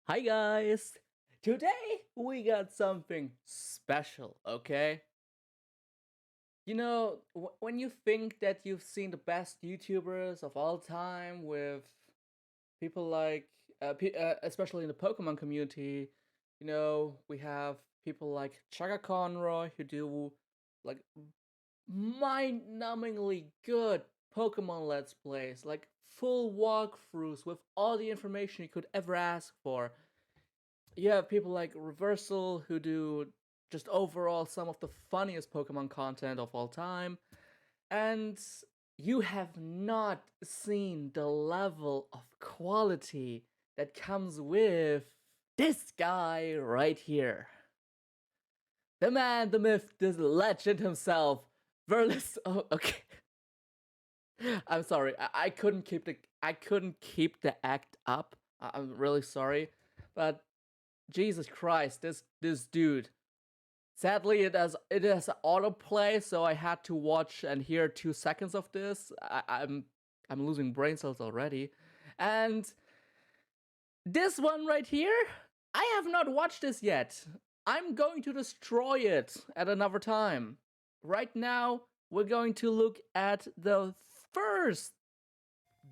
Hi guys! Today we got something special, okay? You know, when you think that you've seen the best YouTubers of all time with people like, especially in the Pokemon community, we have people like Chaka Conroy who do like mind-numbingly good Pokemon Let's Plays, like full walkthroughs with all the information you could ever ask for. You have people like Reversal who do just overall some of the funniest Pokemon content of all time. And you have not seen the level of quality that comes with this guy right here. The man, the myth, the legend himself, Verlis. Oh, okay. I'm sorry. I couldn't keep the act up. I'm really sorry, but Jesus Christ, this dude. Sadly, it has autoplay, so I had to watch and hear 2 seconds of this. I'm losing brain cells already, and this one right here, I have not watched this yet. I'm going to destroy it at another time. Right now, we're going to look at the first.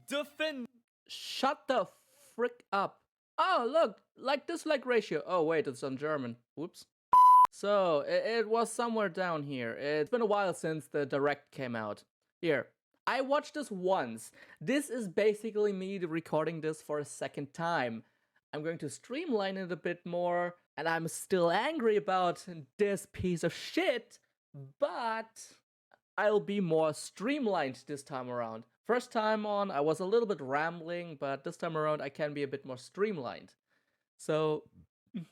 Defend. Shut the frick up. Oh, look, like dislike ratio. Oh, wait, it's on German. Whoops. So, it was somewhere down here. It's been a while since the Direct came out. Here, I watched this once. This is basically me recording this for a second time. I'm going to streamline it a bit more, and I'm still angry about this piece of shit, but I'll be more streamlined this time around. First time on, I was a little bit rambling, but this time around, I can be a bit more streamlined. So,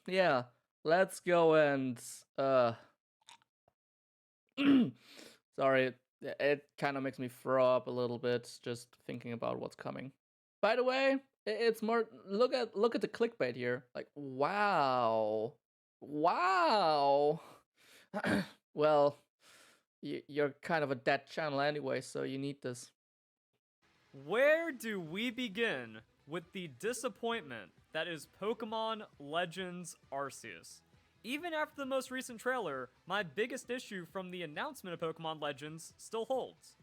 yeah, let's go and sorry, it kind of makes me throw up a little bit just thinking about what's coming. By the way, it's more look at the clickbait here. Like, wow. Wow. Well, you're kind of a dead channel anyway, so you need this. Where do we begin with the disappointment that is Pokemon Legends Arceus? Even after the most recent trailer, my biggest issue from the announcement of Pokemon Legends still holds.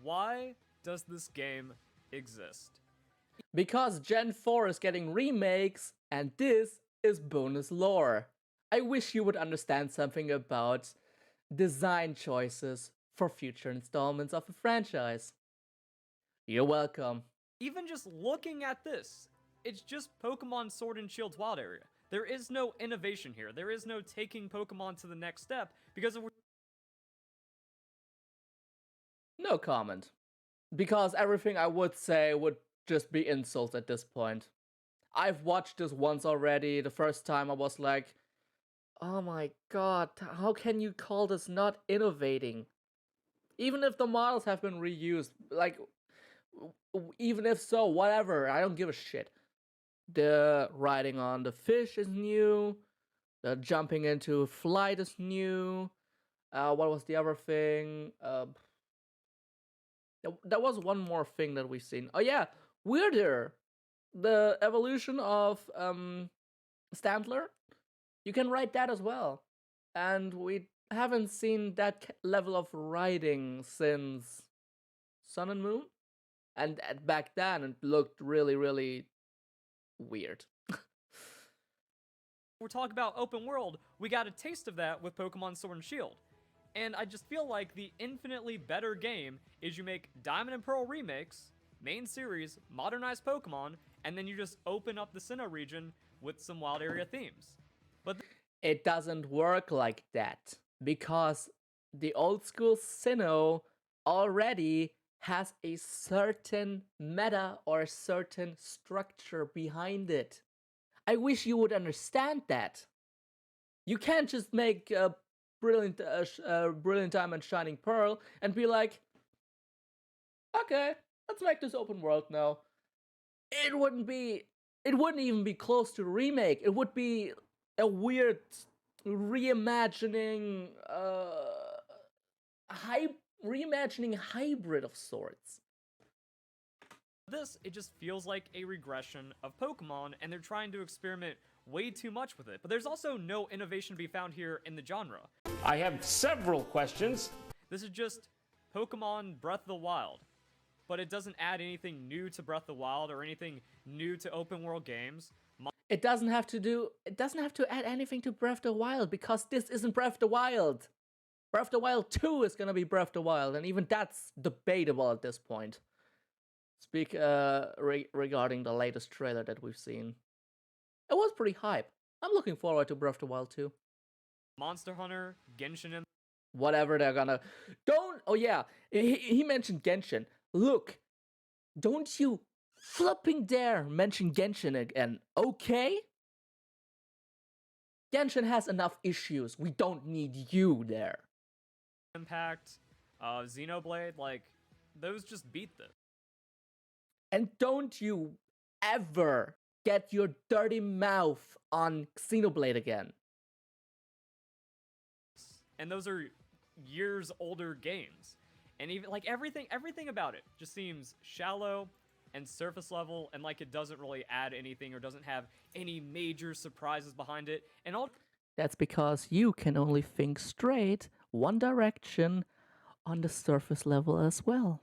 Why does this game exist? Because Gen 4 is getting remakes, and this is bonus lore. I wish you would understand something about design choices for future installments of the franchise. You're welcome. Even just looking at this, it's just Pokemon Sword and Shield's wild area. There is no innovation here. There is no taking Pokemon to the next step because of. No comment. Because everything I would say would just be insults at this point. I've watched this once already. The first time I was like, oh my god, how can you call this not innovating? Even if the models have been reused, like, even if so, whatever, I don't give a shit. The riding on the fish is new. The jumping into flight is new. What was the other thing? There was one more thing that we've seen. Oh yeah, Weirder. The evolution of Stantler. You can ride that as well. And we haven't seen that level of riding since Sun and Moon. And back then, it looked really, really weird. We're talking about open world, we got a taste of that with Pokemon Sword and Shield. And I just feel like the infinitely better game is you make Diamond and Pearl remakes, main series, modernized Pokemon, and then you just open up the Sinnoh region with some wild area themes. But it doesn't work like that because the old school Sinnoh already has a certain meta or a certain structure behind it. I wish you would understand that. You can't just make a brilliant Diamond Shining Pearl and be like, okay, let's make this open world now. It wouldn't even be close to a remake. It would be a weird reimagining, reimagining hybrid of sorts. This, it just feels like a regression of Pokemon, and they're trying to experiment way too much with it. But there's also no innovation to be found here in the genre. I have several questions. This is just Pokemon Breath of the Wild, but it doesn't add anything new to Breath of the Wild or anything new to open world games. It doesn't have to add anything to Breath of the Wild, because this isn't Breath of the Wild. Breath of the Wild 2 is gonna be Breath of the Wild, and even that's debatable at this point. Regarding the latest trailer that we've seen. It was pretty hype. I'm looking forward to Breath of the Wild 2. Monster Hunter, Genshin, and Whatever they're gonna... Oh yeah, he mentioned Genshin. Look, don't you flipping dare mention Genshin again, okay? Genshin has enough issues. We don't need you there. Impact, Xenoblade, like, those just beat this. And don't you ever get your dirty mouth on Xenoblade again. And those are years older games. And even like everything about it just seems shallow and surface level, and like it doesn't really add anything or doesn't have any major surprises behind it. And all That's because you can only think straight, one direction, on the surface level as well.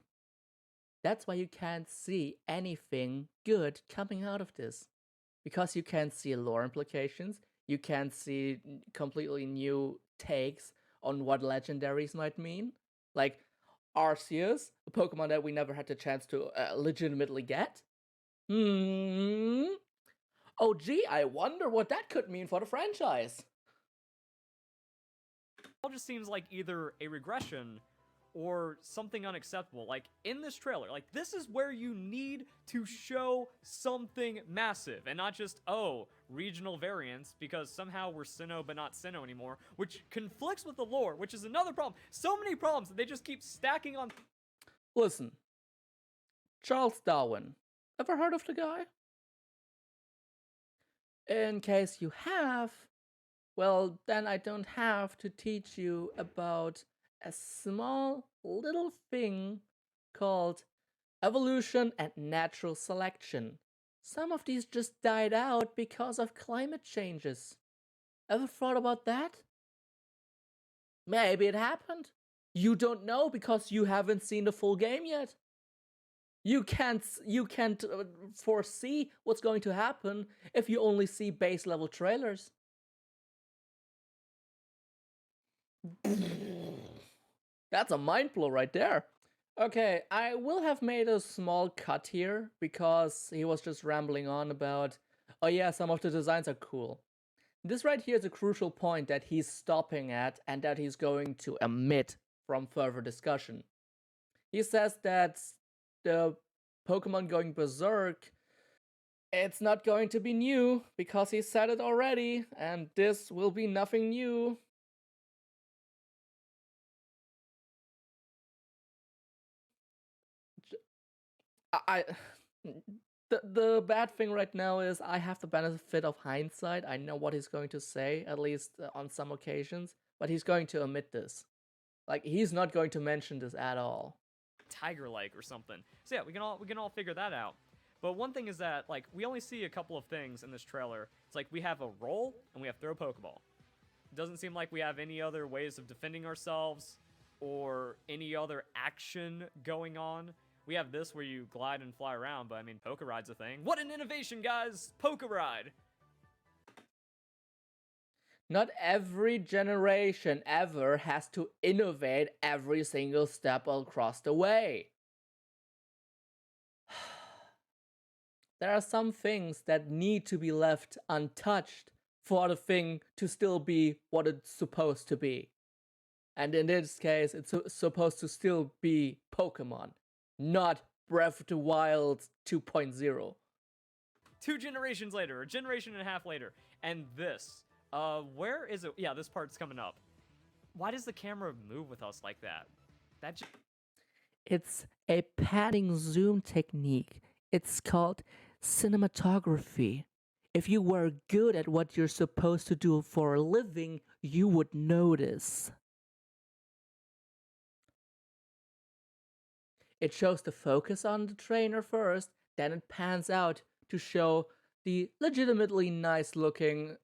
That's why you can't see anything good coming out of this. Because you can't see lore implications, you can't see completely new takes on what legendaries might mean. Like Arceus, a Pokemon that we never had the chance to legitimately get. Oh gee, I wonder what that could mean for the franchise. all just seems like either a regression or something unacceptable. Like, in this trailer, like, this is where you need to show something massive, and not just, oh, regional variants, because somehow we're Sinnoh but not Sinnoh anymore, which conflicts with the lore, which is another problem. So many problems that they just keep stacking on. Listen, Charles Darwin, ever heard of the guy? In case you have, well, then I don't have to teach you about a small little thing called evolution and natural selection. Some of these just died out because of climate changes. Ever thought about that? Maybe it happened. You don't know because you haven't seen the full game yet. You can't foresee what's going to happen if you only see base level trailers. That's a mind blow right there. Okay, I will have made a small cut here because he was just rambling on about, oh yeah, some of the designs are cool. This right here is a crucial point that he's stopping at and that he's going to omit from further discussion. He says that the Pokemon going berserk, it's not going to be new because he said it already, and this will be nothing new. The bad thing right now is I have the benefit of hindsight. I know what he's going to say, at least on some occasions, but he's going to omit this. Like, he's not going to mention this at all. Tiger-like or something. So yeah, we can all figure that out. But one thing is that, like, we only see a couple of things in this trailer. It's like we have a roll and we have throw Pokeball. It doesn't seem like we have any other ways of defending ourselves or any other action going on. We have this where you glide and fly around, but I mean, Poke Ride's a thing. What an innovation, guys! Poke Ride! Not every generation ever has to innovate every single step across the way. There are some things that need to be left untouched for the thing to still be what it's supposed to be. And in this case, it's supposed to still be Pokemon, not Breath of the Wild 2.0. 2 generations later, a generation and a half later, and this. Where is it? Yeah, this part's coming up. Why does the camera move with us like that? It's a padding zoom technique. It's called cinematography. If you were good at what you're supposed to do for a living, you would notice. it shows the focus on the trainer first, then it pans out to show the legitimately nice looking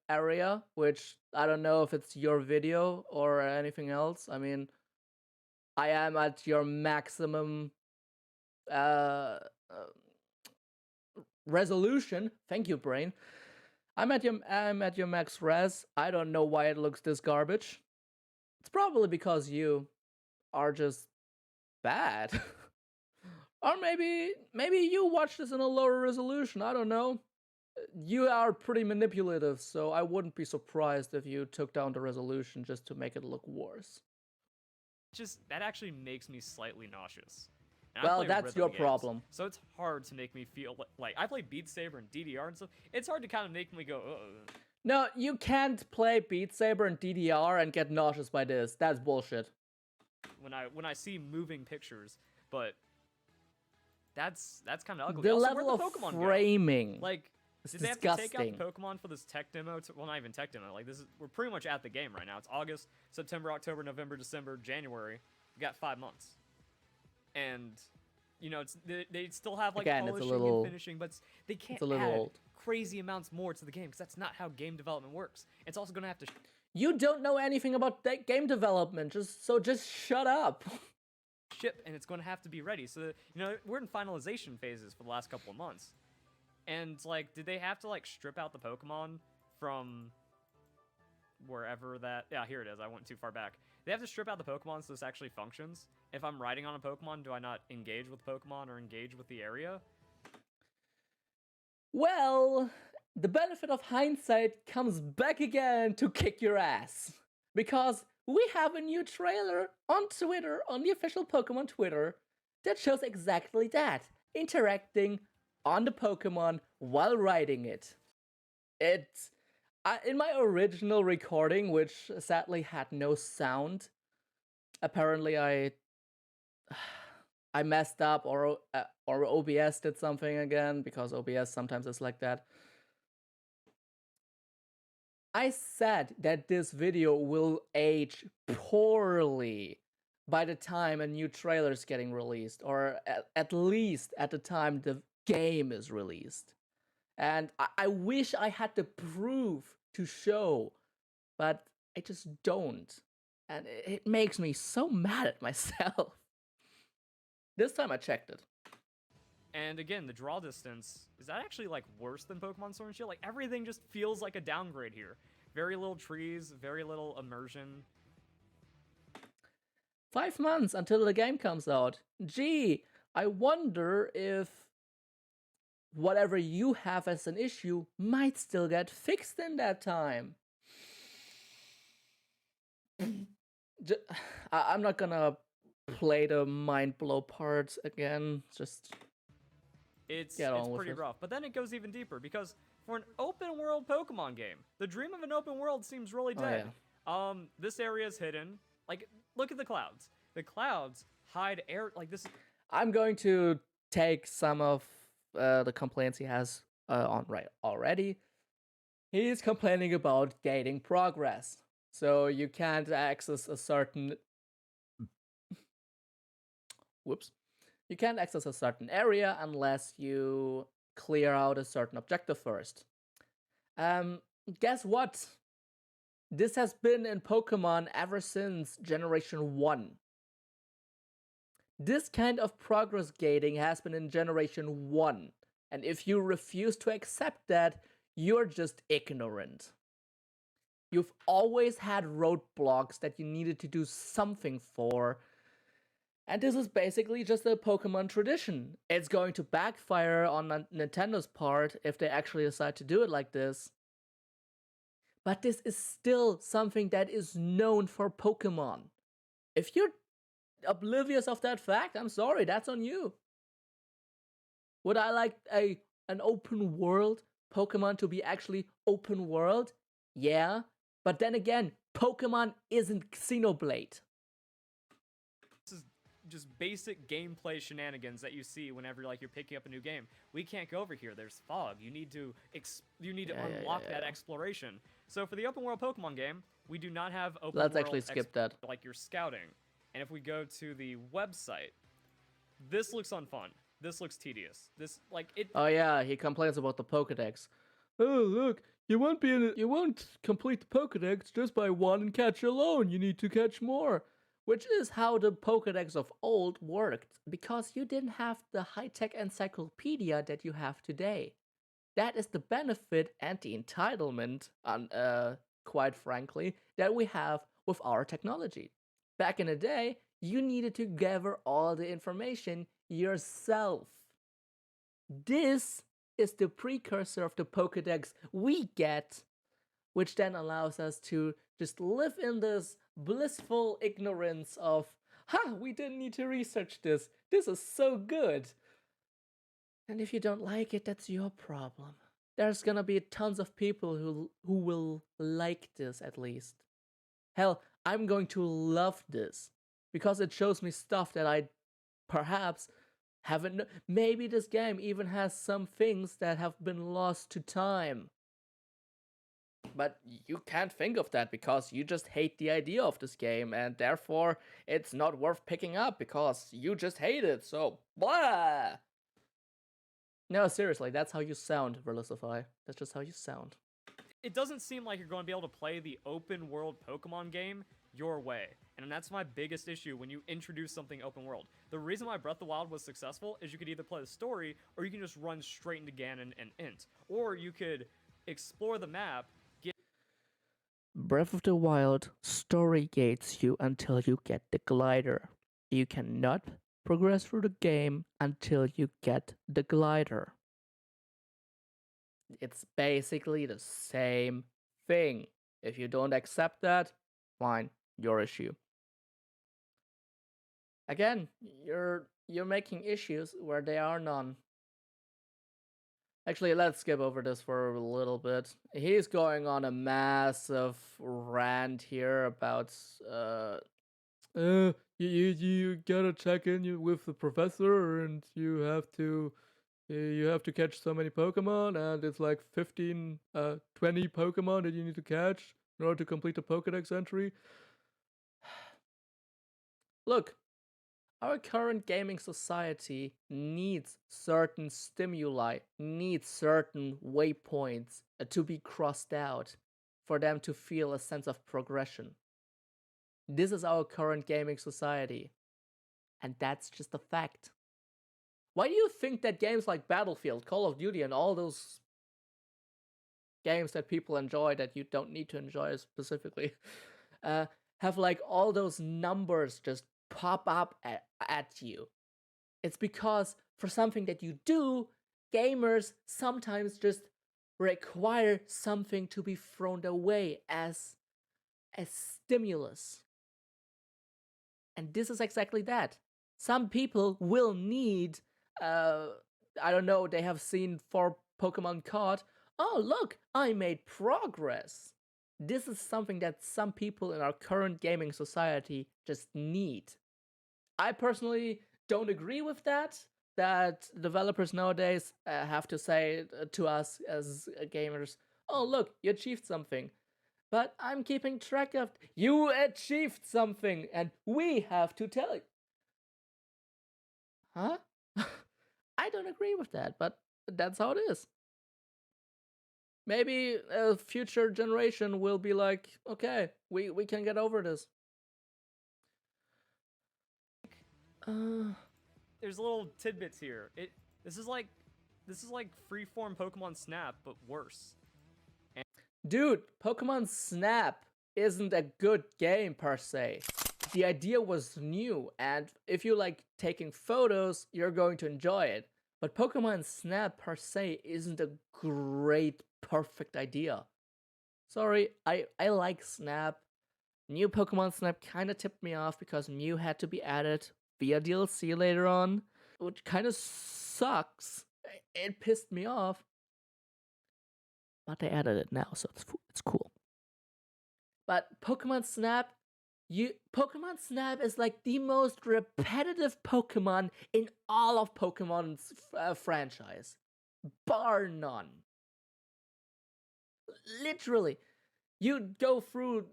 area, which I don't know if it's your video or anything else. I mean, I am at your maximum uh, resolution. Thank you, brain. I'm at your max res. I don't know why it looks this garbage. It's probably because you are just bad. Or maybe you watch this in a lower resolution. I don't know. You are pretty manipulative, so I wouldn't be surprised if you took down the resolution just to make it look worse. Just that actually makes me slightly nauseous. And Well, that's your problem. So it's hard to make me feel like I play Beat Saber and DDR and stuff. It's hard to kind of make me go, ugh. No, you can't play Beat Saber and DDR and get nauseous by this. That's bullshit. When I see moving pictures, but that's kind of ugly. The Also, level where'd the of Pokemon framing. go? Like, It's did they have to take out disgusting. the Pokemon for this tech demo? Well, not even tech demo. Like, we're pretty much at the game right now. It's August, September, October, November, December, January. We got 5 months, and you know they still have like Again, it's a polishing little- and finishing, but they can't it's a little add old. crazy amounts more to the game because that's not how game development works. It's also gonna have to You don't know anything about game development. Just shut up. ship, and it's going to have to be ready. So, you know, we're in finalization phases for the last couple of months. And, like, did they have to, like, strip out the Pokemon from wherever that... Yeah, here it is. I went too far back. They have to strip out the Pokemon so this actually functions. If I'm riding on a Pokemon, do I not engage with Pokemon or engage with the area? Well, the benefit of hindsight comes back again to kick your ass. Because we have a new trailer on Twitter, on the official Pokemon Twitter, that shows exactly that. Interacting on the Pokemon while riding it. In my original recording, which sadly had no sound, apparently I messed up or OBS did something again, because OBS sometimes is like that. I said that this video will age poorly by the time a new trailer is getting released, or at least at the time the game is released. And I wish I had the proof to show, but I just don't. And it makes me so mad at myself. This time I checked it. And again, the draw distance, is that actually, like, worse than Pokemon Sword and Shield? Like, everything just feels like a downgrade here. Very little trees, very little immersion. 5 months until the game comes out. Gee, I wonder if whatever you have as an issue might still get fixed in that time. I'm not gonna play the mind blow part again. Just It's get on with pretty it. rough. But then it goes even deeper, because for an open world Pokemon game, the dream of an open world seems really Oh, dead. This area is hidden. Like, look at the clouds. The clouds hide air. Like, this. I'm going to take some of the complaints he has on right already. He's complaining about gating progress. So you can't access a certain... Whoops. You can't access a certain area unless you clear out a certain objective first. Guess what? This has been in Pokemon ever since Generation 1. This kind of progress gating has been in Generation 1. And if you refuse to accept that, you're just ignorant. You've always had roadblocks that you needed to do something for. And this is basically just a Pokemon tradition. It's going to backfire on Nintendo's part if they actually decide to do it like this. But this is still something that is known for Pokemon. If you're oblivious of that fact, I'm sorry, that's on you. Would I like an open world Pokemon to be actually open world? Yeah, but then again, Pokemon isn't Xenoblade. This is just basic gameplay shenanigans that you see whenever, like, you're picking up a new game. We can't go over here. There's fog. You need to unlock that exploration. So for the open world Pokemon game, we do not have open Let's world actually skip that. like you're scouting. And if we go to the website, this looks unfun. This looks tedious. This, like, it. Oh yeah, he complains about the Pokedex. Oh look, you won't complete the Pokedex just by one and catch alone. You need to catch more. Which is how the Pokedex of old worked, because you didn't have the high-tech encyclopedia that you have today. That is the benefit and the entitlement, quite frankly, that we have with our technology. Back in the day, you needed to gather all the information yourself. This is the precursor of the Pokedex we get, which then allows us to just live in this blissful ignorance of, we didn't need to research this. This is so good. And if you don't like it, that's your problem. There's gonna be tons of people who will like this at least. Hell, I'm going to love this because it shows me stuff that I perhaps haven't. Maybe this game even has some things that have been lost to time. But you can't think of that because you just hate the idea of this game, and therefore it's not worth picking up because you just hate it, so blah! No, seriously, that's how you sound, Verlisify. That's just how you sound. It doesn't seem like you're going to be able to play the open world Pokemon game your way. And that's my biggest issue when you introduce something open world. The reason why Breath of the Wild was successful is you could either play the story, or you can just run straight into Ganon and Int. Or you could explore the map. Breath of the Wild story gates you until you get the glider. You cannot progress through the game until you get the glider. It's basically the same thing. If you don't accept that, fine, your issue. Again, you're making issues where there are none. Actually, let's skip over this for a little bit. He's going on a massive rant here about you gotta check in with the professor, and you have to catch so many Pokemon, and it's like 20 Pokemon that you need to catch in order to complete the Pokedex entry. Look, our current gaming society needs certain stimuli, needs certain waypoints to be crossed out for them to feel a sense of progression. This is our current gaming society, and that's just a fact. Why do you think that games like Battlefield, Call of Duty, and all those games that people enjoy that you don't need to enjoy specifically have like all those numbers just pop up at you? It's because for something that you do, gamers sometimes just require something to be thrown away as stimulus. And this is exactly that. Some people will need, I don't know, they have seen 4 Pokemon caught. Oh, look, I made progress. This is something that some people in our current gaming society just need. I personally don't agree with that developers nowadays have to say to us as gamers, oh, look, you achieved something. But I'm keeping track of, you achieved something, and we have to tell you. Huh? I don't agree with that, but that's how it is. Maybe a future generation will be like, okay, we can get over this. There's little tidbits here. This is like freeform Pokemon Snap, but worse. Dude, Pokemon Snap isn't a good game per se. The idea was new, and if you like taking photos, you're going to enjoy it. But Pokemon Snap per se isn't a great, perfect idea. Sorry, I like Snap. New Pokemon Snap kind of tipped me off because Mew had to be added via DLC later on, which kind of sucks. It pissed me off. But they added it now, so it's cool. But Pokemon Snap is like the most repetitive Pokemon in all of Pokemon's franchise, bar none. Literally, you go through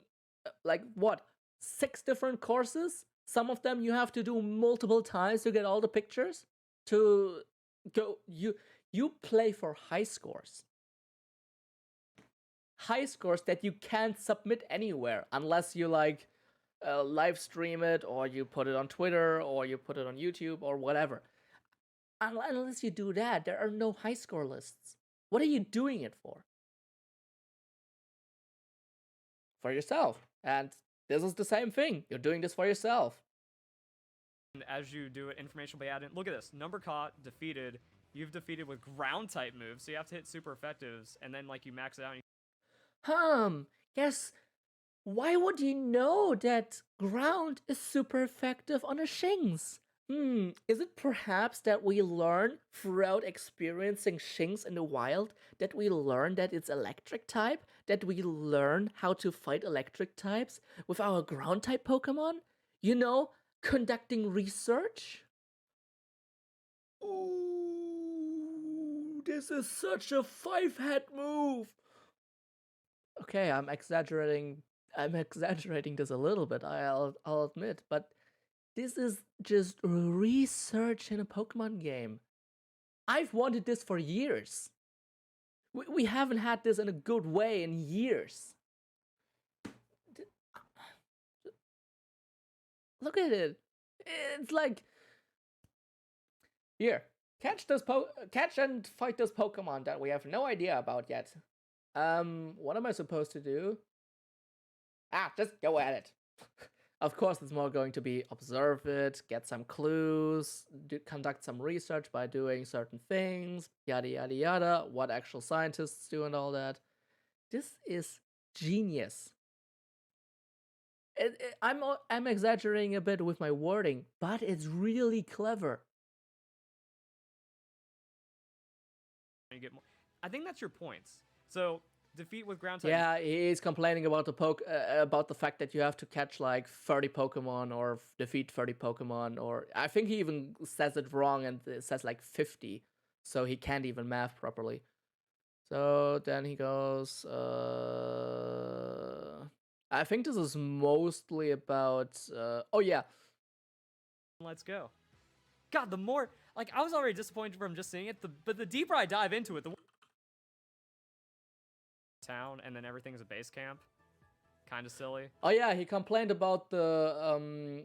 like what, 6 different courses Some of them you have to do multiple times to get all the pictures. To go, you play for high scores. High scores that you can't submit anywhere unless you like live stream it, or you put it on Twitter, or you put it on YouTube, or whatever. Unless you do that, there are no high score lists. What are you doing it for? For yourself. And this is the same thing. You're doing this for yourself. And as you do it, information will be added. Look at this. Number caught, defeated. You've defeated with ground type moves, so you have to hit super effectives, and then like you max it out. Yes. Why would you know that ground is super effective on a Shinx? Is it perhaps that we learn throughout experiencing Shinx in the wild, that we learn that it's electric type, that we learn how to fight electric types with our ground type Pokemon? You know, conducting research? Ooh, this is such a 5-head move. Okay, I'm exaggerating this a little bit, I'll admit, but this is just research in a Pokemon game. I've wanted this for years. We haven't had this in a good way in years. Look at it. It's like, here, catch and fight this Pokemon that we have no idea about yet. What am I supposed to do? Just go at it. Of course, it's more going to be observe it, get some clues, conduct some research by doing certain things, yada yada yada, what actual scientists do and all that. This is genius. I'm exaggerating a bit with my wording, but it's really clever. You get more. I think that's your points. So defeat with ground type. Yeah, he's complaining about the fact that you have to catch like 30 Pokemon or defeat 30 Pokemon, or I think he even says it wrong and it says like 50, so he can't even math properly. So then he goes, I think this is mostly about, oh yeah. Let's go. God, the more, like, I was already disappointed from just seeing it, but the deeper I dive into it, the town, and then everything's a base camp. Kind of silly. Oh yeah, he complained about the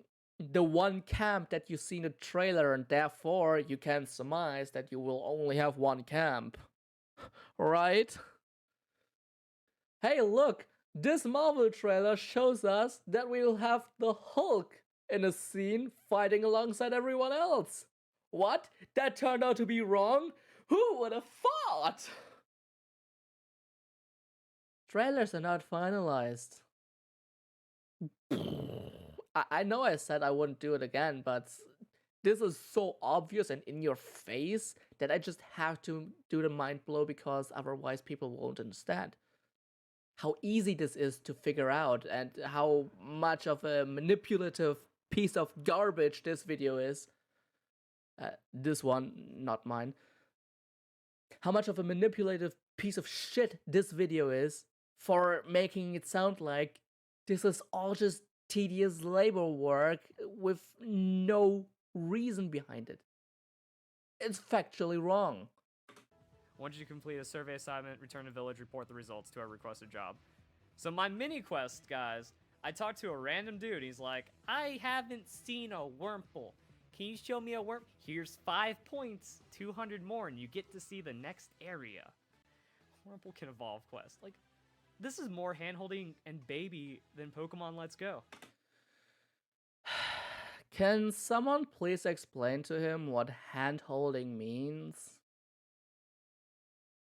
one camp that you see in the trailer, and therefore you can surmise that you will only have one camp. Right? Hey, look! This Marvel trailer shows us that we will have the Hulk in a scene fighting alongside everyone else. What? That turned out to be wrong? Who would have thought? Trailers are not finalized. I know I said I wouldn't do it again, but this is so obvious and in your face that I just have to do the mind blow, because otherwise people won't understand how easy this is to figure out and how much of a manipulative piece of garbage this video is. This one, not mine. How much of a manipulative piece of shit this video is for making it sound like this is all just tedious labor work with no reason behind it. It's factually wrong. Once you complete a survey assignment, return to village, report the results to our requested job. So my mini quest, guys, I talked to a random dude. He's like, I haven't seen a Wurmple. Can you show me a Wurmple? Here's 5 points, 200 more, and you get to see the next area. Wurmple can evolve quest. Like, this is more handholding and baby than Pokemon Let's Go. Can someone please explain to him what handholding means?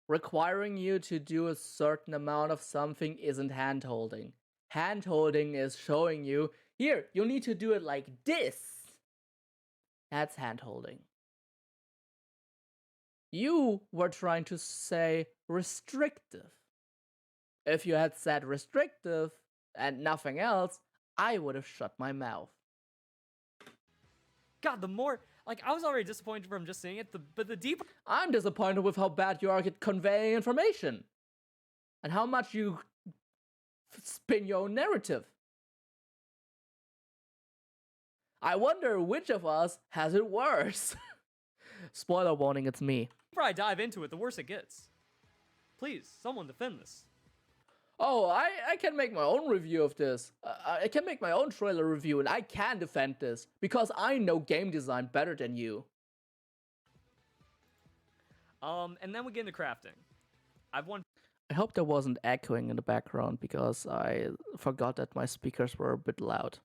Requiring you to do a certain amount of something isn't handholding. Handholding is showing you, here, you need to do it like this. That's handholding. You were trying to say restrictive. If you had said restrictive and nothing else, I would have shut my mouth. God, the more, like, I was already disappointed from just seeing it, but the deeper... I'm disappointed with how bad you are at conveying information. And how much you spin your own narrative. I wonder which of us has it worse. Spoiler warning, it's me. The deeper I dive into it, the worse it gets. Please, someone defend this. Oh, I can make my own review of this. I can make my own trailer review, and I can defend this because I know game design better than you. And then we get into crafting. I've won. I hope there wasn't echoing in the background because I forgot that my speakers were a bit loud.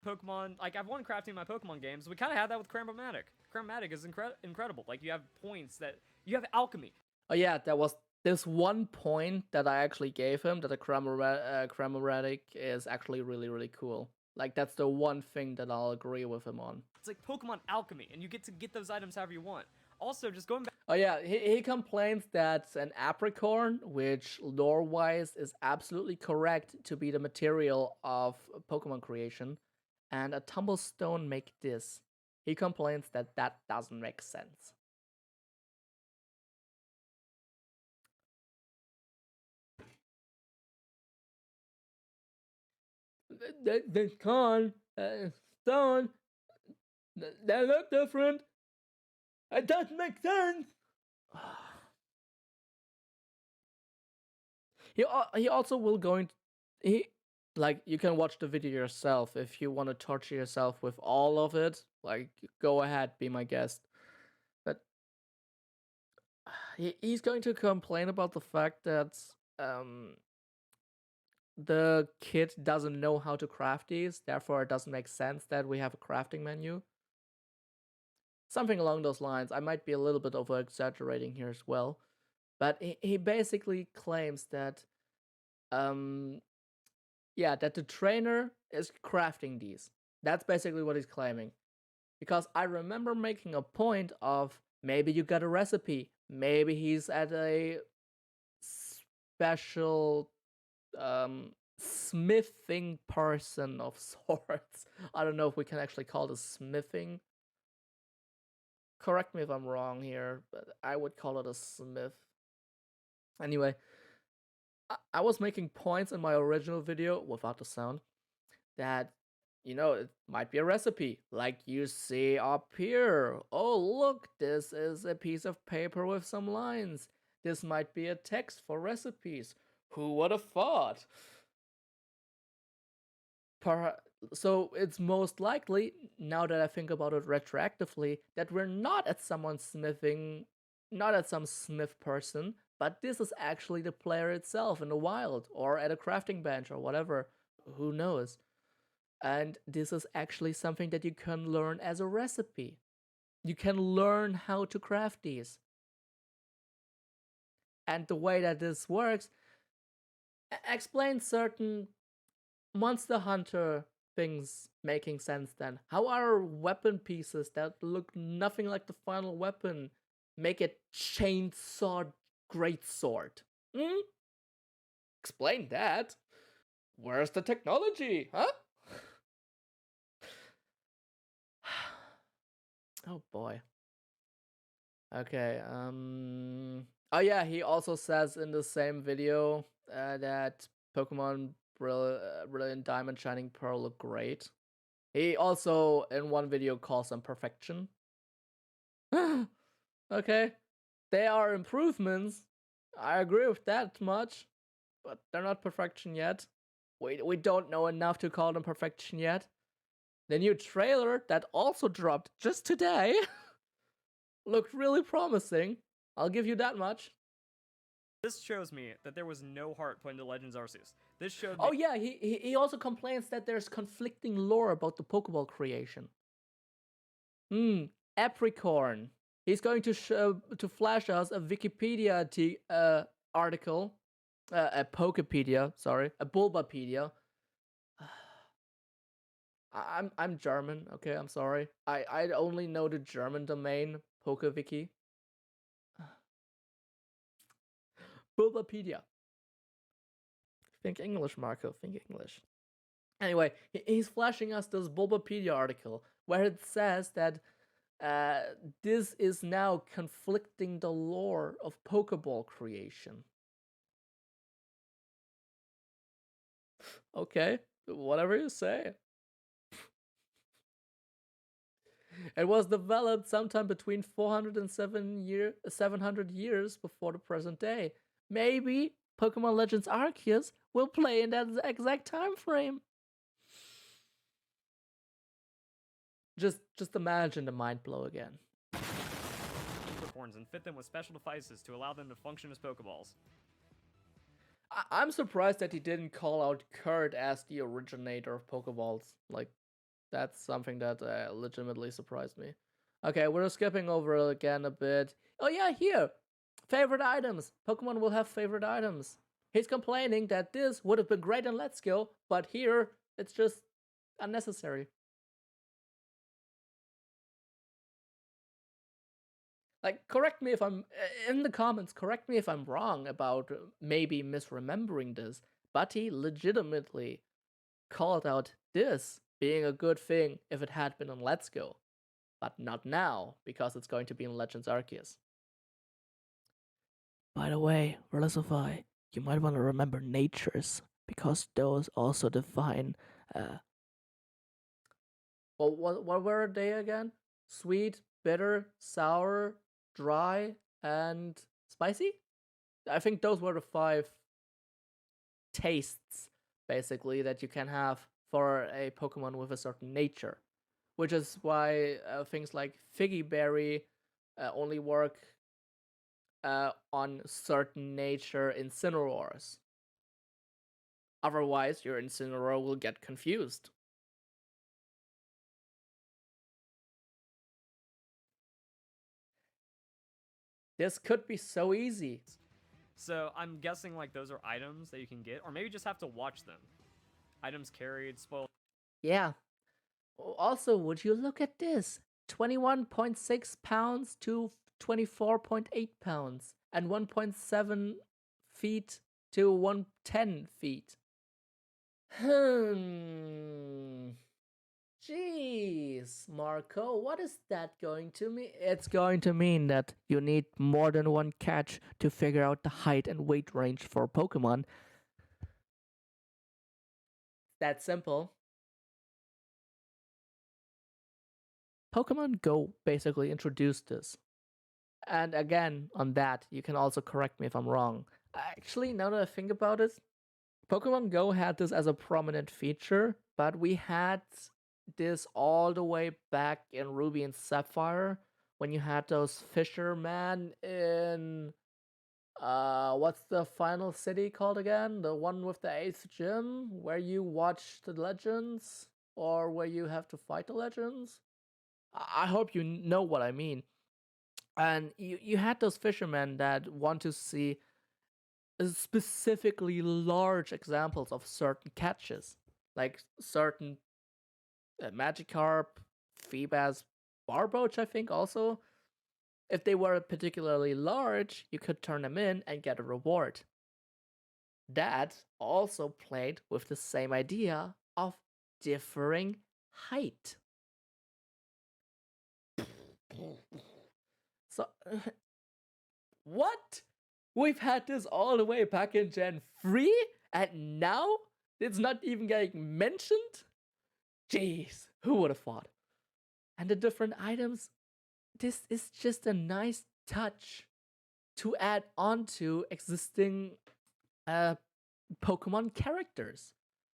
Pokemon, like I've won crafting in my Pokemon games. We kind of had that with Crampomatic. Crampomatic is incredible. Like you have points you have alchemy. Oh yeah, there was this one point that I actually gave him that a Crampomatic is actually really, really cool. Like that's the one thing that I'll agree with him on. It's like Pokemon alchemy, and you get to get those items however you want. Also, just going back. Oh yeah, he complains that an apricorn, which lore-wise is absolutely correct to be the material of Pokemon creation, and a tumblestone make this. He complains that that doesn't make sense. They can't, stone, they look different. It doesn't make sense. He also will go into like you can watch the video yourself if you want to torture yourself with all of it. Like go ahead, be my guest. But he's going to complain about the fact that the kid doesn't know how to craft these, therefore it doesn't make sense that we have a crafting menu. Something along those lines. I might be a little bit over exaggerating here as well. But he basically claims that yeah, that the trainer is crafting these. That's basically what he's claiming. Because I remember making a point of maybe you got a recipe. Maybe he's at a special smithing person of sorts. I don't know if we can actually call this smithing. Correct me if I'm wrong here, but I would call it a smith. Anyway, I was making points in my original video without the sound that, you know, it might be a recipe like you see up here. Oh, look, this is a piece of paper with some lines. This might be a text for recipes. Who would have thought? So it's most likely, now that I think about it retroactively, that we're not at someone smithing, not at some smith person, but this is actually the player itself in the wild, or at a crafting bench, or whatever. Who knows? And this is actually something that you can learn as a recipe. You can learn how to craft these. And the way that this works explains certain Monster Hunter things making sense then. How are weapon pieces that look nothing like the final weapon make a chainsaw greatsword? Explain that. Where's the technology, huh? Oh boy. Okay, oh yeah, he also says in the same video that Pokemon Brilliant Diamond, Shining Pearl look great. He also, in one video, calls them perfection. Okay, they are improvements. I agree with that much, but they're not perfection yet. We don't know enough to call them perfection yet. The new trailer that also dropped just today looked really promising. I'll give you that much. This shows me that there was no heart put into Legends Arceus. This showed me. Oh yeah, he also complains that there's conflicting lore about the Pokeball creation. Apricorn. He's going to flash us a Wikipedia article, a Pokepedia, sorry, a Bulbapedia. I'm German, okay, I'm sorry. I only know the German domain, PokeWiki. Bulbapedia. Think English, Marco, think English. Anyway, he's flashing us this Bulbapedia article where it says that this is now conflicting the lore of Pokeball creation. Okay, whatever you say. It was developed sometime between 700 years before the present day. Maybe Pokemon Legends Arceus will play in that exact time frame. Just imagine the mind blow again. Unicorns and fit them with special devices to allow them to function as Pokeballs. I'm surprised that he didn't call out Kurt as the originator of Pokeballs. Like, that's something that legitimately surprised me. Okay, we're skipping over again a bit. Oh yeah, here! Favorite items! Pokemon will have favorite items. He's complaining that this would have been great in Let's Go, but here, it's just unnecessary. Like, correct me if I'm in the comments. Correct me if I'm wrong about maybe misremembering this. But he legitimately called out this being a good thing if it had been on Let's Go, but not now because it's going to be in Legends Arceus. By the way, Verlisify, you might want to remember natures because those also define. Well, what were they again? Sweet, bitter, sour, dry, and spicy? I think those were the 5 tastes, basically, that you can have for a Pokemon with a certain nature. Which is why things like Figgy Berry only work on certain nature Incineroars. Otherwise, your Incineroar will get confused. This could be so easy. So I'm guessing like those are items that you can get, or maybe just have to watch them. Items carried, spoiled. Yeah. Also, would you look at this? 21.6 pounds to 24.8 pounds, and 1.7 feet to 110 feet. Jeez, Marco, what is that going to mean? It's going to mean that you need more than one catch to figure out the height and weight range for Pokemon. That simple. Pokemon Go basically introduced this. And again, on that, you can also correct me if I'm wrong. Actually, now that I think about it, Pokemon Go had this as a prominent feature, but we had this all the way back in Ruby and Sapphire when you had those fishermen in what's the final city called again? The one with the 8th gym where you watch the legends or where you have to fight the legends? I hope you know what I mean. And you had those fishermen that want to see specifically large examples of certain catches, like certain Magikarp, Feebas, Barboach, I think also. If they were particularly large, you could turn them in and get a reward. That also played with the same idea of differing height. So, what? We've had this all the way back in Gen 3, and now it's not even getting mentioned? Jeez, who would have thought? And the different items, this is just a nice touch to add on to existing Pokemon characters.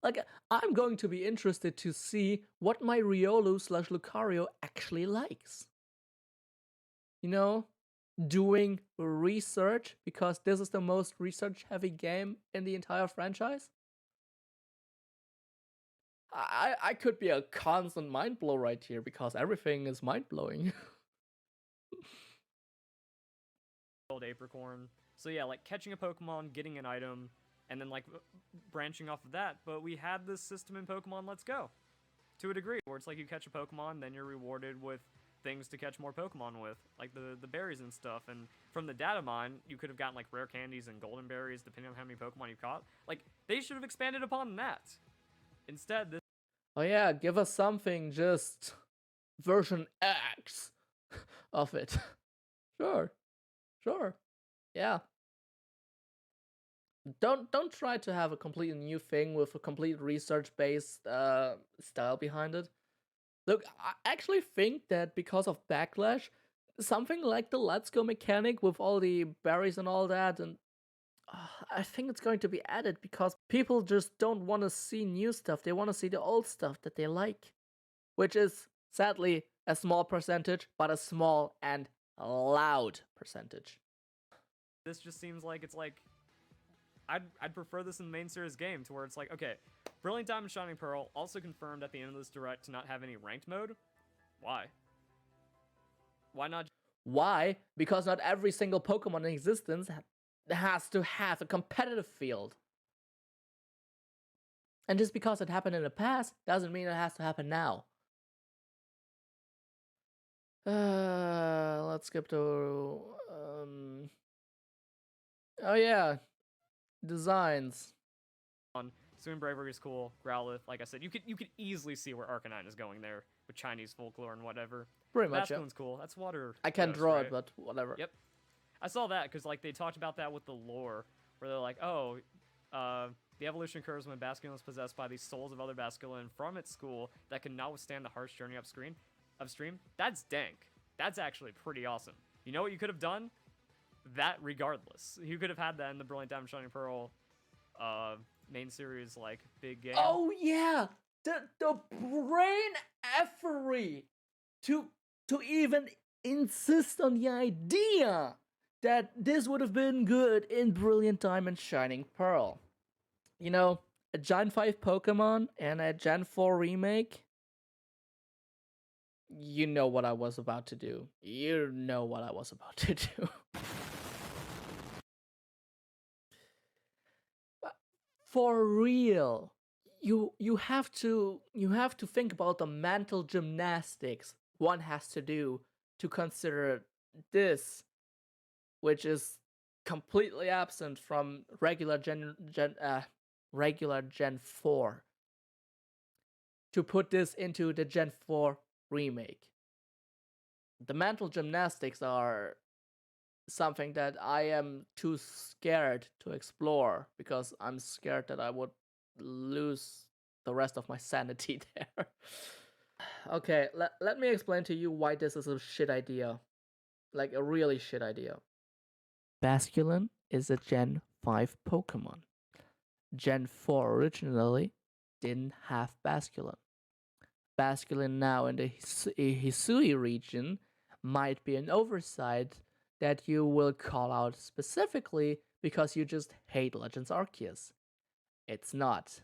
Like, I'm going to be interested to see what my Riolu/Lucario actually likes. You know, doing research, because this is the most research-heavy game in the entire franchise. I could be a constant mind blow right here because everything is mind blowing. Old Apricorn. So yeah, like catching a Pokemon, getting an item, and then like branching off of that. But we had this system in Pokemon Let's Go, to a degree, where it's like you catch a Pokemon, then you're rewarded with things to catch more Pokemon with, like the berries and stuff. And from the data mine, you could have gotten like rare candies and golden berries depending on how many Pokemon you caught. Like they should have expanded upon that. Instead, this. Oh yeah, give us something, just version X of it. Sure. Yeah. Don't try to have a completely new thing with a complete research-based style behind it. Look, I actually think that because of Backlash, something like the Let's Go mechanic with all the berries and all that, and I think it's going to be added because people just don't want to see new stuff. They want to see the old stuff that they like, which is sadly a small percentage, but a small and loud percentage. This just seems like it's like I'd prefer this in the main series game to where it's like, okay, Brilliant Diamond Shining Pearl also confirmed at the end of this direct to not have any ranked mode. Why? Why not? Why? Because not every single Pokemon in existence has to have a competitive field. And just because it happened in the past doesn't mean it has to happen now. Let's skip to oh yeah, designs. Swim Bravery is cool. Growlithe, like I said, you could easily see where Arcanine is going there with Chinese folklore and whatever. Pretty much. Basculin's cool. That's water. I can't ghost, draw right? it, but whatever. Yep. I saw that because like they talked about that with the lore, where they're like, oh, the evolution occurs when Basculin is possessed by the souls of other Basculin from its school that can not withstand the harsh journey upstream. That's dank. That's actually pretty awesome. You know what you could have done? That regardless. You could have had that in the Brilliant Diamond Shining Pearl main series like big game. Oh yeah, the brain effery to even insist on the idea that this would have been good in Brilliant Diamond Shining Pearl. You know, a Gen 5 Pokemon and a Gen 4 remake. You know what I was about to do. You know what I was about to do. For real, you have to think about the mental gymnastics one has to do to consider this, which is completely absent from regular Gen 4, to put this into the Gen 4 remake. The mental gymnastics are something that I am too scared to explore because I'm scared that I would lose the rest of my sanity there. Okay, let me explain to you why this is a shit idea. Like a really shit idea. Basculin is a Gen 5 Pokemon. Gen 4 originally didn't have Basculin. Basculin now in the Hisui region might be an oversight that you will call out specifically because you just hate Legends Arceus. It's not.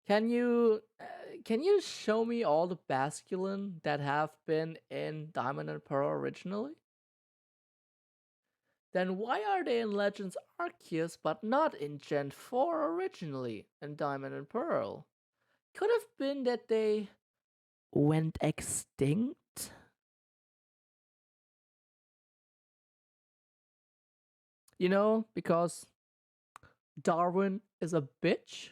Can you show me all the Basculin that have been in Diamond and Pearl originally? Then why are they in Legends Arceus but not in Gen 4 originally in Diamond and Pearl? Could have been that they went extinct? You know, because Darwin is a bitch?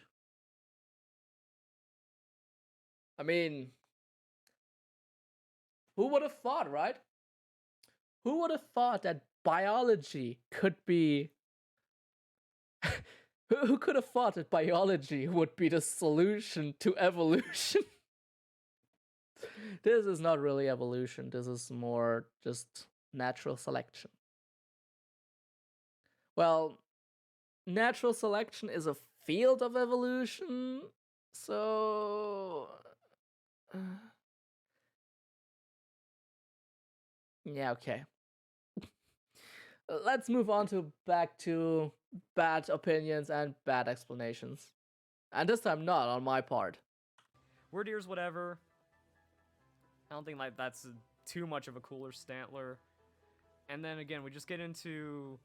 I mean, who would have thought, right? Who would have thought that biology could be... Who could have thought that biology would be the solution to evolution? This is not really evolution. This is more just natural selection. Well, natural selection is a field of evolution, so... yeah, okay. Let's move on back to bad opinions and bad explanations. And this time not on my part. Word ears, whatever. I don't think like that's too much of a cooler Stantler. And then again, we just get into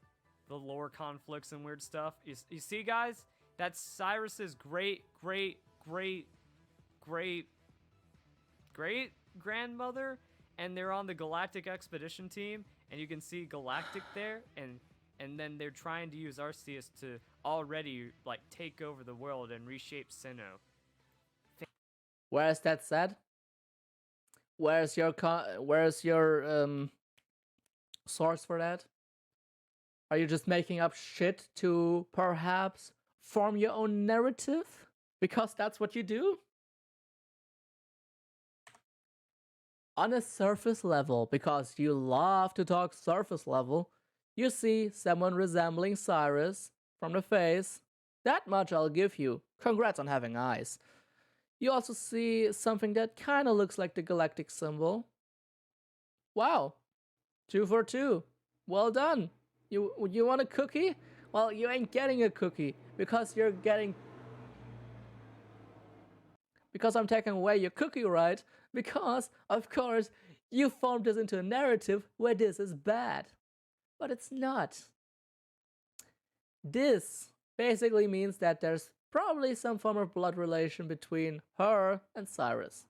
the lore conflicts and weird stuff. You see, guys? That's Cyrus's great grandmother, and they're on the Galactic Expedition team, and you can see Galactic there, and then they're trying to use Arceus to already like take over the world and reshape Sinnoh. Where is that said? Where's your source for that? Are you just making up shit to perhaps form your own narrative? Because that's what you do? On a surface level, because you love to talk surface level, you see someone resembling Cyrus from the face. That much I'll give you. Congrats on having eyes. You also see something that kinda looks like the galactic symbol. Wow, 2 for 2. Well done. You want a cookie? Well, you ain't getting a cookie because you're getting because I'm taking away your cookie right because of course you formed this into a narrative where this is bad. But it's not. This basically means that there's probably some form of blood relation between her and Cyrus.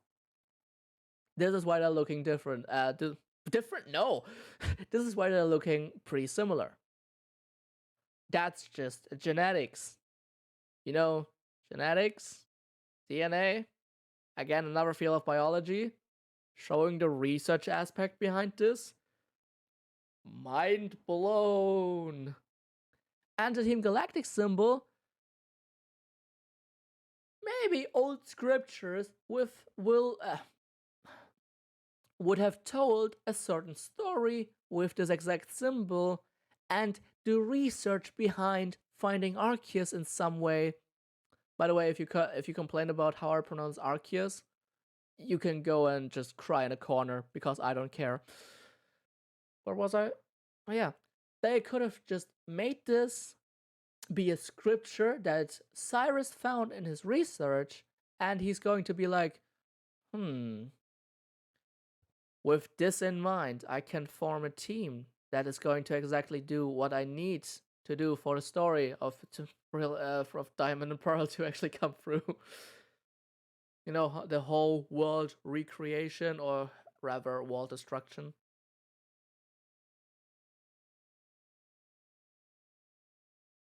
This is why they're looking different. Different? No. This is why they're looking pretty similar. That's just genetics. You know, genetics, DNA, again, another field of biology, showing the research aspect behind this. Mind blown. And the Team Galactic symbol, maybe old scriptures would have told a certain story with this exact symbol, and the research behind finding Arceus in some way. By the way, if you complain about how I pronounce Arceus, you can go and just cry in a corner because I don't care. Where was I? Oh yeah, they could have just made this be a scripture that Cyrus found in his research, and he's going to be like, with this in mind, I can form a team that is going to exactly do what I need to do for the story of Diamond and Pearl to actually come through. You know, the whole world recreation, or rather world destruction.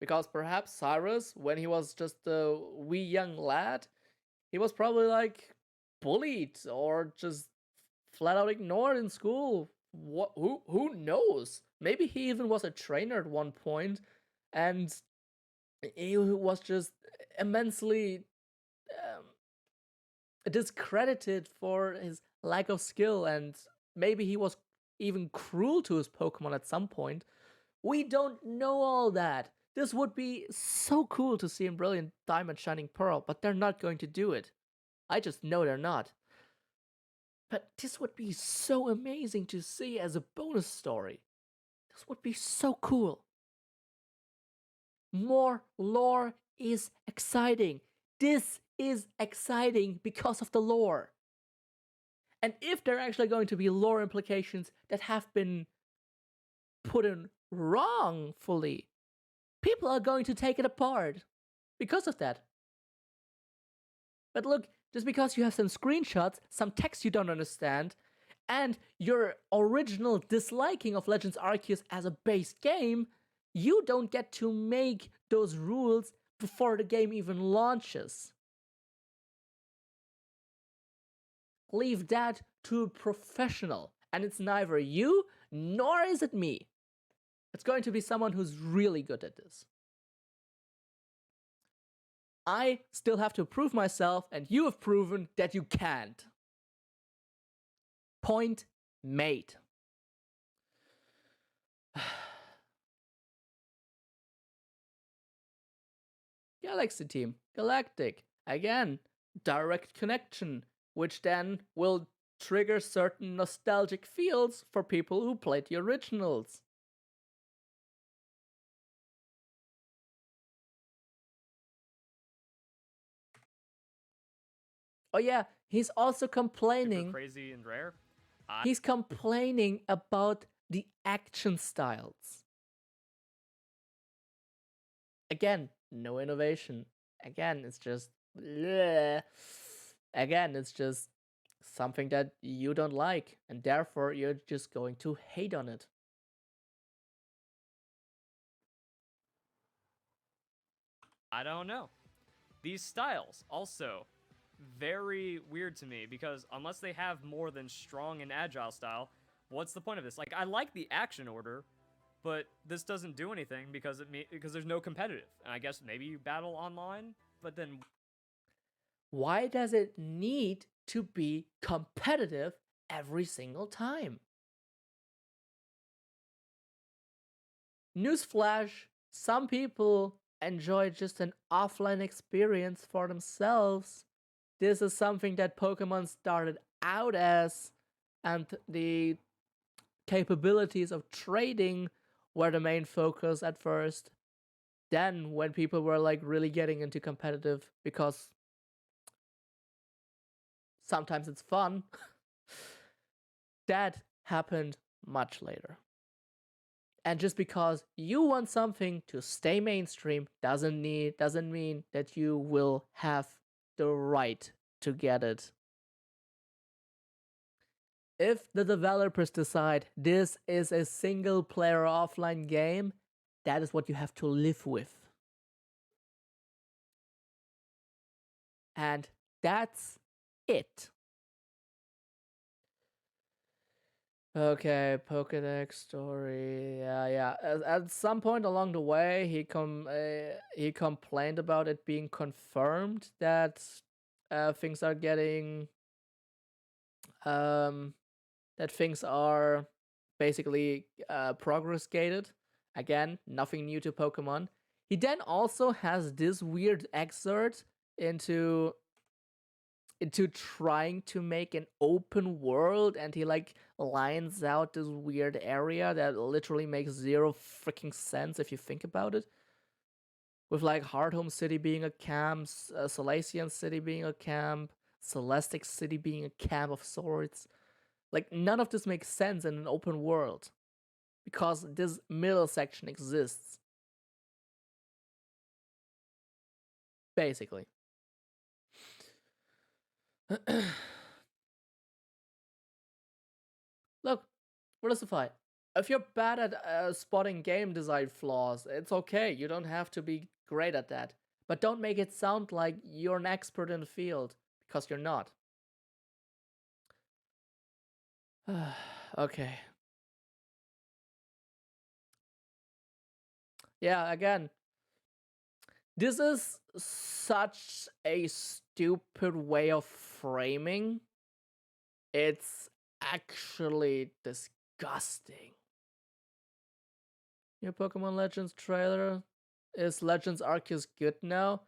Because perhaps Cyrus, when he was just a wee young lad, he was probably like bullied or just flat out ignored in school. Who knows? Maybe he even was a trainer at one point, and he was just immensely discredited for his lack of skill, and maybe he was even cruel to his Pokemon at some point. We don't know all that. This would be so cool to see in Brilliant Diamond Shining Pearl, but they're not going to do it. I just know they're not. But this would be so amazing to see as a bonus story. This would be so cool. More lore is exciting. This is exciting because of the lore. And if there are actually going to be lore implications that have been put in wrongfully, people are going to take it apart because of that. But look, just because you have some screenshots, some text you don't understand, and your original disliking of Legends Arceus as a base game, you don't get to make those rules before the game even launches. Leave that to a professional, and it's neither you nor is it me. It's going to be someone who's really good at this. I still have to prove myself, and you have proven that you can't. Point made. Galaxy Team, Galactic, again, direct connection, which then will trigger certain nostalgic feels for people who played the originals. Oh yeah, he's also complaining. Super crazy and rare. He's complaining about the action styles. Again, no innovation. Again, it's just bleh. Again, it's just something that you don't like, and therefore you're just going to hate on it. I don't know. These styles also very weird to me because unless they have more than strong and agile style, what's the point of this? Like, I like the action order, but this doesn't do anything because there's no competitive. And I guess maybe you battle online, but then why does it need to be competitive every single time. Newsflash, some people enjoy just an offline experience for themselves. This is something that Pokemon started out as, and the capabilities of trading were the main focus at first. Then, when people were like really getting into competitive, because sometimes it's fun, that happened much later. And just because you want something to stay mainstream doesn't mean that you will have the right to get it. If the developers decide this is a single player offline game, that is what you have to live with. And that's it. Okay, Pokédex story. Yeah. At some point along the way, he complained about it being confirmed that things are getting that things are basically progress gated. Again, nothing new to Pokemon. He then also has this weird excerpt into trying to make an open world, and he like lines out this weird area that literally makes zero freaking sense if you think about it. With like Hardhome City being a camp, Salacian City being a camp, Celestic City being a camp of sorts. Like, none of this makes sense in an open world, because this middle section exists. Basically. Look, Verlisify, if you're bad at spotting game design flaws, it's okay. You don't have to be great at that. But don't make it sound like you're an expert in the field, because you're not. Okay. Yeah, again, this is such a stupid way of framing. It's actually disgusting. New Pokemon Legends trailer. Is Legends Arceus good now?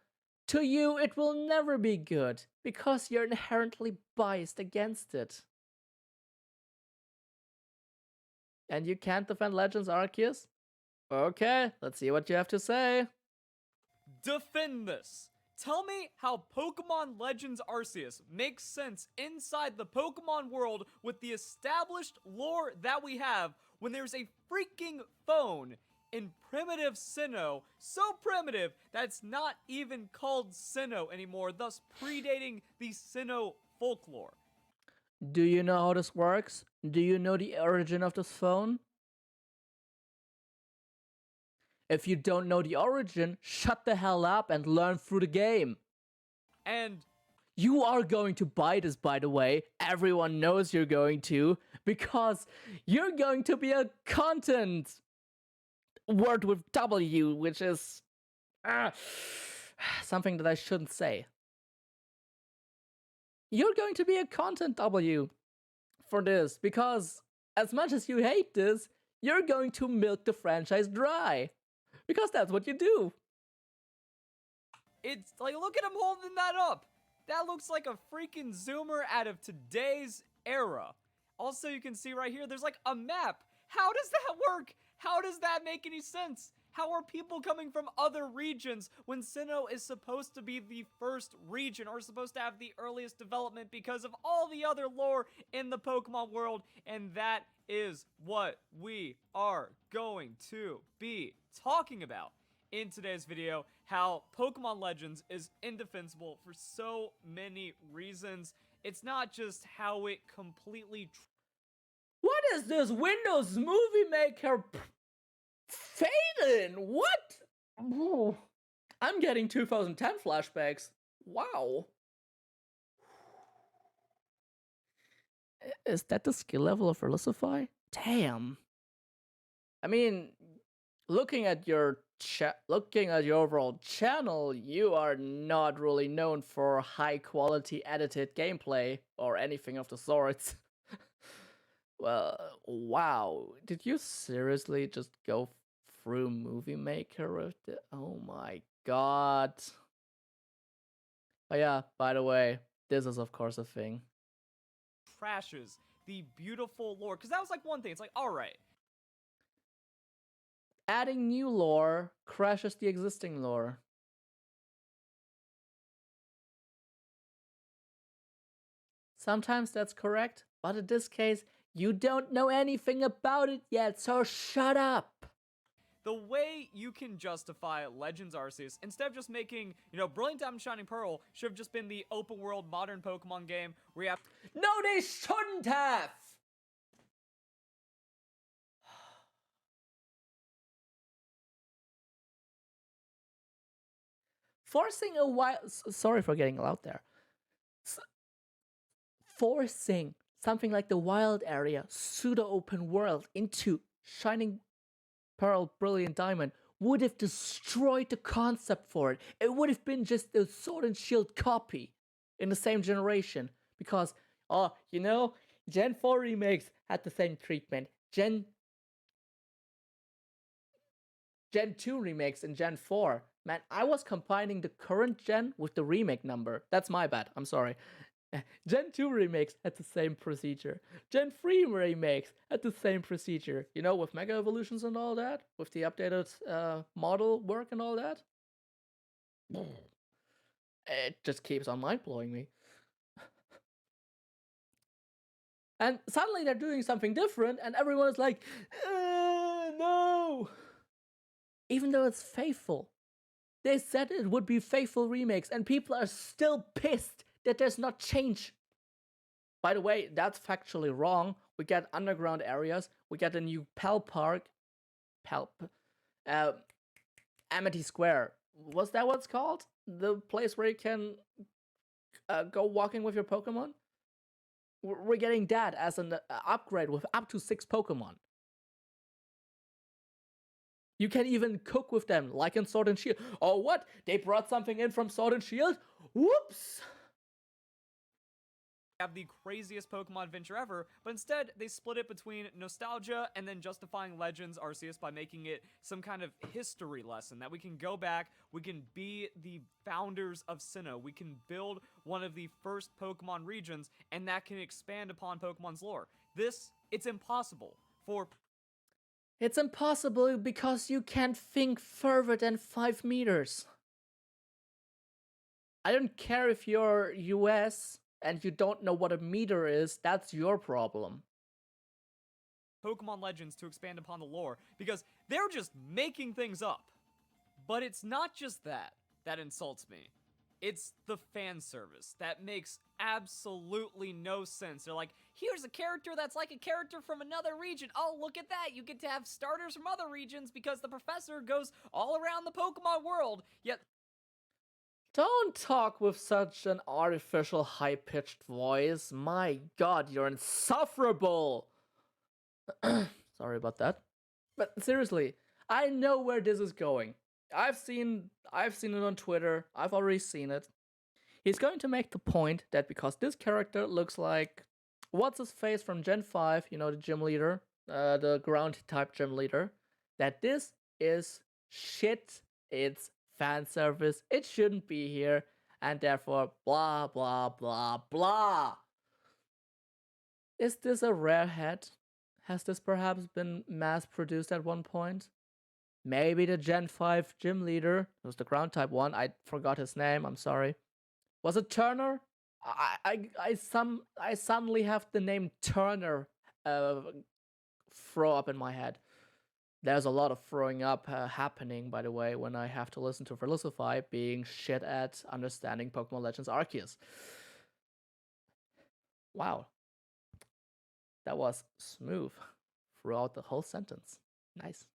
To you, it will never be good, because you're inherently biased against it. And you can't defend Legends Arceus? Okay, let's see what you have to say. Defend this! Tell me how Pokemon Legends Arceus makes sense inside the Pokemon world with the established lore that we have when there's a freaking phone in primitive Sinnoh, so primitive that it's not even called Sinnoh anymore, thus predating the Sinnoh folklore. Do you know how this works? Do you know the origin of this phone? If you don't know the origin, shut the hell up and learn through the game. And you are going to buy this, by the way. Everyone knows you're going to, because you're going to be a content word with W, which is something that I shouldn't say. You're going to be a content W for this, because as much as you hate this, you're going to milk the franchise dry. Because that's what you do. It's like, look at him holding that up. That looks like a freaking zoomer out of today's era. Also, you can see right here, there's like a map. How does that work? How does that make any sense? How are people coming from other regions when Sinnoh is supposed to be the first region, or supposed to have the earliest development because of all the other lore in the Pokemon world? And that is what we are going to be talking about in today's video, how Pokemon Legends is indefensible for so many reasons. It's not just how it completely... What is this Windows Movie Maker fading? What? Ooh. I'm getting 2010 flashbacks. Wow. Is that the skill level of Verlisify? Damn. I mean, looking at your overall channel, you are not really known for high quality edited gameplay or anything of the sorts. Well, wow. Did you seriously just go through Movie Maker with the... Oh my god. Oh yeah, by the way, this is of course a thing. Trashes the beautiful lore. Because that was like one thing. It's like, alright. Adding new lore crashes the existing lore. Sometimes that's correct, but in this case, you don't know anything about it yet, so shut up! The way you can justify Legends Arceus, instead of just making, Brilliant Diamond Shining Pearl, should have just been the open world modern Pokemon game where you have. No, they shouldn't have! Forcing a wild... Sorry for getting loud there. Forcing something like the wild area, pseudo-open world, into Shining Pearl, Brilliant Diamond would have destroyed the concept for it. It would have been just a Sword and Shield copy in the same generation. Because, Gen 4 remakes had the same treatment. Gen 2 remakes and Gen 4. Man, I was combining the current gen with the remake number. That's my bad, I'm sorry. Gen 2 remakes had the same procedure. Gen 3 remakes had the same procedure. With Mega Evolutions and all that? With the updated model work and all that? It just keeps on mind-blowing me. And suddenly they're doing something different and everyone is like, no! Even though it's faithful. They said it would be faithful remakes and people are still pissed that there's not change. By the way, that's factually wrong. We get underground areas. We get a new Pal Park. Amity Square. Was that what it's called? The place where you can go walking with your Pokemon? We're getting that as an upgrade with up to 6 Pokemon. You can even cook with them, like in Sword and Shield. Oh, what? They brought something in from Sword and Shield? Whoops! Have the craziest Pokemon adventure ever, but instead they split it between nostalgia and then justifying Legends Arceus by making it some kind of history lesson that we can go back, we can be the founders of Sinnoh, we can build one of the first Pokemon regions, and that can expand upon Pokemon's lore. It's impossible for... It's impossible because you can't think further than 5 meters. I don't care if you're US and you don't know what a meter is, that's your problem. Pokemon Legends to expand upon the lore, because they're just making things up. But it's not just that insults me. It's the fan service that makes absolutely no sense. They're like, here's a character that's like a character from another region. Oh, look at that. You get to have starters from other regions because the professor goes all around the Pokemon world. Yet don't talk with such an artificial high-pitched voice. My god, you're insufferable! Sorry about that. But seriously, I know where this is going. I've seen it on Twitter. I've already seen it. He's going to make the point that because this character looks like... What's his face from Gen 5, the gym leader, the ground-type gym leader, that this is shit, it's fan service, it shouldn't be here, and therefore blah blah blah blah. Is this a rare head? Has this perhaps been mass-produced at one point? Maybe the Gen 5 gym leader, it was the ground type one, I forgot his name, I'm sorry. Was it Turner? I suddenly have the name Turner throw up in my head. There's a lot of throwing up happening, by the way, when I have to listen to Verlisify being shit at understanding Pokemon Legends Arceus. Wow. That was smooth throughout the whole sentence. Nice.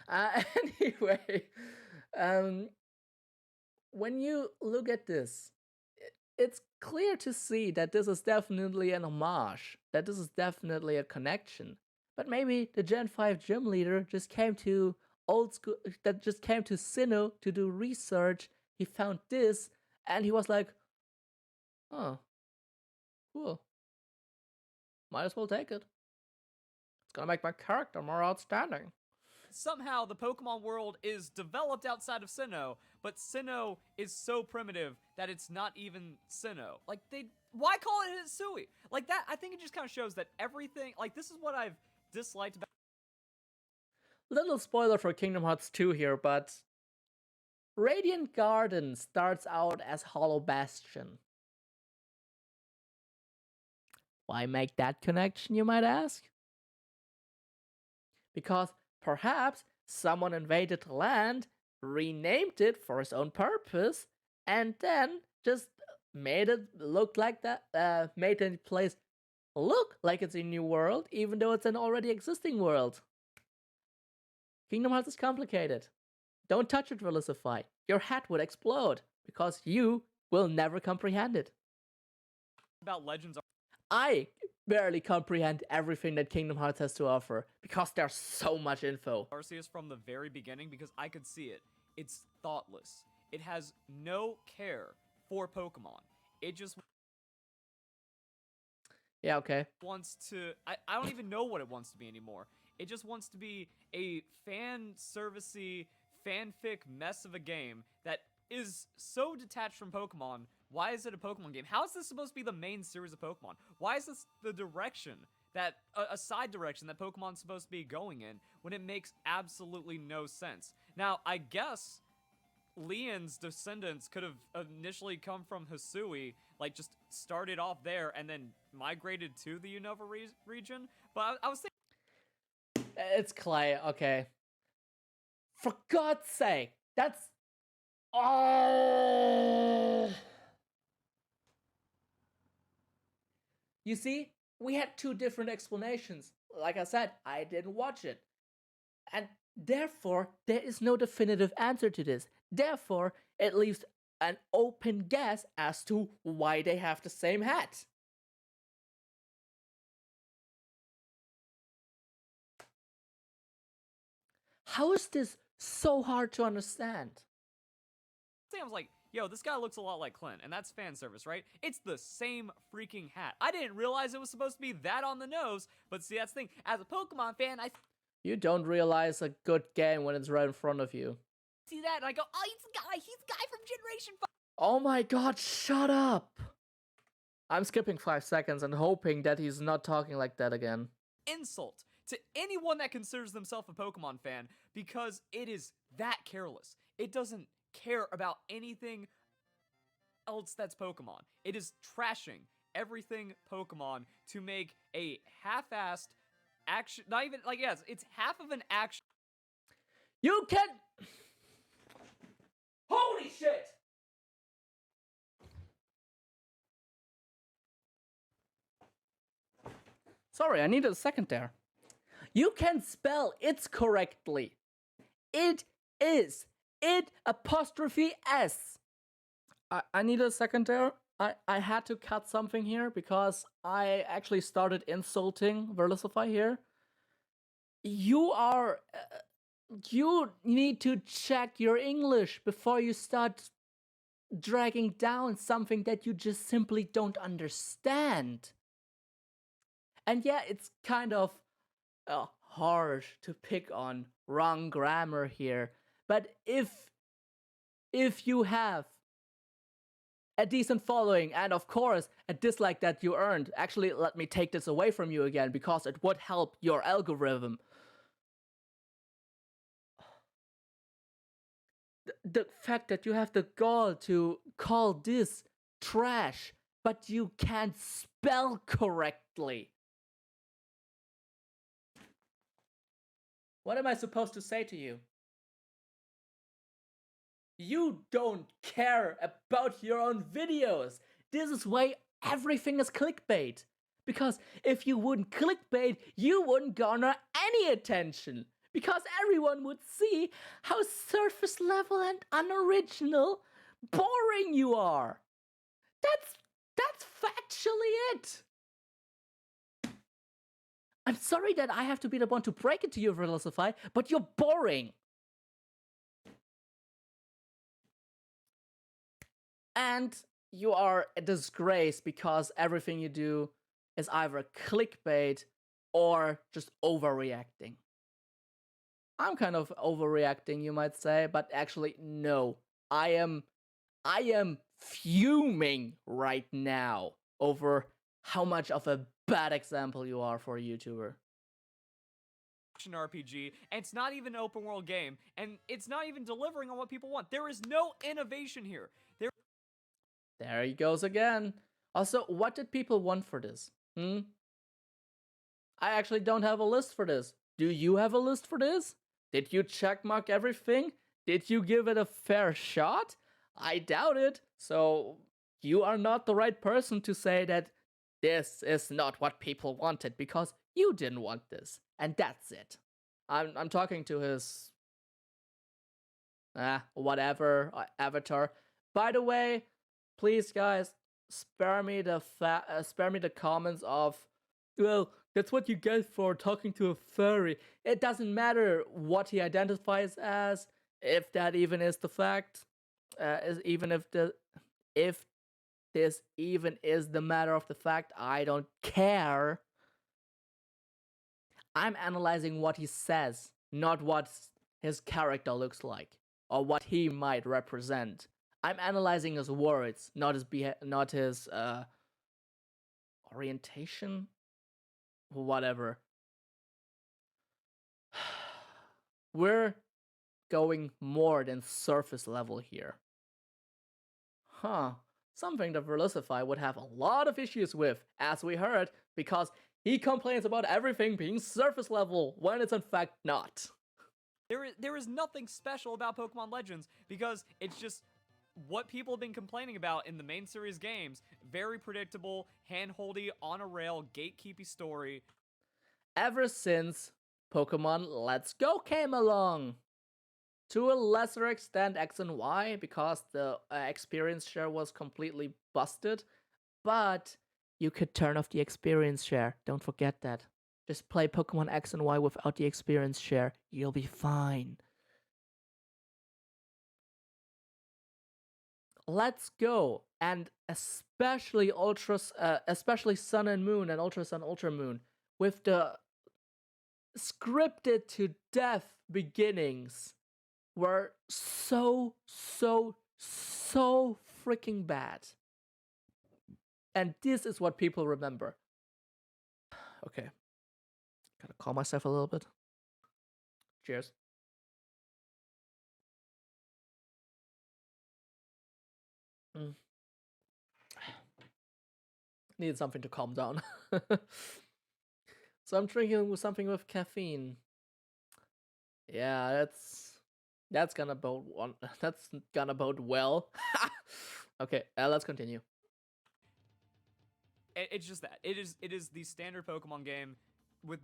Anyway, when you look at this, it's clear to see that this is definitely an homage, that this is definitely a connection. But maybe the Gen 5 gym leader just came to Sinnoh to do research. He found this, and he was like, oh, cool. might as well take it. It's gonna make my character more outstanding. Somehow the Pokemon world is developed outside of Sinnoh, but Sinnoh is so primitive that it's not even Sinnoh. Like, why call it Hisui? Like, that, I think it just kind of shows that everything, like, this is what I've disliked about. Little spoiler for Kingdom Hearts 2 here, but Radiant Garden starts out as Hollow Bastion. Why make that connection, you might ask? Because perhaps someone invaded the land, renamed it for his own purpose, and then just made it look like that, made the place look like it's a new world, even though it's an already existing world. Kingdom Hearts is complicated. Don't touch it, Verlisify. Your head would explode, because you will never comprehend it. About Legends I barely comprehend everything that Kingdom Hearts has to offer, because there's so much info. Arceus from the very beginning, because I could see it. It's thoughtless. It has no care for Pokemon. It just Yeah, okay. wants to... I don't even know what it wants to be anymore. It just wants to be a fan-servicey, fanfic mess of a game that is so detached from Pokemon. Why is it a Pokemon game? How is this supposed to be the main series of Pokemon? Why is this the direction that, a side direction that Pokemon's supposed to be going in when it makes absolutely no sense? Now, I guess Leon's descendants could have initially come from Hisui, like just started off there and then migrated to the Unova region, but I was thinking... It's Clay, okay. For God's sake, that's... Oh! You see, we had two different explanations. Like I said, I didn't watch it. And therefore, there is no definitive answer to this. Therefore, it leaves an open guess as to why they have the same hat. How is this so hard to understand? I was like, yo, this guy looks a lot like Clint, and that's fan service, right? It's the same freaking hat. I didn't realize it was supposed to be that on the nose, but see, that's the thing. As a Pokemon fan, You don't realize a good game when it's right in front of you. see that, and I go, oh, he's the guy from Generation 5. Oh my god, shut up! I'm skipping 5 seconds and hoping that he's not talking like that again. Insult to anyone that considers themselves a Pokemon fan, because it is that careless. It doesn't care about anything else that's Pokemon. It is trashing everything Pokemon to make a half-assed action, not even, like, yes, it's half of an action. You can... Holy shit! Sorry, I needed a second there. You can spell it correctly. It is. It apostrophe S. I need a second there. I had to cut something here because I actually started insulting Verlisify here. You are... you need to check your English before you start dragging down something that you just simply don't understand. And yeah, it's kind of hard to pick on wrong grammar here. But if you have a decent following and of course a dislike that you earned, actually let me take this away from you again because it would help your algorithm. The fact that you have the gall to call this trash, but you can't spell correctly. What am I supposed to say to you? You don't care about your own videos. This is why everything is clickbait. Because if you wouldn't clickbait, you wouldn't garner any attention. Because everyone would see how surface level and unoriginal, boring you are. That's factually it. I'm sorry that I have to be the one to break it to you, Verlisify, but you're boring. And you are a disgrace because everything you do is either clickbait or just overreacting. I'm kind of overreacting, you might say, but actually, no. I am fuming right now over how much of a bad example you are for a YouTuber. RPG, and it's not even an open world game, and it's not even delivering on what people want. There is no innovation here. There he goes again. Also, what did people want for this? I actually don't have a list for this. Do you have a list for this? Did you checkmark everything? Did you give it a fair shot? I doubt it. So you are not the right person to say that this is not what people wanted, because you didn't want this. And that's it. I'm talking to his whatever avatar. By the way, please guys, spare me the comments of, well, that's what you get for talking to a furry. It doesn't matter what he identifies as, if that even is the fact, if this even is the matter of the fact, I don't care. I'm analyzing what he says, not what his character looks like or what he might represent. I'm analyzing his words, not his orientation, whatever. We're going more than surface level here. Something that Verlisify would have a lot of issues with, as we heard, because he complains about everything being surface level when it's in fact not. There is nothing special about Pokemon Legends, because it's just what people have been complaining about in the main series games. Very predictable, hand-holdy, on-a-rail, gatekeepy story. Ever since Pokemon Let's Go came along. To a lesser extent X and Y, because the experience share was completely busted. But you could turn off the experience share. Don't forget that. Just play Pokemon X and Y without the experience share. You'll be fine. Let's Go, and especially especially Sun and Moon and Ultra Sun, Ultra Moon, with the scripted to death beginnings, were so freaking bad. And this is what people remember. Okay. Gotta calm myself a little bit. Cheers. Needed something to calm down. So I'm drinking with something with caffeine. Yeah, that's gonna bode one. That's gonna bode well. Okay, let's continue. It's just that it is the standard Pokemon game with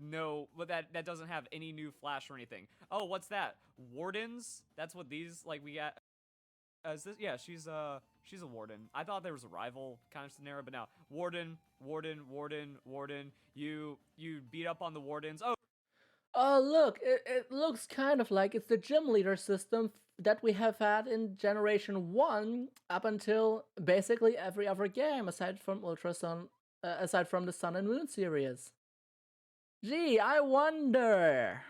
that doesn't have any new flash or anything. Oh, what's that? Wardens? That's what these we got. Is this? Yeah, she's a warden. I thought there was a rival kind of scenario, but now warden. You beat up on the wardens. Oh, look, it looks kind of like it's the gym leader system that we have had in Generation 1 up until basically every other game, aside from aside from the Sun and Moon series. Gee, I wonder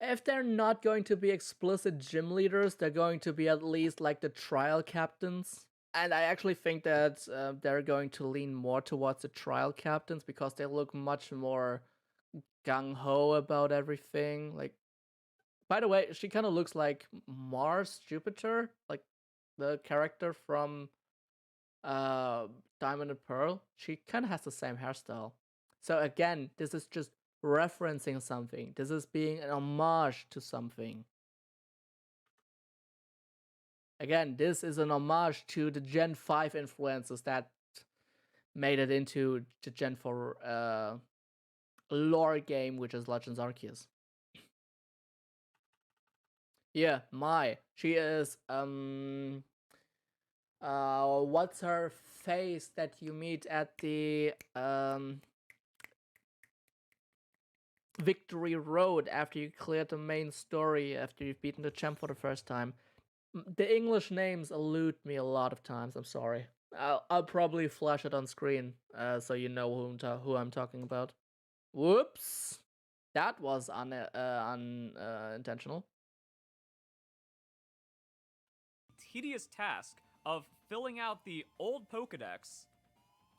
if they're not going to be explicit gym leaders, they're going to be at least like the trial captains. And I actually think that they're going to lean more towards the trial captains, because they look much more gung-ho about everything. Like, by the way, she kind of looks like Mars Jupiter, like the character from Diamond and Pearl. She kind of has the same hairstyle. So again, this is just referencing something. This is being an homage to something. Again, this is an homage to the Gen 5 influences that made it into the Gen 4 lore game, which is Legends Arceus. Yeah, she is what's her face that you meet at the Victory Road after you cleared the main story, after you've beaten the champ for the first time. The English names elude me a lot of times, I'm sorry. I'll probably flash it on screen, so you know who I'm talking about. Whoops, that was unintentional. Tedious task of filling out the old Pokedex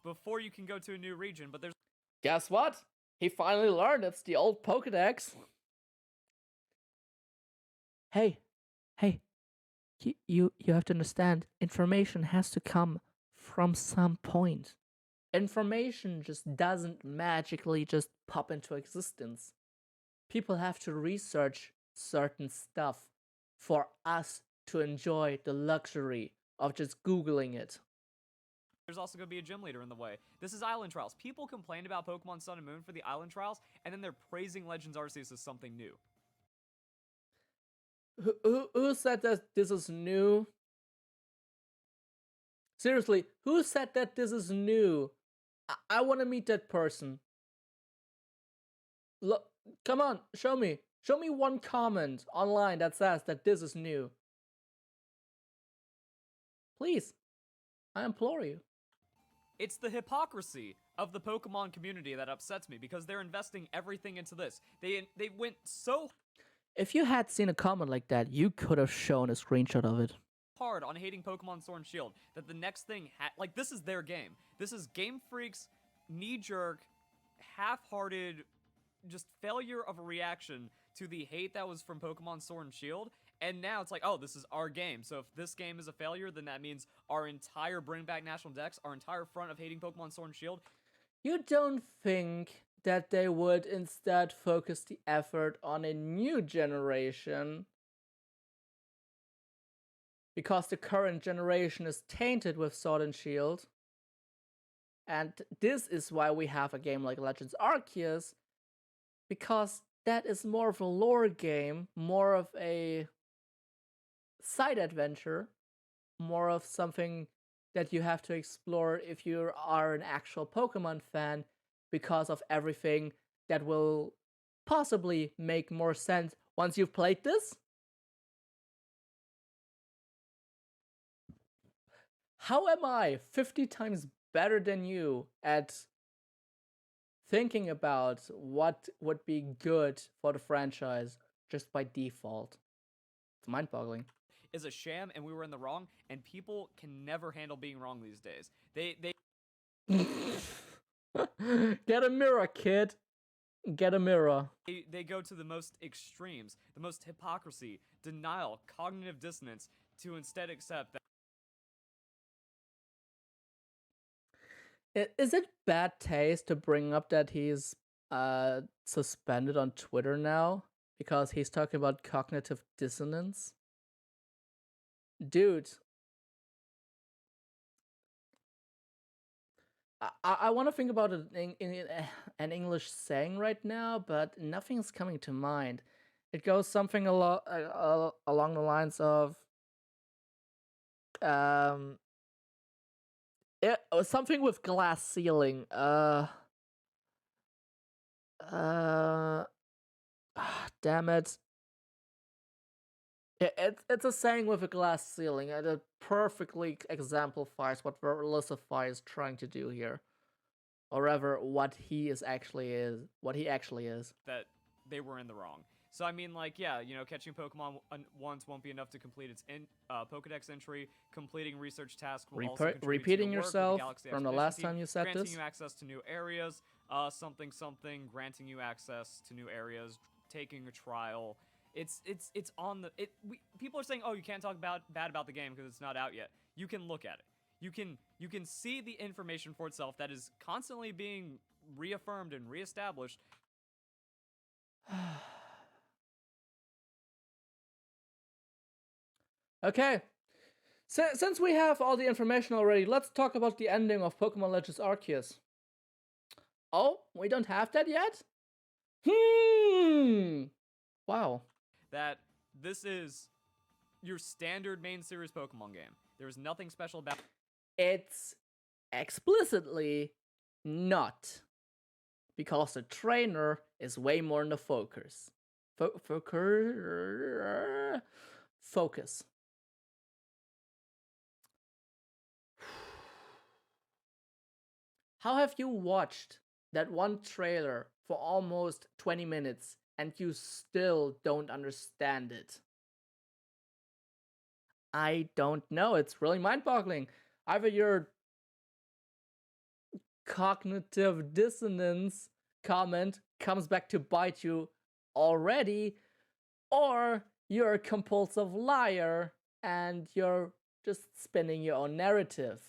before you can go to a new region, but there's Guess what? He finally learned it's the old Pokedex. Hey, you have to understand. Information has to come from some point. Information just doesn't magically just pop into existence. People have to research certain stuff for us to enjoy the luxury of just Googling it. there's also going to be a gym leader in the way. This is Island Trials. People complained about Pokemon Sun and Moon for the Island Trials, and then they're praising Legends Arceus as something new. Who said that this is new? Seriously, who said that this is new? I want to meet that person. Look, come on, show me. Show me one comment online that says that this is new. Please, I implore you. It's the hypocrisy of the Pokemon community that upsets me because they're investing everything into this. They went so If you had seen a comment like that, you could have shown a screenshot of it. hard on hating Pokemon Sword and Shield that the next thing like this is their game. This is Game Freak's knee-jerk, half-hearted, just failure of a reaction to the hate that was from Pokemon Sword and Shield. And now it's like, oh, this is our game. So if this game is a failure, then that means our entire Bring Back National Dex, our entire front of hating Pokemon Sword and Shield. You don't think that they would instead focus the effort on a new generation? Because the current generation is tainted with Sword and Shield. And this is why we have a game like Legends Arceus, because that is more of a lore game, more of a side adventure, more of something that you have to explore if you are an actual Pokemon fan, because of everything that will possibly make more sense once you've played this. How am I 50 times better than you at thinking about what would be good for the franchise just by default? It's mind-boggling. Is a sham and we were in the wrong, and people can never handle being wrong these days. They Get a mirror, kid. Get a mirror. they go to the most extremes, the most hypocrisy, denial, cognitive dissonance to instead accept that Is it bad taste to bring up that he's suspended on Twitter now because he's talking about cognitive dissonance? Dude, I want to think about it in an English saying right now, but nothing's coming to mind. It goes something along the lines of something with glass ceiling. Damn it. It's a saying with a glass ceiling, and it perfectly exemplifies what Verlisify is trying to do here, or rather, what he actually is. that they were in the wrong. So I mean, like, yeah, you know, catching Pokemon once won't be enough to complete its Pokedex entry. Completing research tasks will also contribute Repeating to the work yourself of the Galaxy from the Expedition last Team, time you said granting this. you access to new areas, something, granting you access to new areas, taking a trial. It's on the people are saying, oh, you can't talk bad about the game because it's not out yet. You can look at it. You can see the information for itself that is constantly being reaffirmed and reestablished. Okay, since we have all the information already, let's talk about the ending of Pokemon Legends Arceus. Oh, we don't have that yet? Wow. That this is your standard main series Pokemon game. There's nothing special about It's explicitly not, because the trainer is way more in the focus. Focus. How have you watched that one trailer for almost 20 minutes and you still don't understand it? I don't know. It's really mind-boggling. Either your cognitive dissonance comment comes back to bite you already, or you're a compulsive liar and you're just spinning your own narrative.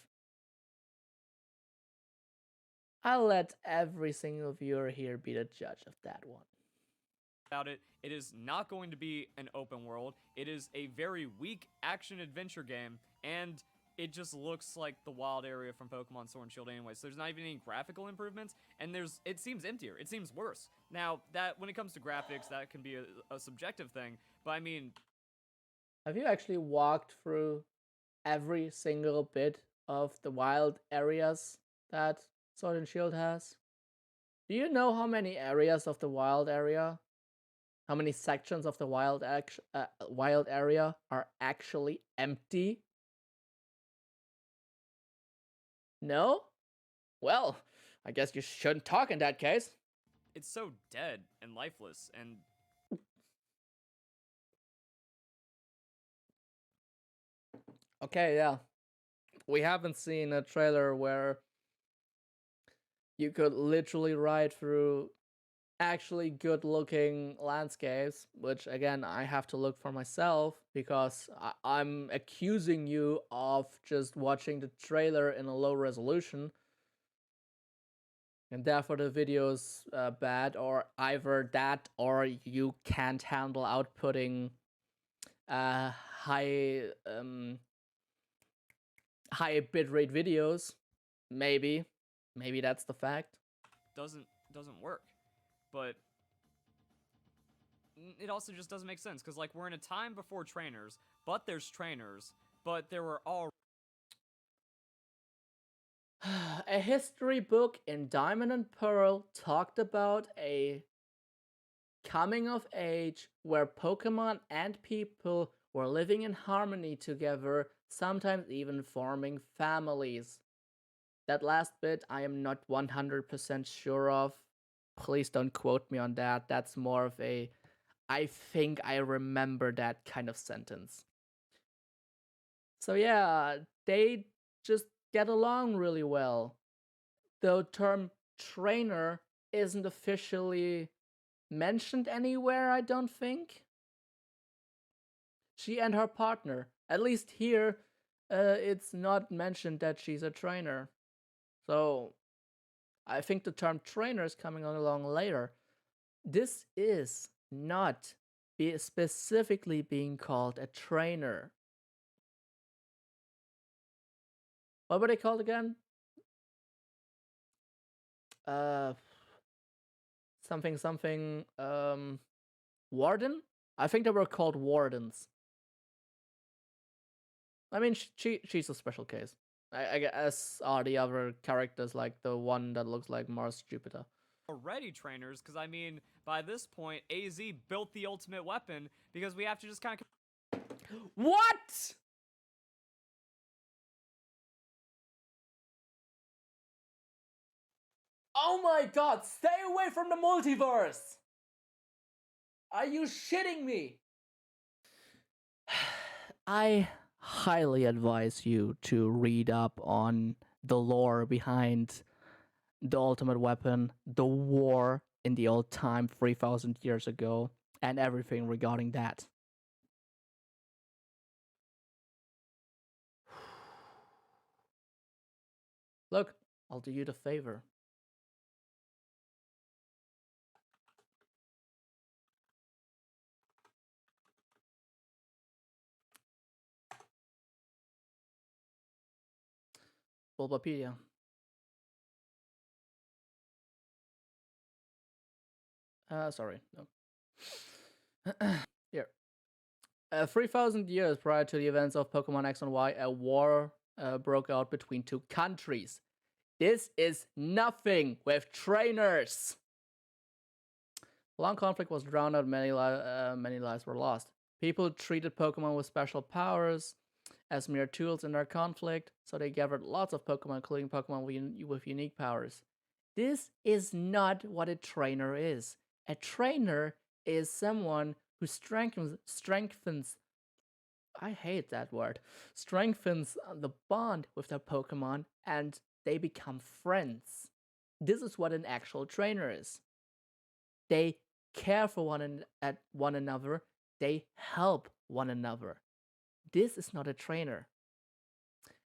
I'll let every single viewer here be the judge of that one. About it, it is not going to be an open world. It is a very weak action adventure game, and it just looks like the wild area from Pokemon Sword and Shield anyway. So there's not even any graphical improvements, and it seems emptier. It seems worse. Now, that when it comes to graphics, that can be a subjective thing, but I mean, have you actually walked through every single bit of the wild areas that Sword and Shield has? Do you know how many areas of the wild area, how many sections of the wild area are actually empty? No? Well, I guess you shouldn't talk in that case. it's so dead and lifeless, and Okay, yeah. We haven't seen a trailer where you could literally ride through actually good looking landscapes, which again, I have to look for myself because I'm accusing you of just watching the trailer in a low resolution. And therefore the video's bad, or either that or you can't handle outputting high high bitrate videos. Maybe that's the fact. doesn't work. But it also just doesn't make sense because like we're in a time before trainers, but there's trainers, but there were all A history book in Diamond and Pearl talked about a coming of age where Pokemon and people were living in harmony together, sometimes even forming families. That last bit I am not 100% sure of. Please don't quote me on that. That's more of a I think I remember that kind of sentence. So yeah, they just get along really well. The term trainer isn't officially mentioned anywhere, I don't think. She and her partner, at least here, it's not mentioned that she's a trainer. So I think the term trainer is coming along later. This is not specifically being called a trainer. What were they called again? Something, warden? I think they were called wardens. I mean, she's a special case. I guess are the other characters, like the one that looks like Mars Jupiter. already trainers because I mean by this point AZ built the ultimate weapon because we have to just kind of What? Oh my god, stay away from the multiverse! Are you shitting me? I highly advise you to read up on the lore behind the ultimate weapon, the war in the old time 3,000 years ago, and everything regarding that. Look, I'll do you the favor. Bulbapedia. Sorry, no. Here. 3,000 years prior to the events of Pokemon X and Y, a war broke out between two countries. This is nothing with trainers. Long conflict was drowned out, many lives were lost. People treated Pokemon with special powers as mere tools in their conflict, so they gathered lots of Pokemon, including Pokemon with unique powers. This is not what a trainer is. A trainer is someone who strengthens I hate that word, strengthens the bond with their Pokemon and they become friends. This is what an actual trainer is. They care for one another, they help one another. This is not a trainer.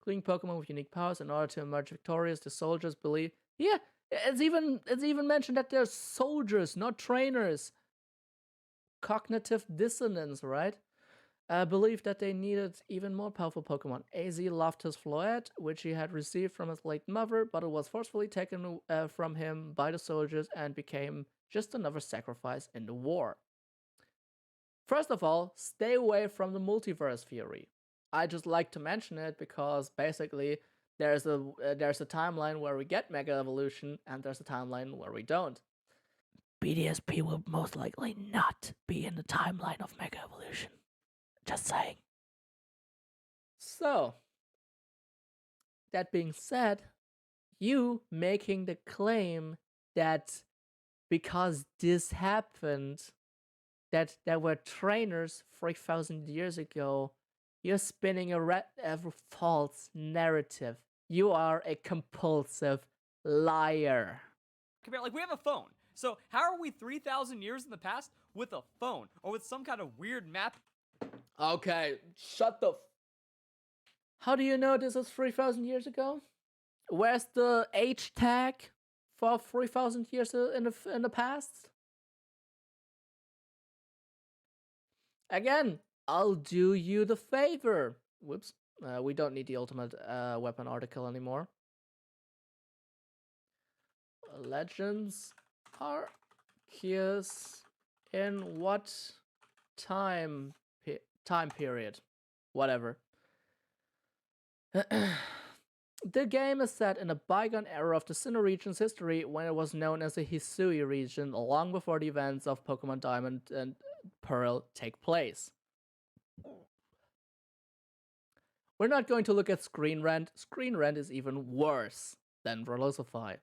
Including Pokemon with unique powers, in order to emerge victorious, the soldiers believe. Yeah, it's even mentioned that they're soldiers, not trainers. Cognitive dissonance, right? Believed that they needed even more powerful Pokemon. AZ loved his Floette, which he had received from his late mother, but it was forcefully taken from him by the soldiers and became just another sacrifice in the war. First of all, stay away from the multiverse theory. I just like to mention it because basically there's a timeline where we get Mega Evolution and there's a timeline where we don't. BDSP will most likely not be in the timeline of Mega Evolution. Just saying. So, that being said, you making the claim that because this happened, that there were trainers 3,000 years ago, you're spinning a false narrative. You are a compulsive liar. Like, we have a phone. So how are we 3,000 years in the past with a phone or with some kind of weird map? Okay, shut the How do you know this is 3,000 years ago? Where's the age tag for 3,000 years in the past? Again, I'll do you the favor. Whoops. We don't need the ultimate weapon article anymore. Legends Arceus in what time period? Whatever. The game is set in a bygone era of the Sinnoh region's history when it was known as the Hisui region, long before the events of Pokemon Diamond and Pearl take place. We're not going to look at Screen Rant. Screen Rant is even worse than Verlisify.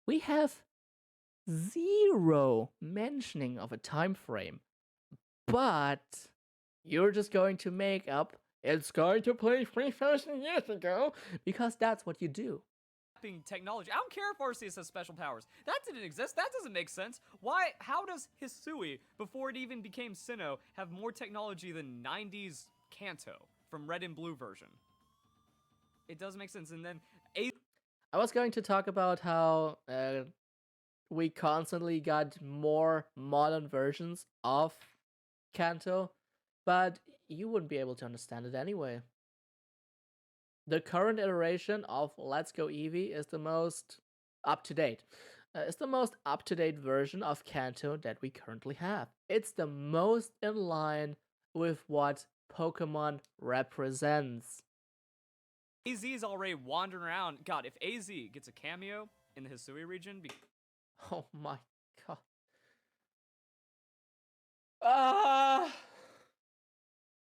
We have zero mentioning of a time frame, but you're just going to make up it's going to play 3,000 years ago because that's what you do. Technology. I don't care if Arceus has special powers. That didn't exist. That doesn't make sense. Why? How does Hisui, before it even became Sinnoh, have more technology than 90s Kanto from Red and Blue version? It doesn't make sense. And then I was going to talk about how we constantly got more modern versions of Kanto, but you wouldn't be able to understand it anyway. The current iteration of Let's Go Eevee is the most up-to-date. It's the most up-to-date version of Kanto that we currently have. It's the most in line with what Pokemon represents. AZ is already wandering around. God, if AZ gets a cameo in the Hisui region... Oh my god.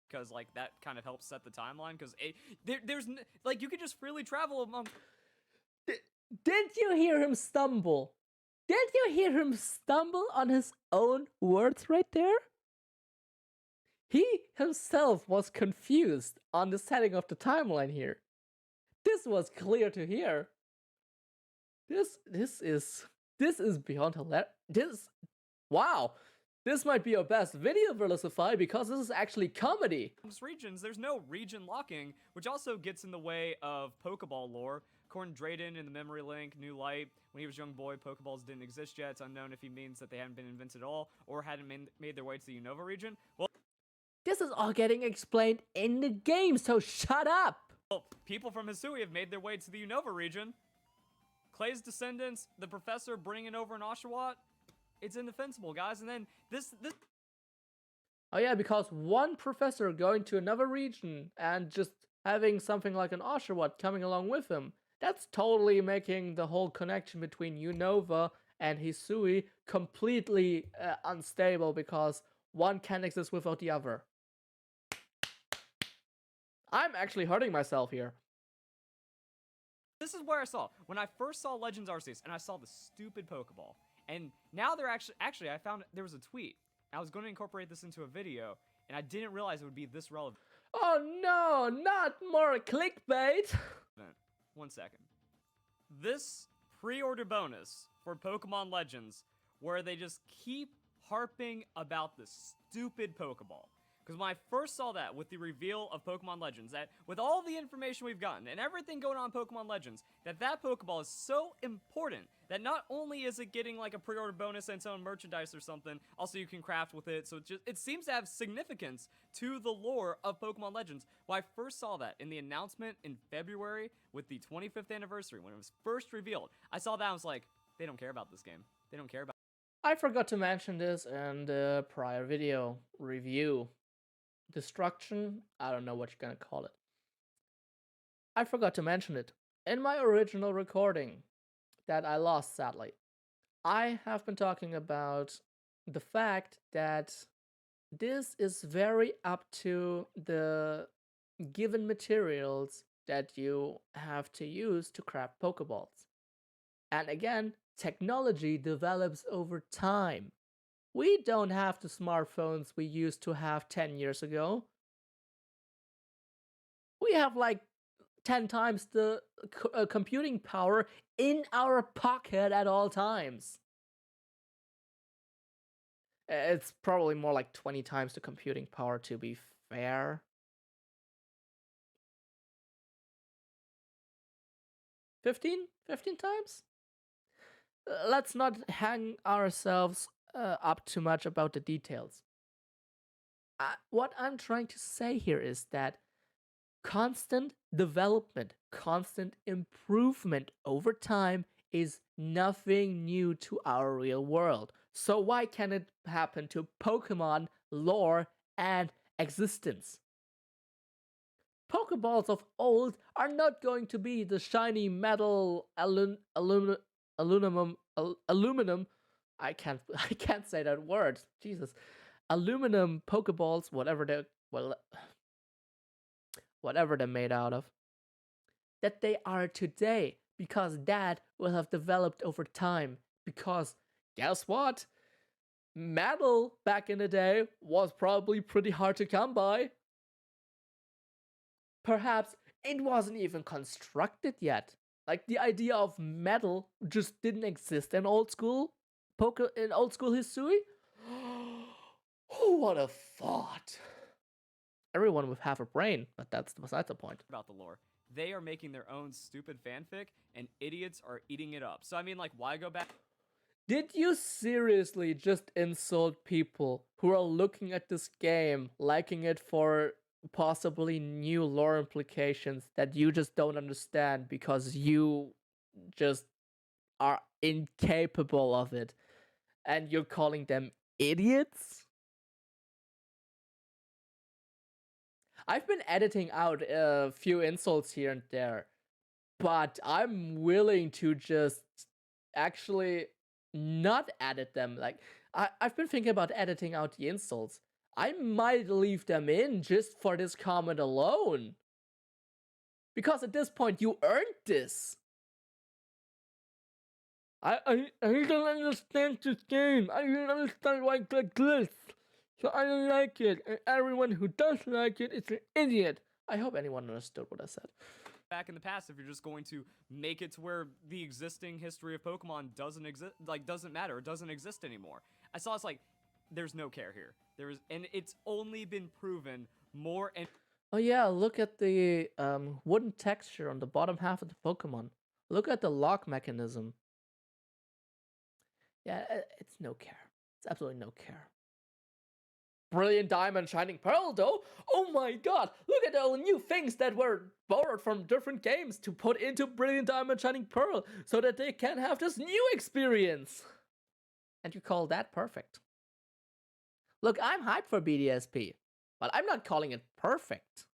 Because, like, that kind of helps set the timeline, because there's, like, you could just freely travel among... Did you hear him stumble? Did you hear him stumble on his own words right there? He himself was confused on the setting of the timeline here. This was clear to hear. This is beyond hilarious. Wow. This might be your best video, Verlisify, because this is actually comedy. Regions, there's no region locking, which also gets in the way of Pokeball lore. According to Drayden in the Memory Link, New Light, when he was a young boy, Pokeballs didn't exist yet. It's unknown if he means that they hadn't been invented at all, or hadn't made their way to the Unova region. Well, this is all getting explained in the game, so shut up! Well, people from Hisui have made their way to the Unova region. Clay's descendants, the professor bringing over an Oshawott, it's indefensible, guys. And then this... Oh yeah, because one professor going to another region and just having something like an Oshawott coming along with him, that's totally making the whole connection between Unova and Hisui completely unstable because one can't exist without the other. I'm actually hurting myself here. This is where I saw when I first saw Legends Arceus, and I saw the stupid Pokeball. And now they're actually I found there was a tweet. I was going to incorporate this into a video, and I didn't realize it would be this relevant. Oh no, not more clickbait! 1 second. This pre-order bonus for Pokemon Legends, where they just keep harping about the stupid Pokeball. Because when I first saw that with the reveal of Pokemon Legends, that with all the information we've gotten and everything going on in Pokemon Legends, that Pokeball is so important that not only is it getting like a pre-order bonus and its own merchandise or something, also you can craft with it, so it seems to have significance to the lore of Pokemon Legends. When I first saw that in the announcement in February with the 25th anniversary, when it was first revealed, I saw that and I was like, they don't care about this game. They don't care about I forgot to mention this in the prior video review. Deconstruction? I don't know what you're gonna call it. I forgot to mention it. In my original recording that I lost, sadly, I have been talking about the fact that this is very up to the given materials that you have to use to craft Pokeballs. And again, technology develops over time. We don't have the smartphones we used to have 10 years ago. We have like 10 times the computing power in our pocket at all times. It's probably more like 20 times the computing power, to be fair. 15 times? Let's not hang ourselves up too much about the details. What I'm trying to say here is that constant development, constant improvement over time is nothing new to our real world. So why can it happen to Pokemon lore and existence? Pokeballs of old are not going to be the shiny metal aluminum. I can't say that word. Jesus, aluminum Pokeballs, whatever they're made out of, that they are today, because that will have developed over time. Because guess what? Metal back in the day was probably pretty hard to come by. Perhaps it wasn't even constructed yet. Like, the idea of metal just didn't exist in old school history. Who would have thought? Everyone would have a brain, but that's besides the point. the lore. They are making their own stupid fanfic, and idiots are eating it up. So I mean, like, why go back? Did you seriously just insult people who are looking at this game, liking it for possibly new lore implications that you just don't understand because you just are incapable of it, and you're calling them idiots? I've been editing out a few insults here and there, but I'm willing to just actually not edit them. Like, I've been thinking about editing out the insults. I might leave them in just for this comment alone. Because at this point, you earned this. I don't understand this game. I don't understand why it's like this. So I don't like it. And everyone who does like it is an idiot. I hope anyone understood what I said. Back in the past, if you're just going to make it to where the existing history of Pokemon doesn't matter, it doesn't exist anymore. I saw it's like, there's no care here. And it's only been proven more and Oh yeah, look at the wooden texture on the bottom half of the Pokemon. Look at the lock mechanism. Yeah, it's no care. It's absolutely no care. Brilliant Diamond Shining Pearl, though. Oh my god, look at all the new things that were borrowed from different games to put into Brilliant Diamond Shining Pearl so that they can have this new experience. And you call that perfect. Look, I'm hyped for BDSP, but I'm not calling it perfect.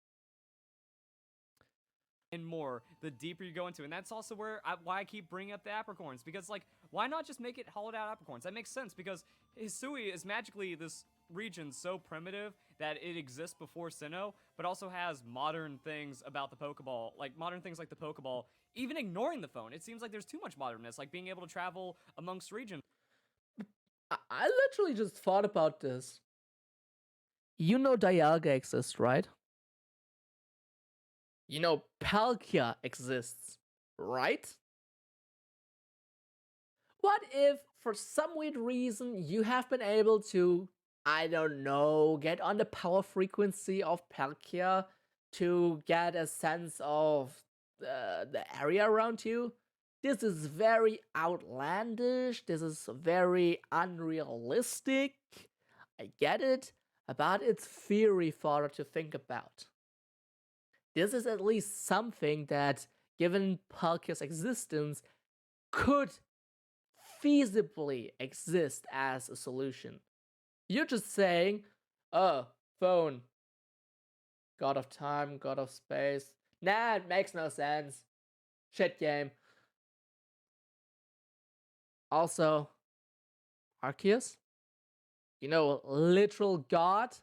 and more the deeper you go into, and that's also why I keep bringing up the apricorns, because like, why not just make it hollowed out apricorns? That makes sense, because Hisui is magically this region so primitive that it exists before Sinnoh, but also has modern things about the Pokeball, like modern things like the Pokeball, even ignoring the phone. It seems like there's too much modernness, like being able to travel amongst regions. I literally just thought about this. You know Dialga exists, right? You know Palkia exists, right? What if, for some weird reason, you have been able to, I don't know, get on the power frequency of Palkia to get a sense of the area around you? This is very outlandish. This is very unrealistic. I get it, but it's theory fodder to think about. This is at least something that, given Palkia's existence, could feasibly exist as a solution. You're just saying, oh, phone, god of time, god of space. Nah, it makes no sense. Shit game. Also, Arceus, you know, literal god,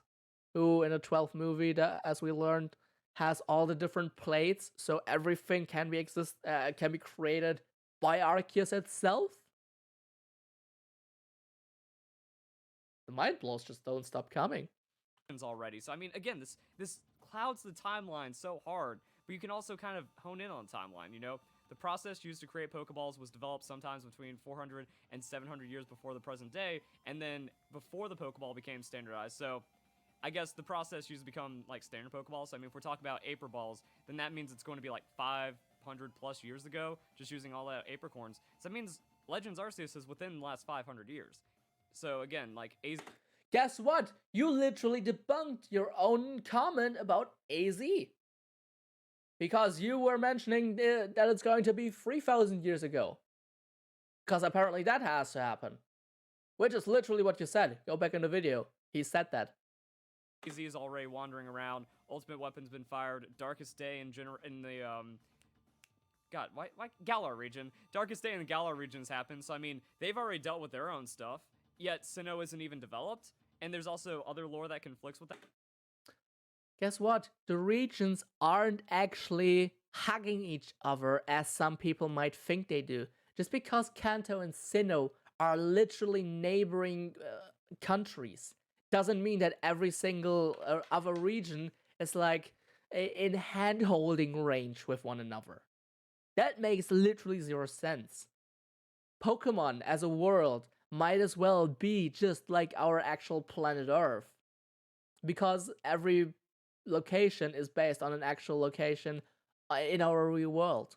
who in the 12th movie, as we learned, has all the different plates, so everything can be created by Arceus itself. The mind blows just don't stop coming. Already. So I mean, again, this clouds the timeline so hard, but you can also kind of hone in on the timeline, you know? The process used to create Pokeballs was developed sometimes between 400 and 700 years before the present day, and then before the Pokeball became standardized. So I guess the process used to become like standard Pokeballs. So, I mean, if we're talking about Aper Balls, then that means it's going to be like 500 plus years ago, just using all that apricorns. So that means Legends Arceus is within the last 500 years. So again, like guess what? You literally debunked your own comment about AZ. Because you were mentioning that it's going to be 3,000 years ago. Because apparently that has to happen. Which is literally what you said. Go back in the video. He said that. AZ is already wandering around. Ultimate Weapon's been fired. Darkest Day in the God, why Galar region? Darkest Day in the Galar regions happened. So I mean, they've already dealt with their own stuff. Yet Sinnoh isn't even developed, and there's also other lore that conflicts with that. Guess what? The regions aren't actually hugging each other as some people might think they do. Just because Kanto and Sinnoh are literally neighboring countries doesn't mean that every single other region is like in hand-holding range with one another. That makes literally zero sense. Pokemon as a world might as well be just like our actual planet Earth. Because every location is based on an actual location in our real world.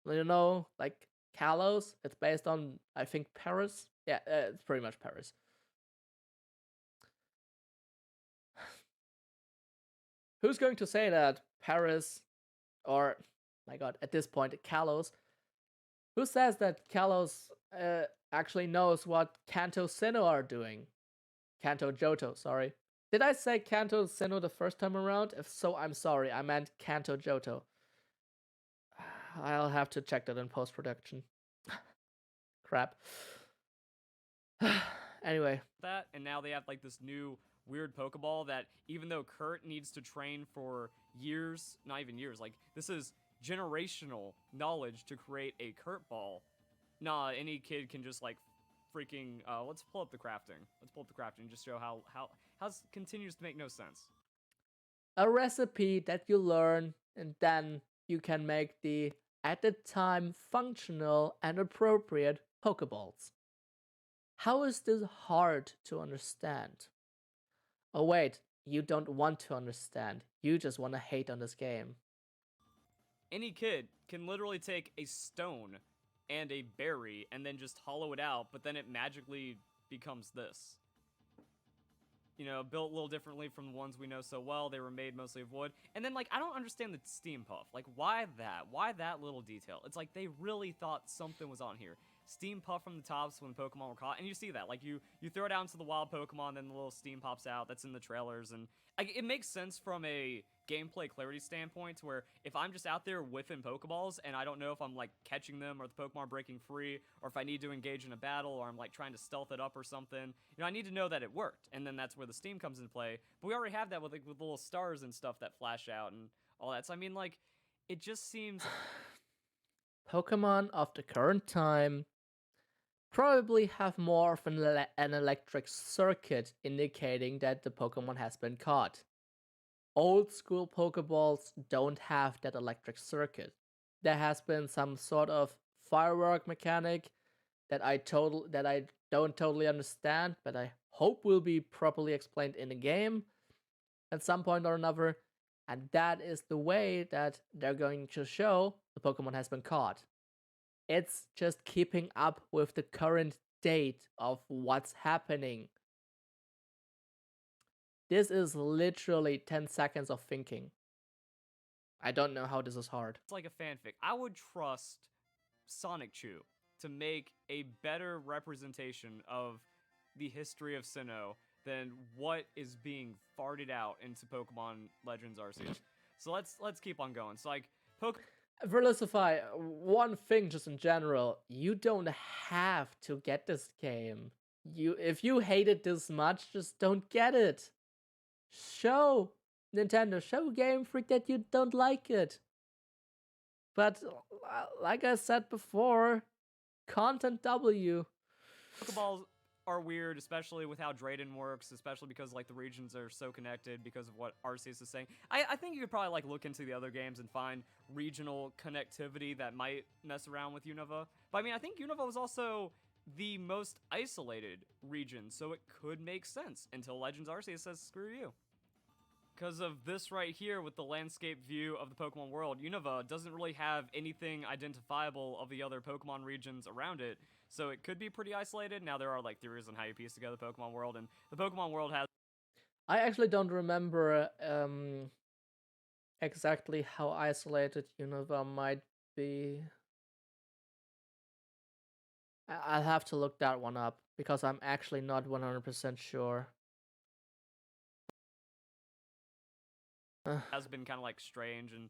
You know, like Kalos, it's based on, I think, Paris. Yeah, it's pretty much Paris. Who's going to say that Paris, or, my god, at this point, Kalos, who says that Kalos actually knows what Kanto Sinnoh are doing? Kanto Johto, sorry. Did I say Kanto Sinnoh the first time around? If so, I'm sorry. I meant Kanto Johto. I'll have to check that in post-production. Crap. Anyway. That, and now they have like this new weird Pokeball that even though Kurt needs to train for years, not even years, like this is generational knowledge to create a Kurt ball. Nah, any kid can just like freaking let's pull up the crafting. Let's pull up the crafting and just show how this continues to make no sense. A recipe that you learn and then you can make the at the time functional and appropriate Pokeballs. How is this hard to understand? Oh wait, you don't want to understand. You just want to hate on this game. Any kid can literally take a stone and a berry and then just hollow it out, but then it magically becomes this. You know, built a little differently from the ones we know so well. They were made mostly of wood. And then, like, I don't understand the steam puff. Like, why that? Why that little detail? It's like they really thought something was on here. steam puff from the tops when Pokemon were caught, and you see that. Like, you throw it out into the wild Pokemon, then the little steam pops out. That's in the trailers, and it makes sense from a gameplay clarity standpoint, where if I'm just out there whiffing Pokeballs, and I don't know if I'm, like, catching them, or the Pokemon breaking free, or if I need to engage in a battle, or I'm, like, trying to stealth it up or something, I need to know that it worked, and then that's where the steam comes into play. But we already have that with, like, with little stars and stuff that flash out, and all that. So, I mean, like, it just seems... Pokemon of the current time probably have more of an electric circuit indicating that the Pokemon has been caught. Old school Pokeballs don't have that electric circuit. There has been some sort of firework mechanic that I don't totally understand, but I hope will be properly explained in the game at some point or another. And that is the way that they're going to show the Pokemon has been caught. It's just keeping up with the current date of what's happening. This is literally 10 seconds of thinking. I don't know how this is hard. It's like a fanfic. I would trust Sonic Chew to make a better representation of the history of Sinnoh than what is being farted out into Pokemon Legends Arceus. So let's keep on going. So, like, Verlisify, one thing just in general, you don't have to get this game. If you hate it this much, just don't get it. Show Nintendo, show Game Freak that you don't like it. But like I said before, content W. Pokeballs are weird, especially with how Drayden works, especially because, like, the regions are so connected because of what Arceus is saying. I think you could probably, like, look into the other games and find regional connectivity that might mess around with Unova. But I mean, I think Unova was also the most isolated region, so it could make sense until Legends Arceus says screw you. Because of this right here with the landscape view of the Pokemon world, Unova doesn't really have anything identifiable of the other Pokemon regions around it, so it could be pretty isolated. Now there are, like, theories on how you piece together the Pokemon world, and the Pokemon world has... I actually don't remember exactly how isolated Unova might be. I'll have to look that one up, because I'm actually not 100% sure. Has been kind of, like, strange and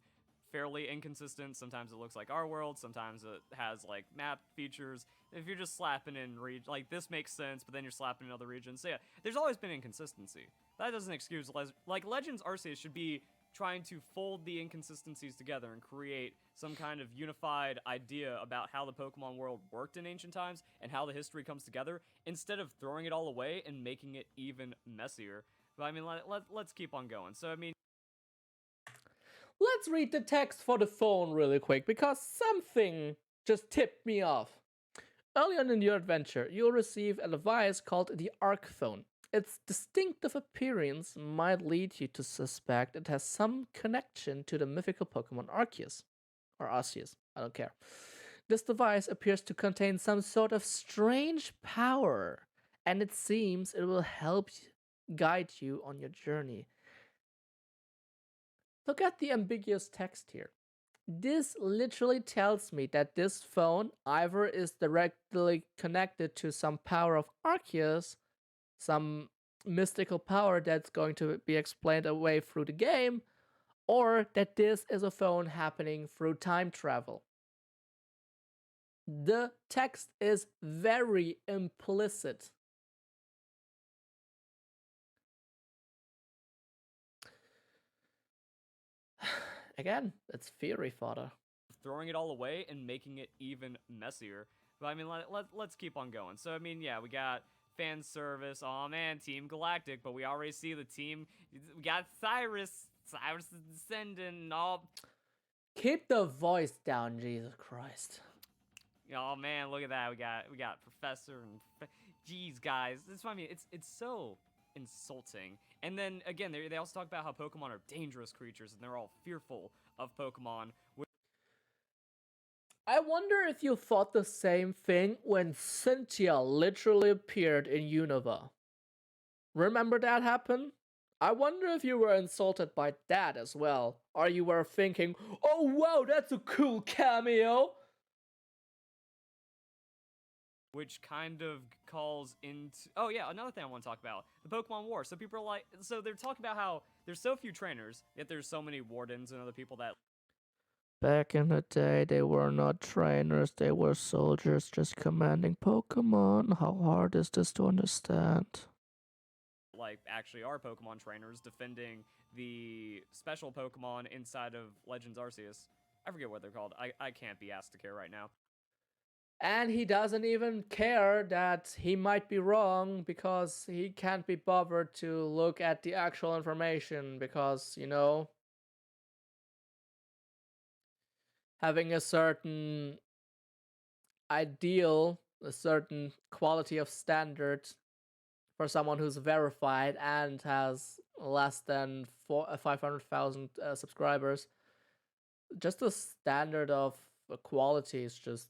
fairly inconsistent. Sometimes it looks like our world, sometimes it has, like, map features. If you're just slapping in like, this makes sense, but then you're slapping in other regions. So yeah, there's always been inconsistency. That doesn't excuse like, Legends Arceus should be trying to fold the inconsistencies together and create some kind of unified idea about how the Pokemon world worked in ancient times and how the history comes together, instead of throwing it all away and making it even messier. But I mean, let's keep on going. So I mean, let's read the text for the phone really quick, because something just tipped me off. Early on in your adventure, you'll receive a device called the Arc Phone. Its distinctive appearance might lead you to suspect it has some connection to the mythical Pokemon Arceus. Or Arceus, I don't care. This device appears to contain some sort of strange power, and it seems it will help guide you on your journey. Look at the ambiguous text here. This literally tells me that this phone either is directly connected to some power of Arceus, some mystical power that's going to be explained away through the game, or that this is a phone happening through time travel. The text is very implicit. Again, it's theory fodder. Throwing it all away and making it even messier. But I mean, let's keep on going. So I mean, yeah, we got fan service. Oh man, Team Galactic, but we already see the team. We got Cyrus. Cyrus is descendant. All. Keep the voice down, Jesus Christ. Oh man, look at that. We got Professor and jeez, guys. That's what I mean. It's so insulting. And then again, they also talk about how Pokemon are dangerous creatures and they're all fearful of Pokemon. I wonder if you thought the same thing when Cynthia literally appeared in Unova. Remember that happened? I wonder if you were insulted by that as well, or you were thinking, oh wow, that's a cool cameo. which kind of calls into... Oh yeah, another thing I want to talk about, the Pokemon War. So people are like... So they're talking about how there's so few trainers, yet there's so many wardens and other people that... Back in the day, they were not trainers, they were soldiers just commanding Pokemon. How hard is this to understand? Like, actually are Pokemon trainers defending the special Pokemon inside of Legends Arceus. I forget what they're called. I can't be asked to care right now. And he doesn't even care that he might be wrong because he can't be bothered to look at the actual information because, you know, having a certain ideal, a certain quality of standard for someone who's verified and has less than 500,000 subscribers, just the standard of quality is just...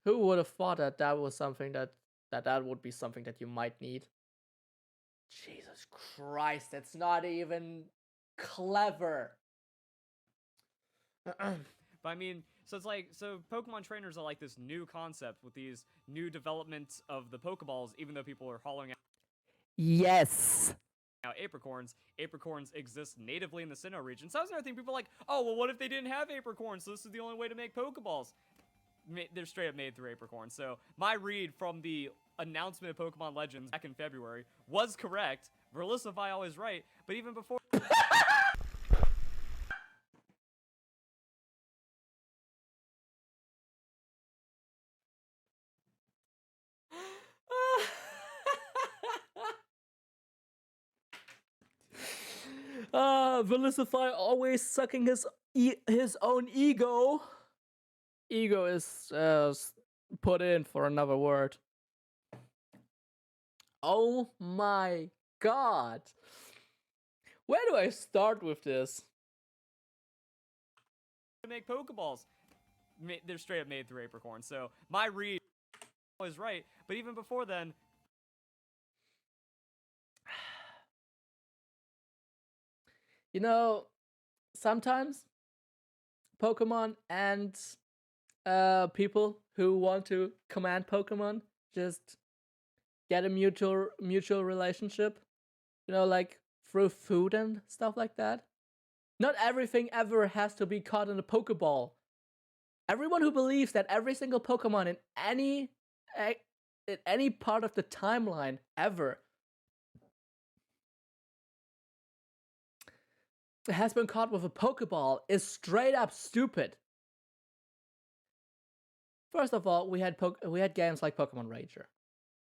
Who would have thought that that was something that would be something that you might need? Jesus Christ, that's not even clever. But I mean, so it's like, so Pokemon trainers are like this new concept with these new developments of the Pokeballs, even though people are hollowing Yes. out apricorns. Apricorns exist natively in the Sinnoh region. So that was another thing. People are like, oh, well, what if they didn't have apricorns? So this is the only way to make Pokeballs. They're straight up made through apricorns. So my read from the announcement of Pokemon Legends back in February was correct. Verlisify always right. But even before... Verlisify always sucking his own ego. Ego is put in for another word. Oh my god. Where do I start with this? to make Pokeballs. They're straight up made through apricorns. So my read was right. But even before then... You know, sometimes Pokemon and people who want to command Pokemon just get a mutual relationship. You know, like through food and stuff like that. Not everything ever has to be caught in a Pokeball. Everyone who believes that every single Pokemon in any part of the timeline ever has been caught with a Pokeball is straight up stupid. First of all, we had games like Pokemon Ranger,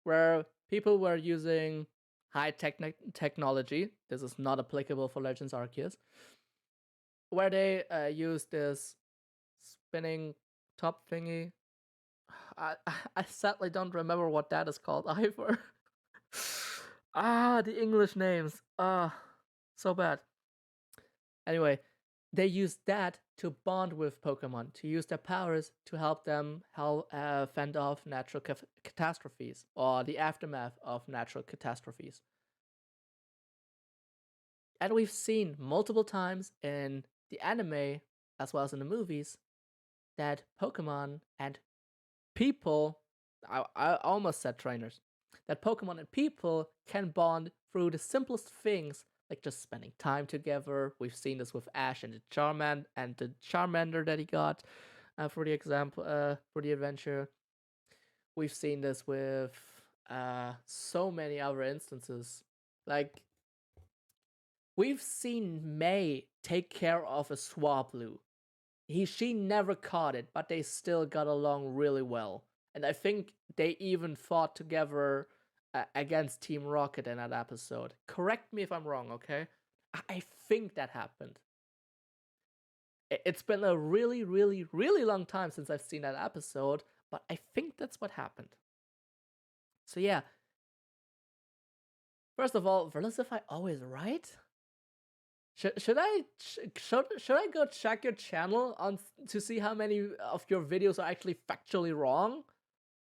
where people were using high technology. This is not applicable for Legends Arceus. Where they used this spinning top thingy. I sadly don't remember what that is called either. The English names. So bad. Anyway, they used that to bond with Pokemon, to use their powers to help them fend off natural catastrophes, or the aftermath of natural catastrophes. And we've seen multiple times in the anime, as well as in the movies, that Pokemon and people, I almost said trainers, that Pokemon and people can bond through the simplest things, like just spending time together. We've seen this with Ash and the Charmander that he got for the adventure. We've seen this with so many other instances. Like, we've seen May take care of a Swablu. She never caught it, but they still got along really well. And I think they even fought together against Team Rocket in that episode. Correct me if I'm wrong, okay? I think that happened. It's been a really, really, really long time since I've seen that episode, but I think that's what happened. So yeah. First of all, Verlisify always right? Should I go check your channel to see how many of your videos are actually factually wrong?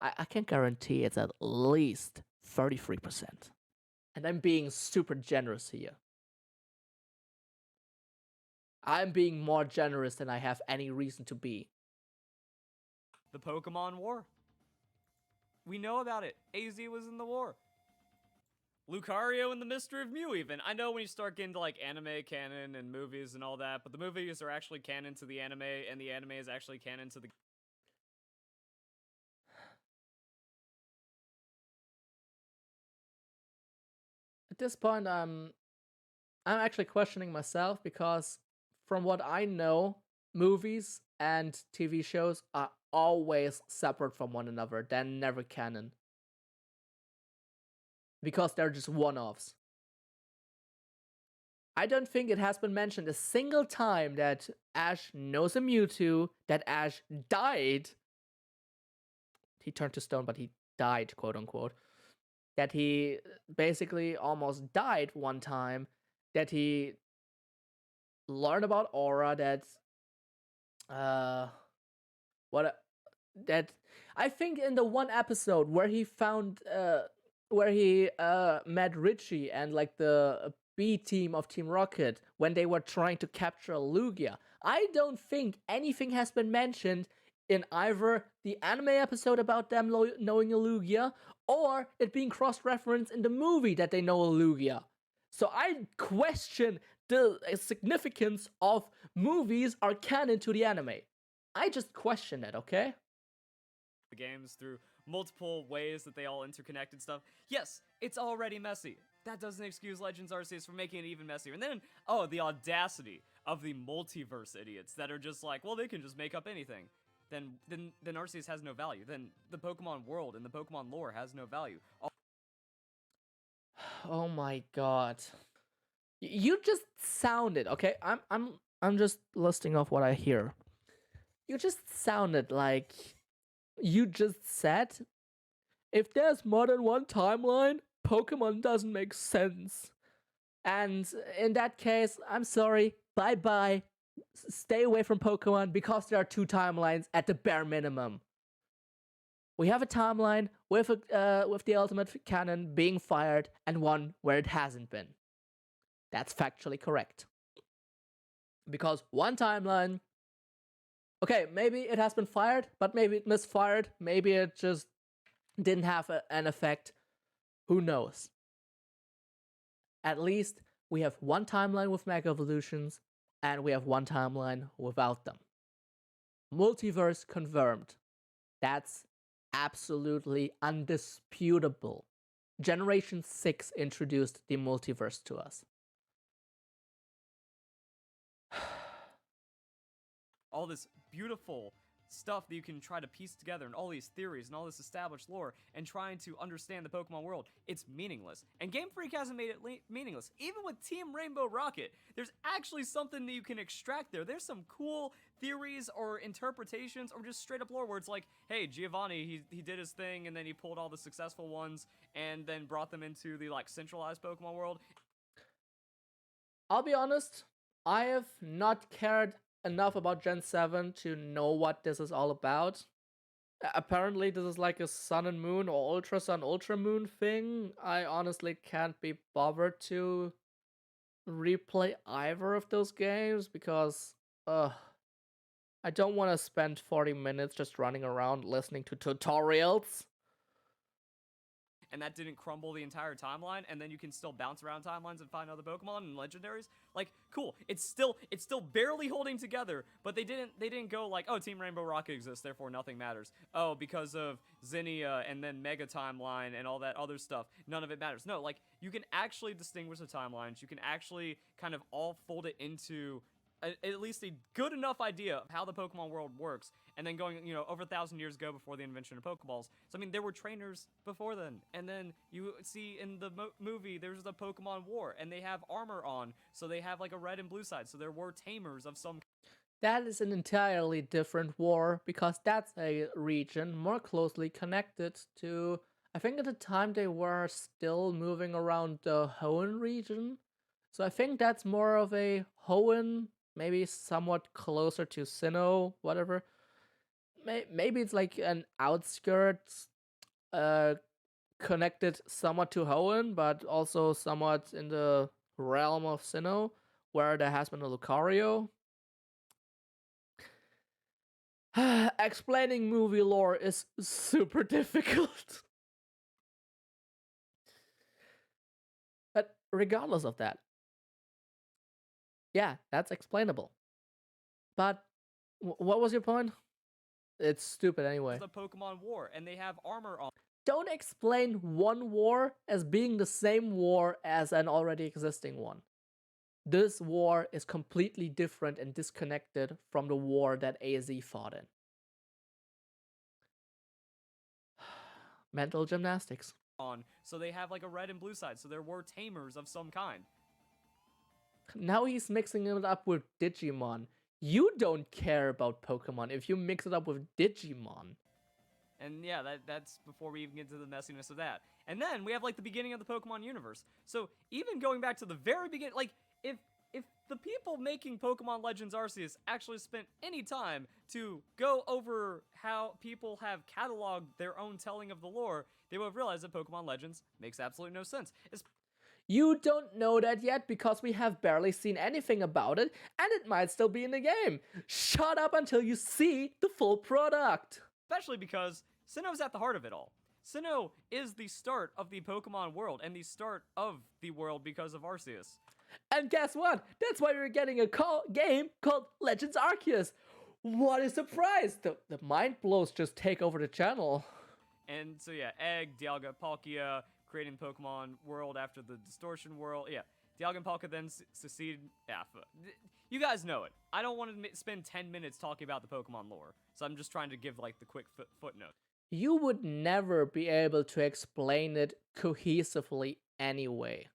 I can guarantee it's at least 33%. And I'm being super generous here. I'm being more generous than I have any reason to be. The Pokemon War. We know about it. AZ was in the war. Lucario and the Mystery of Mew, even. I know when you start getting to like anime canon and movies and all that, but the movies are actually canon to the anime, and the anime is actually canon to the. At this point, I'm actually questioning myself because from what I know, movies and TV shows are always separate from one another. They're never canon. Because they're just one-offs. I don't think it has been mentioned a single time that Ash knows a Mewtwo, that Ash died. He turned to stone, but he died, quote unquote. That he basically almost died one time. That he learned about Aura. That that I think in the one episode where he found where he met Richie and like the B team of Team Rocket when they were trying to capture Lugia. I don't think anything has been mentioned in either the anime episode about them knowing a Lugia or it being cross-referenced in the movie that they know a Lugia. So I question the significance of movies are canon to the anime. I just question it, okay? The games through multiple ways that they all interconnect and stuff. Yes, it's already messy. That doesn't excuse Legends Arceus for making it even messier. And then, the audacity of the multiverse idiots that are just like, well, they can just make up anything. Then Arceus has no value. Then the Pokemon world and the Pokemon lore has no value. Oh my god. You just sounded, okay? I'm just listing off what I hear. You just sounded like you just said if there's more than one timeline, Pokemon doesn't make sense. And in that case, I'm sorry, bye-bye. Stay away from Pokemon because there are two timelines at the bare minimum. We have a timeline with the ultimate cannon being fired and one where it hasn't been. That's factually correct. Because one timeline, okay, maybe it has been fired, but maybe it misfired. Maybe it just didn't have an effect. Who knows? At least we have one timeline with Mega Evolutions, and we have one timeline without them. Multiverse confirmed. That's absolutely undisputable. Generation 6 introduced the multiverse to us. All this beautiful stuff that you can try to piece together and all these theories and all this established lore and trying to understand the Pokemon world, it's meaningless. And Game Freak hasn't made it meaningless. Even with Team Rainbow Rocket, there's actually something that you can extract there. There's some cool theories or interpretations or just straight up lore where it's like, hey, Giovanni, he did his thing and then he pulled all the successful ones and then brought them into the like centralized Pokemon world. I'll be honest, I have not cared enough about Gen 7 to know what this is all about. Apparently this is like a Sun and Moon or Ultra Sun, Ultra Moon thing. I honestly can't be bothered to replay either of those games because I don't want to spend 40 minutes just running around listening to tutorials. And that didn't crumble the entire timeline, and then you can still bounce around timelines and find other Pokemon and legendaries. Like, cool. It's still barely holding together, but they didn't go like, oh, Team Rainbow Rocket exists, therefore nothing matters. Oh, because of Zinnia and then Mega Timeline and all that other stuff, none of it matters. No, like, you can actually distinguish the timelines. You can actually kind of all fold it into at least a good enough idea of how the Pokemon world works, and then going, over 1,000 years ago before the invention of Pokeballs. So, I mean, there were trainers before then, and then you see in the movie, there's the Pokemon War, and they have armor on, so they have, like, a red and blue side, so there were tamers of some. That is an entirely different war, because that's a region more closely connected to, I think at the time they were still moving around the Hoenn region, so I think that's more of a Hoenn, maybe somewhat closer to Sinnoh, whatever. Maybe it's like an outskirts connected somewhat to Hoenn, but also somewhat in the realm of Sinnoh, where there has been a Lucario. Explaining movie lore is super difficult. But regardless of that, yeah, that's explainable. But what was your point? It's stupid anyway. The Pokemon War, and they have armor on. Don't explain one war as being the same war as an already existing one. This war is completely different and disconnected from the war that AZ fought in. Mental gymnastics. So they have like a red and blue side, so there were tamers of some kind. Now he's mixing it up with Digimon. You don't care about Pokemon if you mix it up with Digimon. And yeah, that's before we even get to the messiness of that. And then we have like the beginning of the Pokemon universe. So even going back to the very beginning, like if the people making Pokemon Legends Arceus actually spent any time to go over how people have cataloged their own telling of the lore, they would have realized that Pokemon Legends makes absolutely no sense. You don't know that yet because we have barely seen anything about it, and it might still be in the game. Shut up until you see the full product. Especially because Sinnoh's at the heart of it all. Sinnoh is the start of the Pokemon world, and the start of the world because of Arceus. And guess what? That's why we're getting a game called Legends Arceus. What a surprise! The mind blows just take over the channel. And so yeah, Egg, Dialga, Palkia, creating Pokemon world after the Distortion world. Yeah, Dialga and Palkia then succeed. Yeah, you guys know it. I don't want to spend 10 minutes talking about the Pokemon lore, so I'm just trying to give like the quick footnote. You would never be able to explain it cohesively anyway.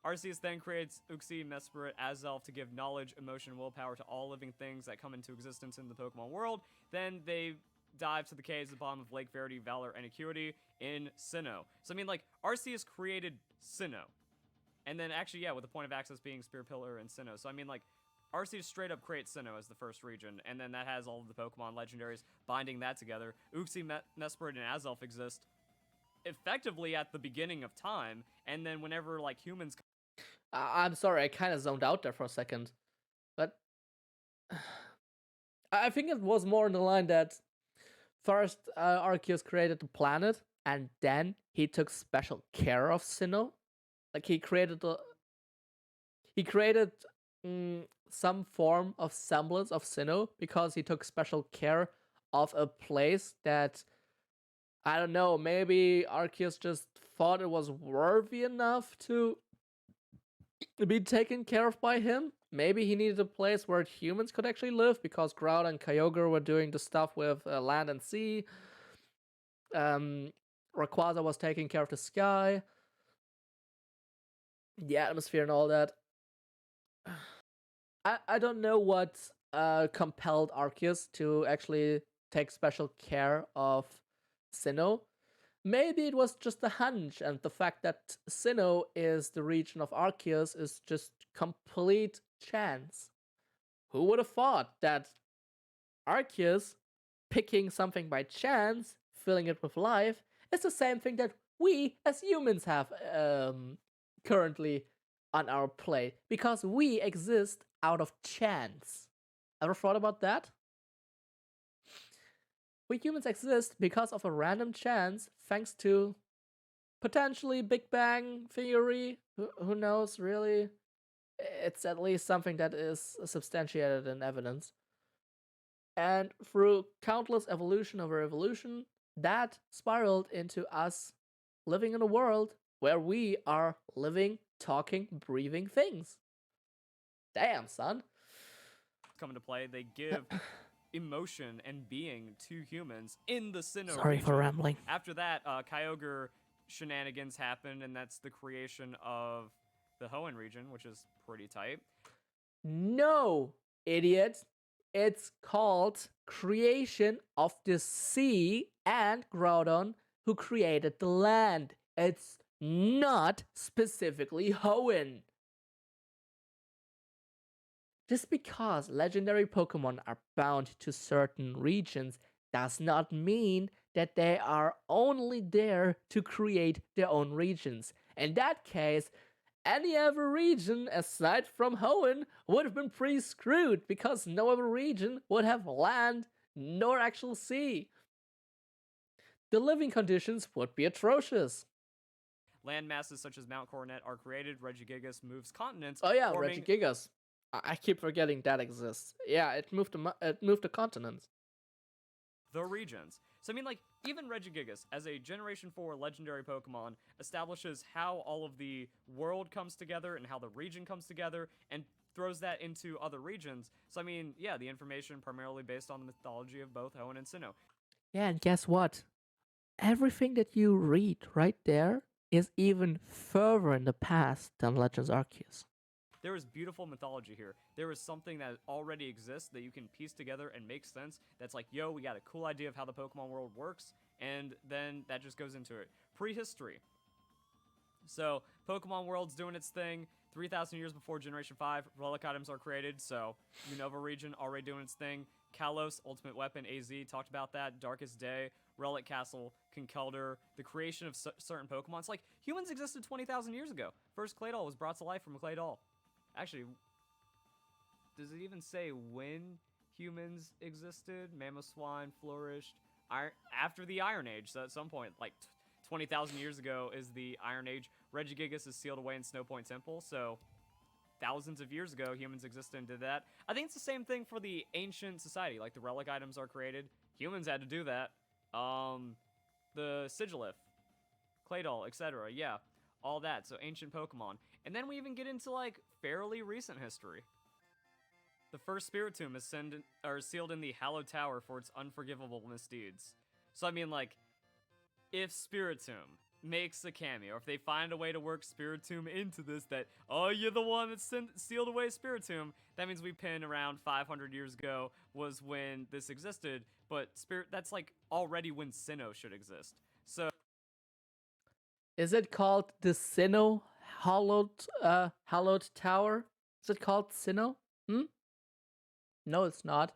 Arceus then creates Uxie, Mesprit, Azelf to give knowledge, emotion, and willpower to all living things that come into existence in the Pokemon world. Then they dive to the caves at the bottom of Lake Verity, Valor, and Acuity in Sinnoh. So I mean, like, Arceus created Sinnoh. And then actually, yeah, with the point of access being Spear Pillar and Sinnoh. So I mean, like, Arceus straight up creates Sinnoh as the first region, and then that has all of the Pokemon legendaries binding that together. Uxie, Mesprit, and Azelf exist effectively at the beginning of time, and then whenever, like, humans... I'm sorry, I kind of zoned out there for a second. But I think it was more in the line that first Arceus created the planet, and then he took special care of Sinnoh. Like, he created some form of semblance of Sinnoh because he took special care of a place that, I don't know, maybe Arceus just thought it was worthy enough to be taken care of by him. Maybe he needed a place where humans could actually live because Groudon and Kyogre were doing the stuff with land and sea. Rayquaza was taking care of the sky, the atmosphere, and all that. I don't know what compelled Arceus to actually take special care of Sinnoh. Maybe it was just a hunch, and the fact that Sinnoh is the region of Arceus is just complete chance. Who would have thought that Arceus picking something by chance, filling it with life, is the same thing that we as humans have currently on our plate, because we exist out of chance. Ever thought about that? We humans exist because of a random chance, thanks to potentially Big Bang theory. Who knows, really? It's at least something that is substantiated in evidence. And through countless evolution over evolution, that spiraled into us living in a world where we are living, talking, breathing things. Damn, son. Come into play, they give emotion and being to humans in the Sinnoh Sorry region. for rambling. After that, Kyogre shenanigans happened, and that's the creation of the Hoenn region, which is pretty tight. No, idiot. It's called Creation of the Sea and Groudon, who created the land. It's not specifically Hoenn. Just because legendary Pokemon are bound to certain regions does not mean that they are only there to create their own regions. In that case, any other region aside from Hoenn would have been pretty screwed because no other region would have land nor actual sea. The living conditions would be atrocious. Land masses such as Mount Coronet are created, Regigigas moves continents. Oh yeah, forming Regigigas. I keep forgetting that exists. Yeah, it moved the continents. the regions. So I mean, like, even Regigigas, as a Generation 4 legendary Pokemon, establishes how all of the world comes together and how the region comes together, and throws that into other regions. So I mean, yeah, the information primarily based on the mythology of both Hoenn and Sinnoh. Yeah, and guess what? Everything that you read right there is even further in the past than Legends Arceus. There is beautiful mythology here. There is something that already exists that you can piece together and make sense. That's like, yo, we got a cool idea of how the Pokemon world works, and then that just goes into it. Prehistory. So, Pokemon world's doing its thing. 3,000 years before Generation 5, relic items are created, so Unova region already doing its thing. Kalos, Ultimate Weapon, AZ, talked about that. Darkest Day, Relic Castle, Conkeldurr, the creation of certain Pokemon. It's like, humans existed 20,000 years ago. First Claydol was brought to life from a Claydol. Actually, does it even say when humans existed? Mamoswine flourished after the Iron Age, so at some point, like 20,000 years ago is the Iron Age. Regigigas is sealed away in Snowpoint Temple, so thousands of years ago, humans existed and did that. I think it's the same thing for the ancient society. Like, the relic items are created. Humans had to do that. The Sigilif, Claydol, etc. Yeah, all that. So, ancient Pokemon. And then we even get into, like, fairly recent history. The first Spiritomb is sealed in the Hallowed Tower for its unforgivable misdeeds. So, I mean, like, if Spiritomb makes a cameo, if they find a way to work Spiritomb into this, that, oh, you're the one that sealed away Spiritomb, that means we pin around 500 years ago was when this existed, but that's, like, already when Sinnoh should exist. So, is it called the Sinnoh Hallowed Tower? Is it called Sinnoh? No, it's not.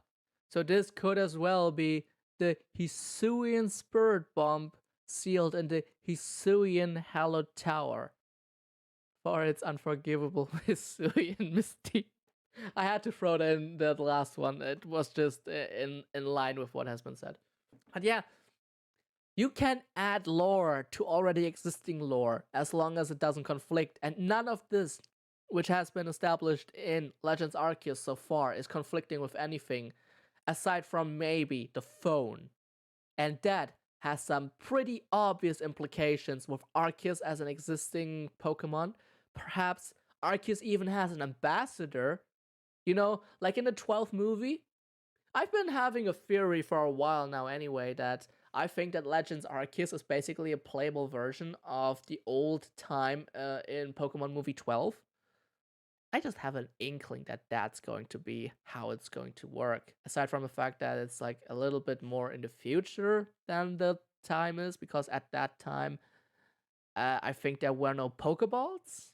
So this could as well be the Hisuian Spirit Bomb sealed in the Hisuian Hallowed Tower for its unforgivable Hisuian misdeed. I had to throw in that last one. It was just in line with what has been said. But yeah, you can add lore to already existing lore as long as it doesn't conflict, and none of this which has been established in Legends Arceus so far is conflicting with anything aside from maybe the phone. And that has some pretty obvious implications with Arceus as an existing Pokemon. Perhaps Arceus even has an ambassador. You know, like in the 12th movie? I've been having a theory for a while now anyway that I think that Legends Arceus is basically a playable version of the old time in Pokemon movie 12. I just have an inkling that that's going to be how it's going to work. Aside from the fact that it's like a little bit more in the future than the time is, because at that time, I think there were no Pokeballs.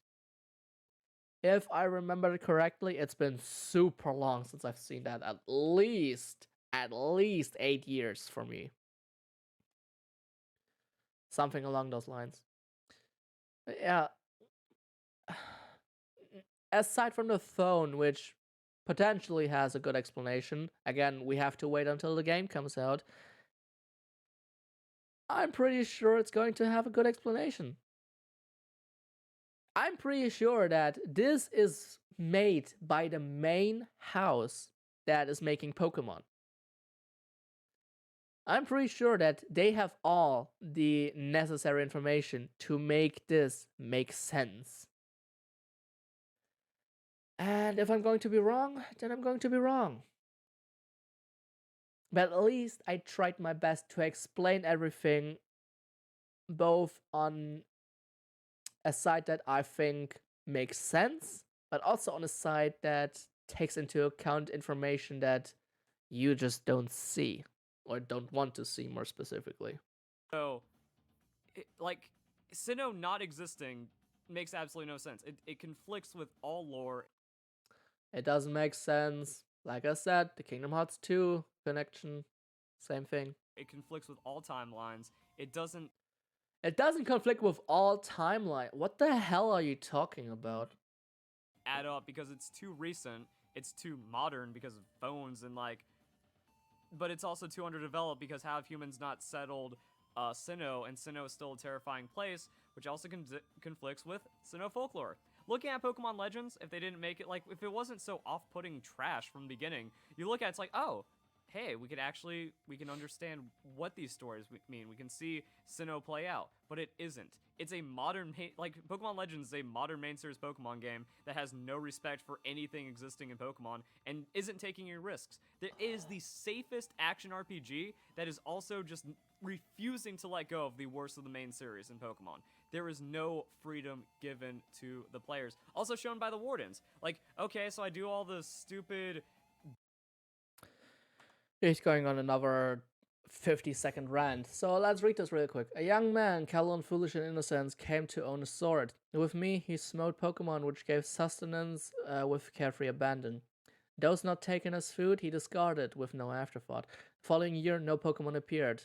If I remember correctly, it's been super long since I've seen that. At least 8 years for me. Something along those lines. But yeah. Aside from the phone, which potentially has a good explanation, again, we have to wait until the game comes out. I'm pretty sure it's going to have a good explanation. I'm pretty sure that this is made by the main house that is making Pokemon. I'm pretty sure that they have all the necessary information to make this make sense. And if I'm going to be wrong, then I'm going to be wrong. But at least I tried my best to explain everything, both on a side that I think makes sense, but also on a side that takes into account information that you just don't see, or don't want to see more specifically. So, like, Sinnoh not existing makes absolutely no sense. It conflicts with all lore. It doesn't make sense. Like I said, the Kingdom Hearts 2 connection, same thing. It conflicts with all timelines. It doesn't It doesn't conflict with all timeline. What the hell are you talking about? Add up because it's too recent, it's too modern because of phones and like, but it's also too underdeveloped because how have humans not settled Sinnoh, and Sinnoh is still a terrifying place, which also conflicts with Sinnoh folklore. Looking at Pokemon Legends, if they didn't make it, like, if it wasn't so off-putting trash from the beginning, you look at it, it's like, oh, hey, we can understand what these stories mean. We can see Sinnoh play out, but it isn't. It's a modern, like, Pokemon Legends is a modern main series Pokemon game that has no respect for anything existing in Pokemon and isn't taking any risks. There is the safest action RPG that is also just refusing to let go of the worst of the main series in Pokemon. There is no freedom given to the players. Also shown by the Wardens. Like, okay, so I do all the stupid... He's going on another 50-second rant. So let's read this real quick. A young man, callow, foolish, and innocent, came to own a sword. With me, he smote Pokemon, which gave sustenance with carefree abandon. Those not taken as food, he discarded with no afterthought. The following year, no Pokemon appeared.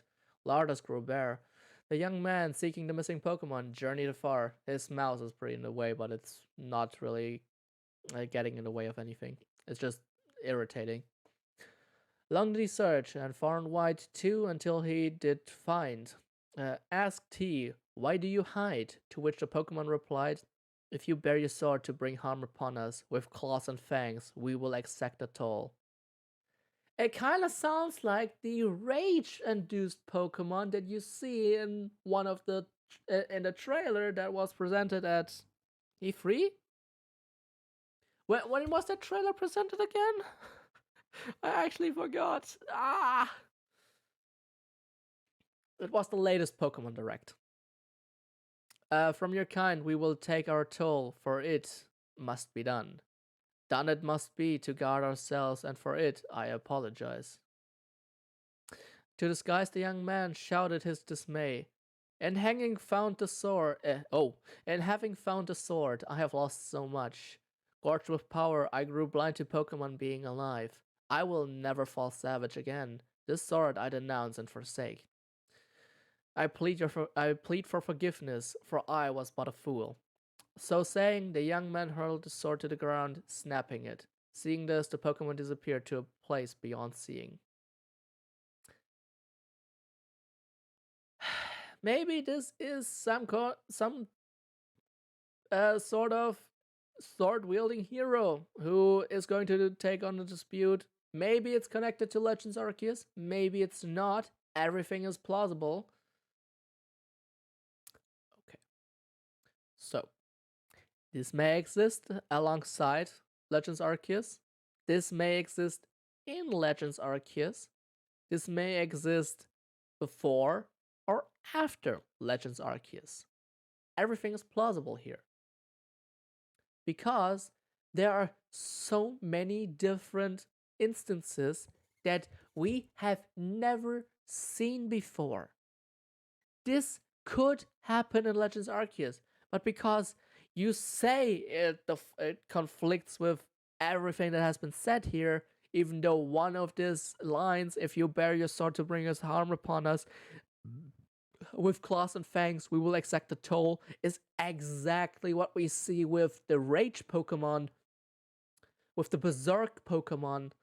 Lardas grew bare. The young man seeking the missing Pokemon journeyed afar. His mouse is pretty in the way, but it's not really getting in the way of anything. It's just irritating. Long did he search, and far and wide too, until he did find. Asked he, "Why do you hide?" To which the Pokemon replied, "If you bear your sword to bring harm upon us, with claws and fangs, we will exact a toll." It kind of sounds like the rage-induced Pokemon that you see in one of the in the trailer that was presented at E3. When was that trailer presented again? I actually forgot. It was the latest Pokemon Direct. From your kind, we will take our toll, for it must be done. Done it must be to guard ourselves, and for it I apologize. To disguise, the young man shouted his dismay. And having found the sword, I have lost so much. Gorged with power, I grew blind to Pokemon being alive. I will never fall savage again. This sword I denounce and forsake. I plead for forgiveness, for I was but a fool. So saying, the young man hurled the sword to the ground, snapping it. Seeing this, the Pokemon disappeared to a place beyond seeing. Maybe this is some sort of sword-wielding hero who is going to take on the dispute. Maybe it's connected to Legends Arceus. Maybe it's not. Everything is plausible. Okay. So, this may exist alongside Legends Arceus. This may exist in Legends Arceus. This may exist before or after Legends Arceus. Everything is plausible here. Because there are so many different instances that we have never seen before. This could happen in Legends Arceus, but because you say it conflicts with everything that has been said here, even though one of these lines, if you bear your sword to bring us harm upon us, with claws and fangs, we will exact the toll, is exactly what we see with the Rage Pokemon, with the Berserk Pokemon.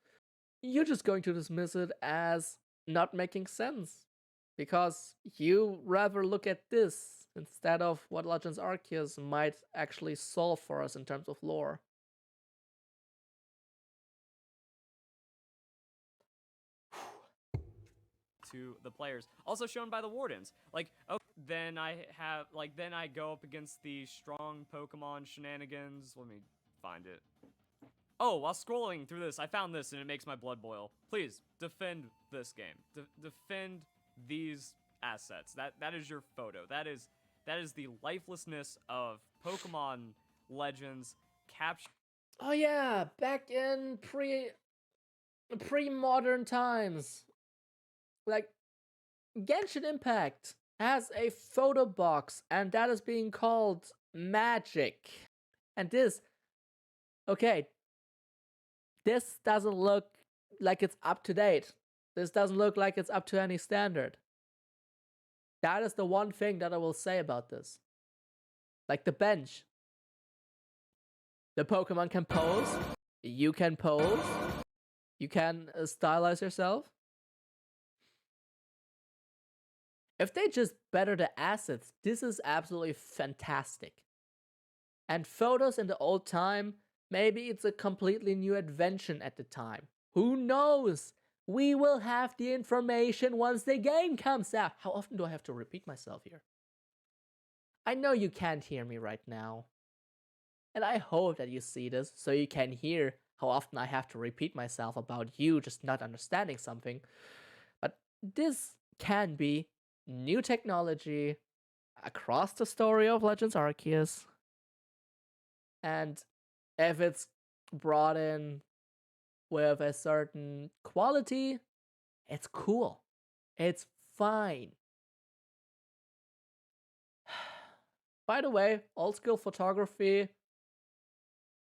You're just going to dismiss it as not making sense, because you rather look at this instead of what Legends Arceus might actually solve for us in terms of lore. To the players, also shown by the Wardens. Like, okay, then I go up against the strong Pokemon shenanigans. Let me find it. Oh, while scrolling through this, I found this and it makes my blood boil. Please defend this game. Defend these assets. That is your photo. That is the lifelessness of Pokemon Legends capture. Oh yeah, back in pre-modern times. Like, Genshin Impact has a photo box, and that is being called Magic. And this doesn't look like it's up to date. This doesn't look like it's up to any standard. That is the one thing that I will say about this. Like the bench. The Pokemon can pose. You can pose. You can stylize yourself. If they just better the assets, this is absolutely fantastic. And photos in the old time, maybe it's a completely new invention at the time. Who knows? We will have the information once the game comes out. How often do I have to repeat myself here? I know you can't hear me right now. And I hope that you see this so you can hear how often I have to repeat myself about you just not understanding something. But this can be new technology across the story of Legends Arceus. And if it's brought in with a certain quality, it's cool. It's fine. By the way, old school photography,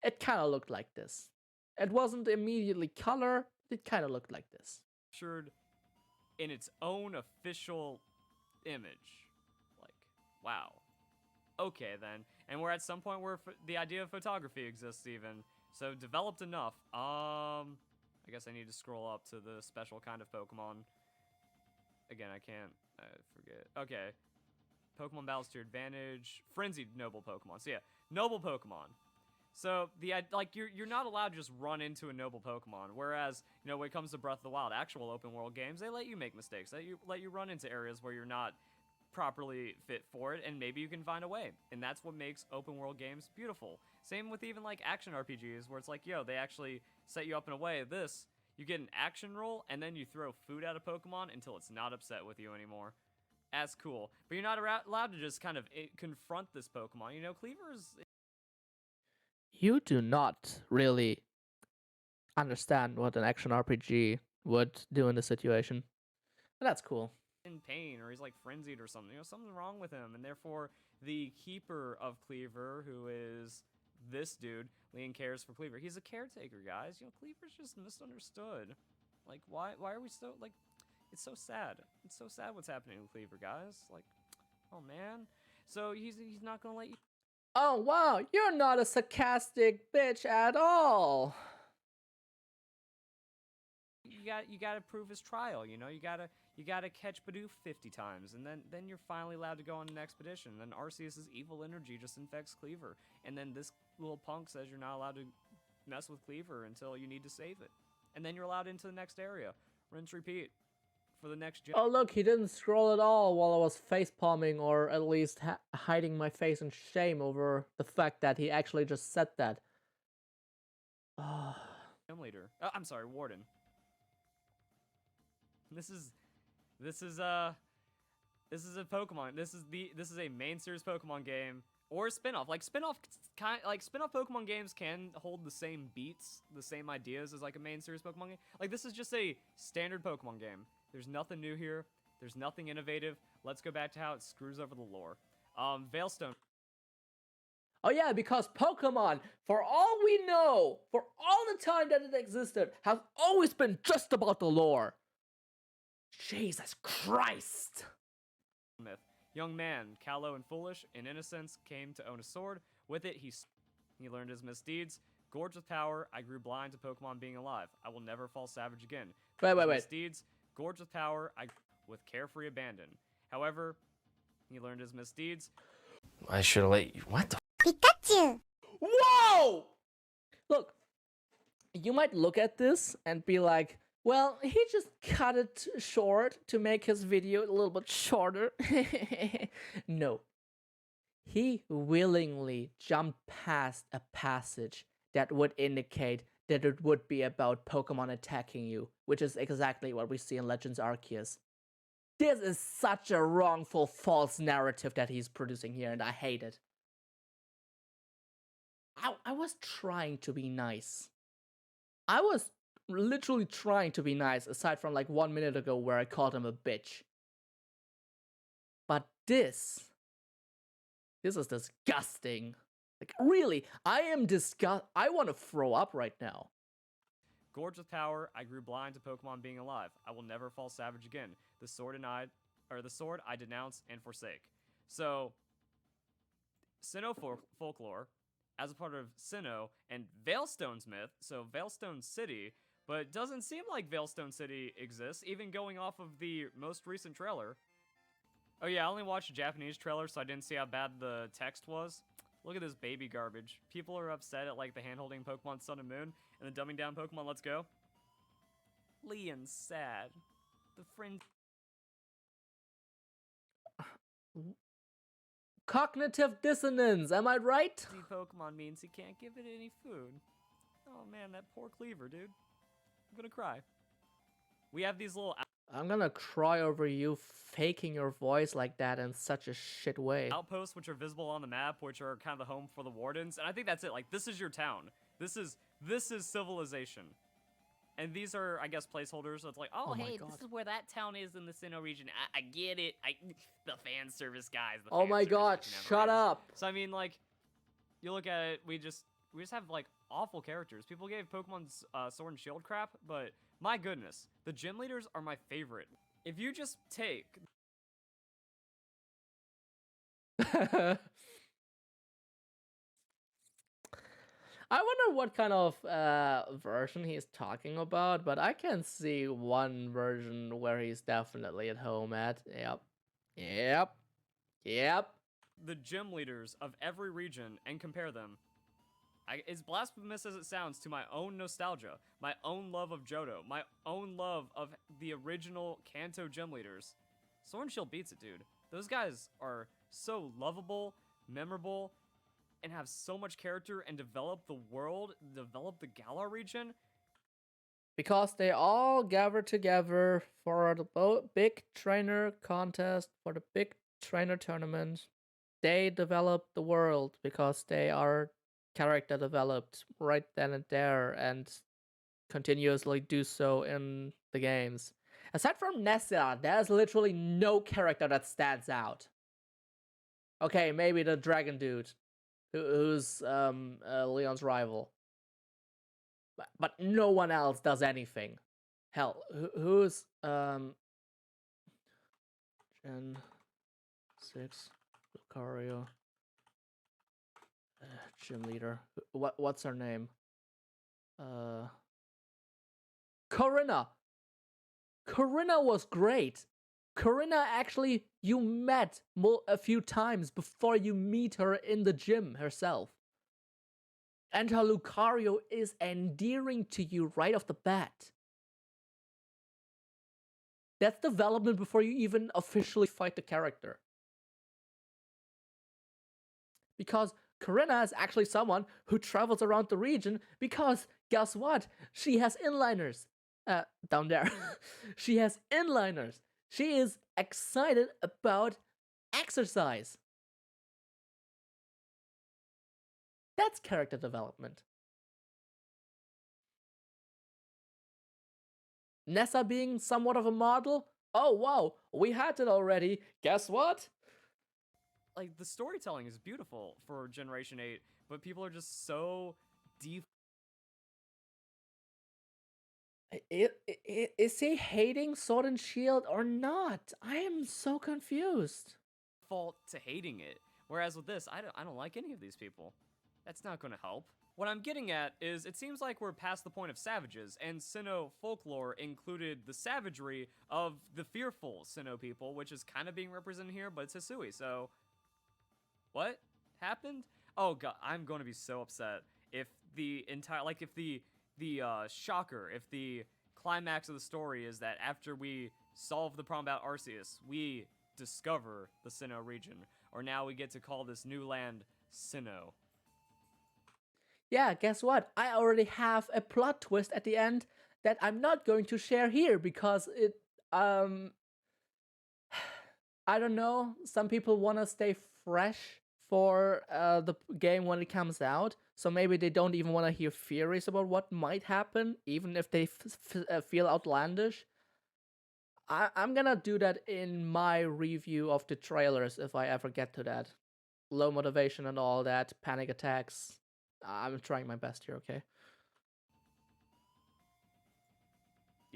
it kind of looked like this. It wasn't immediately color, it kind of looked like this. Captured in its own official image. Like, wow. Okay then. And we're at some point where the idea of photography exists even. So developed enough. I guess I need to scroll up to the special kind of Pokemon. Again, I can't. I forget. Okay. Pokemon battles to your advantage. Frenzied noble Pokemon. So yeah, noble Pokemon. So you're not allowed to just run into a noble Pokemon. Whereas, you know, when it comes to Breath of the Wild, actual open world games, they let you make mistakes. They let you run into areas where you're not properly fit for it, and maybe you can find a way. And that's what makes open world games beautiful. Same with even like action RPGs, where it's like, yo, they actually set you up in a way. This, you get an action roll, and then you throw food at a Pokemon until it's not upset with you anymore. That's cool. But you're not allowed to just kind of confront this Pokemon. You know, Cleaver's... You do not really understand what an action RPG would do in this situation. But that's cool. In pain, or he's like frenzied or something. You know, something's wrong with him, and therefore the keeper of Cleaver, who is this dude, Leon cares for Cleaver. He's a caretaker, guys. You know, Cleaver's just misunderstood. Like, why are we so, like, it's so sad. It's so sad what's happening with Cleaver, guys. Like, oh man. So he's not gonna let you. Oh wow, you're not a sarcastic bitch at all. You gotta prove his trial. You know, you gotta catch Bidoof 50 times, and then you're finally allowed to go on an expedition. And then Arceus' evil energy just infects Cleaver, and then this little punk says you're not allowed to mess with Cleaver until you need to save it, and then you're allowed into the next area. Rinse, repeat for the next gen. Oh look, he didn't scroll at all while I was facepalming, or at least hiding my face in shame over the fact that he actually just said that. Gym leader. Oh, I'm sorry, Warden. This is a Pokemon. This is a main series Pokemon game or a spin-off. Like spin-off Pokemon games can hold the same beats, the same ideas as like a main series Pokemon game. Like this is just a standard Pokemon game. There's nothing new here. There's nothing innovative. Let's go back to how it screws over the lore. Veilstone. Oh yeah, because Pokemon, for all we know, for all the time that it existed, has always been just about the lore. Jesus Christ! Myth. Young man, callow and foolish, in innocence, came to own a sword. With it, he learned his misdeeds. Gorged with power, I grew blind to Pokemon being alive. I will never fall savage again. Wait. Misdeeds, gorged with power, with carefree abandon. However, he learned his misdeeds. I should have let you. What the? Pikachu! Whoa! Look, you might look at this and be like, well, he just cut it short to make his video a little bit shorter. No. He willingly jumped past a passage that would indicate that it would be about Pokemon attacking you, which is exactly what we see in Legends Arceus. This is such a wrongful, false narrative that he's producing here, and I hate it. I was trying to be nice. I was literally trying to be nice, aside from like 1 minute ago where I called him a bitch. But this is disgusting. Like, really, I am I want to throw up right now. Gorged with power, I grew blind to Pokemon being alive. I will never fall savage again. The sword and I the sword I denounce and forsake. So, Sinnoh folklore, as a part of Sinnoh, and Veilstone's myth, so Veilstone City, but it doesn't seem like Veilstone City exists, even going off of the most recent trailer. Oh yeah, I only watched a Japanese trailer, so I didn't see how bad the text was. Look at this baby garbage. People are upset at, like, the hand-holding Pokemon Sun and Moon, and the dumbing down Pokemon Let's Go. Leon's sad. The friend... Cognitive dissonance, am I right? See Pokemon means he can't give it any food. Oh man, that poor Cleaver, dude. I'm gonna cry. We have these little I'm gonna cry over you faking your voice like that in such a shit way. outposts which are visible on the map, which are kind of the home for the wardens, and I think that's it. Like, this is your town. This is civilization. And these are, I guess, placeholders. So it's like, oh, Oh my hey, God. this is where that town is in the Sinnoh region. I get it. The fan service guys. The Oh fan my service god, that never shut ends. up! So I mean, like, you look at it, we just have like awful characters. People gave Pokemon's Sword and Shield crap, but my goodness, the gym leaders are my favorite. If you just take I wonder what kind of version he's talking about, but I can see one version where he's definitely at home at. Yep. Yep. Yep. the gym leaders of every region and compare them, as blasphemous as it sounds, to my own nostalgia, my own love of Johto, my own love of the original Kanto gym leaders, Sword and Shield beats it, dude. Those guys are so lovable, memorable, and have so much character and develop the world, develop the Galar region. Because they all gathered together for the big trainer contest, for the big trainer tournament. They developed the world because they are character developed right then and there and continuously do so in the games. Aside from Nessa, there's literally no character that stands out. Okay, maybe the dragon dude, who's Leon's rival. But no one else does anything. Hell, who's Gen 6 Lucario gym leader? What's her name? Corinna. Corinna was great. Corinna, actually, you met a few times before you meet her in the gym herself. And her Lucario is endearing to you right off the bat. That's development before you even officially fight the character. Because Corinna is actually someone who travels around the region because, guess what? She has inliners. Down there. She has inliners. She is excited about exercise. That's character development. Nessa being somewhat of a model? Oh wow, we had it already. Guess what? Like, the storytelling is beautiful for Generation 8, but people are just so Is he hating Sword and Shield or not? I am so confused. default to hating it. Whereas with this, I don't like any of these people. That's not going to help. What I'm getting at is, it seems like we're past the point of savages, and Sinnoh folklore included the savagery of the fearful Sinnoh people, which is kind of being represented here, but it's Hisui, so... What happened? Oh god, I'm going to be so upset if the entire, like, if the shocker, if the climax of the story is that after we solve the problem about Arceus, we discover the Sinnoh region, or now we get to call this new land Sinnoh. Yeah, guess what? I already have a plot twist at the end that I'm not going to share here because it, I don't know, some people want to stay fresh for the game when it comes out, so maybe they don't even want to hear theories about what might happen, even if they feel outlandish. I'm gonna do that in my review of the trailers if I ever get to that. Low motivation and all that, panic attacks. I'm trying my best here, okay?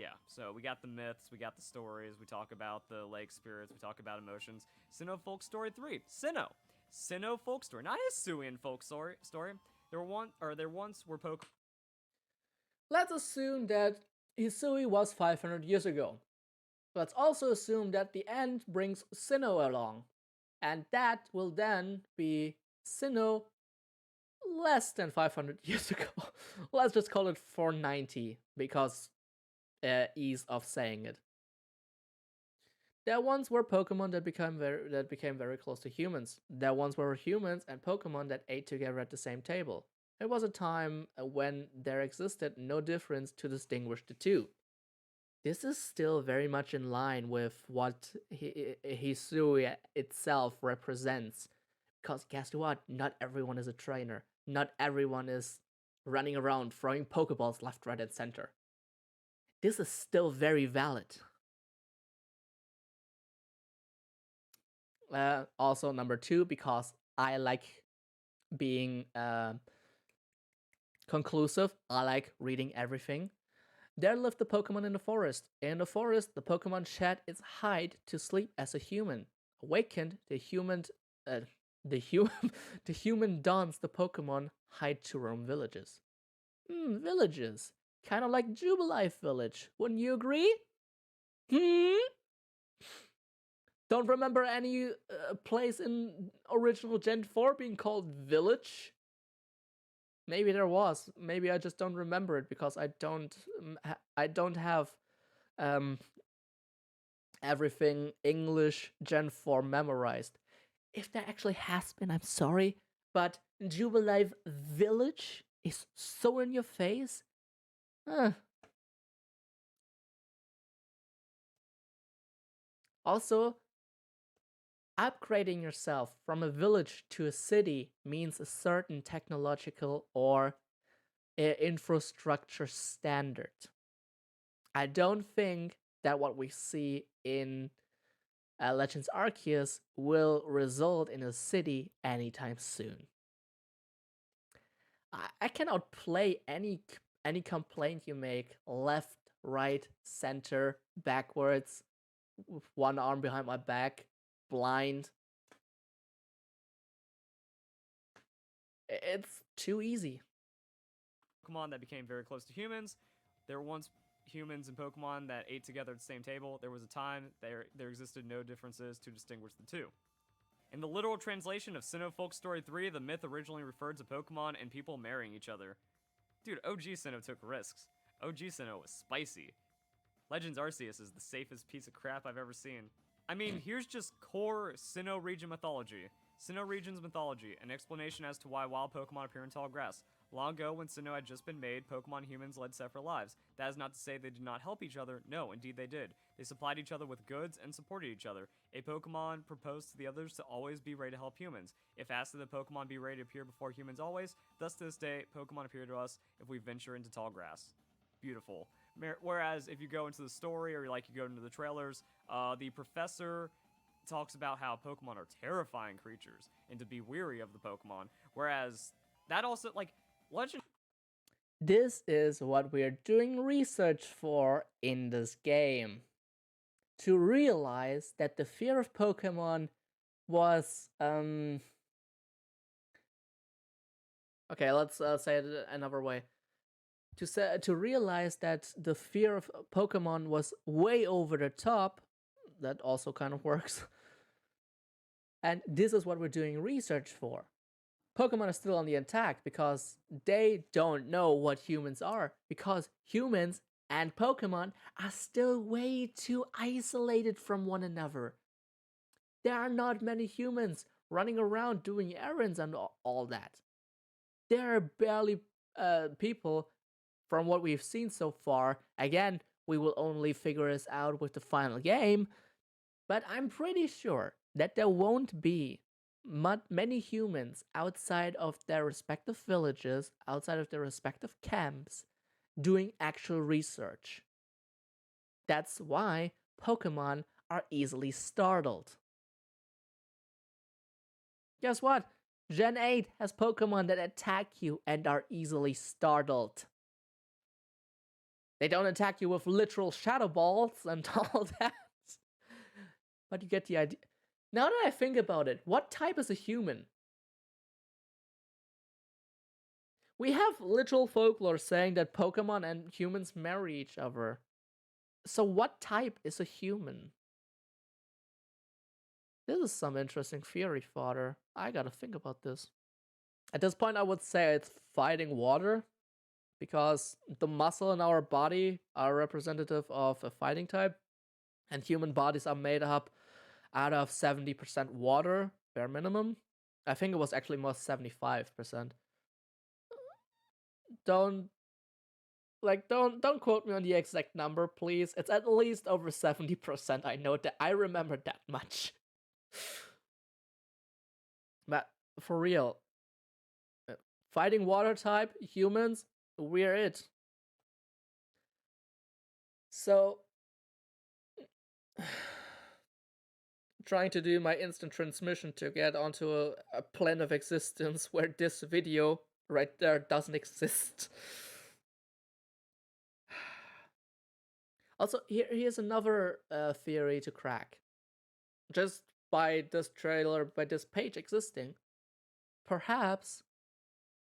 Yeah, so we got the myths, we got the stories, we talk about the lake spirits, we talk about emotions. Sinnoh Folk Story 3. Sinnoh Folk Story, not Hisuian folk story. There once were Pokemon. Let's assume that Hisui was 500 years ago. Let's also assume that the end brings Sinnoh along, and that will then be Sinnoh less than 500 years ago. Let's just call it 490 because ease of saying it. There once were Pokemon that became very close to humans. There once were humans and Pokemon that ate together at the same table. There was a time when there existed no difference to distinguish the two. This is still very much in line with what Hisui itself represents. Because guess what? Not everyone is a trainer. Not everyone is running around throwing Pokeballs left, right, and center. This is still very valid. Also, number 2, because I like being conclusive, I like reading everything. There lived the Pokemon in the forest. In the forest, the Pokemon shed its hide to sleep as a human. Awakened, the human dons the Pokemon hide to roam villages. Villages. Kind of like Jubilife Village. Wouldn't you agree? Don't remember any place in original Gen 4 being called Village? Maybe there was. Maybe I just don't remember it because I don't have everything English Gen 4 memorized. If there actually has been, I'm sorry, but Jubilife Village is so in your face. Also, upgrading yourself from a village to a city means a certain technological or infrastructure standard. I don't think that what we see in Legends Arceus will result in a city anytime soon. I cannot play any complaint you make left, right, center, backwards, with one arm behind my back, blind. It's too easy. Pokemon that became very close to humans. There were once humans and Pokemon that ate together at the same table. There was a time there existed no differences to distinguish the two. In the literal translation of Sinnoh Folk Story 3, the myth originally referred to Pokemon and people marrying each other. Dude, OG Sinnoh took risks. OG Sinnoh was spicy. Legends Arceus is the safest piece of crap I've ever seen. I mean, here's just core Sinnoh region mythology. Sinnoh region's mythology, an explanation as to why wild Pokemon appear in tall grass. Long ago, when Sinnoh had just been made, Pokemon and humans led separate lives. That is not to say they did not help each other. No, indeed they did. They supplied each other with goods and supported each other. A Pokemon proposed to the others to always be ready to help humans. If asked, did the Pokemon be ready to appear before humans always? Thus, to this day, Pokemon appear to us if we venture into tall grass. Beautiful. Whereas, if you go into the story or you go into the trailers, the professor talks about how Pokemon are terrifying creatures and to be weary of the Pokemon. Whereas, that also, Legend. This is what we're doing research for in this game. To realize that the fear of Pokemon was okay, let's say it another way. To realize that the fear of Pokemon was way over the top, that also kind of works. And this is what we're doing research for. Pokemon are still on the attack because they don't know what humans are, because humans and Pokemon are still way too isolated from one another. There are not many humans running around doing errands and all that. There are barely people from what we've seen so far. Again, we will only figure this out with the final game, but I'm pretty sure that there won't be many humans outside of their respective villages, outside of their respective camps, doing actual research. That's why Pokemon are easily startled. Guess what? Gen 8 has Pokemon that attack you and are easily startled. They don't attack you with literal shadow balls and all that. But you get the idea. Now that I think about it, what type is a human? We have literal folklore saying that Pokemon and humans marry each other. So what type is a human? This is some interesting theory, fodder. I gotta think about this. At this point, I would say it's fighting water, because the muscle in our body are representative of a fighting type, and human bodies are made up out of 70% water, bare minimum. I think it was actually more 75%. Don't quote me on the exact number, please. It's at least over 70%. I know that. I remember that much. But for real, fighting water type humans, we're it. So trying to do my instant transmission to get onto a plane of existence where this video right there doesn't exist. Also, here's another theory to crack. Just by this trailer, by this page existing, perhaps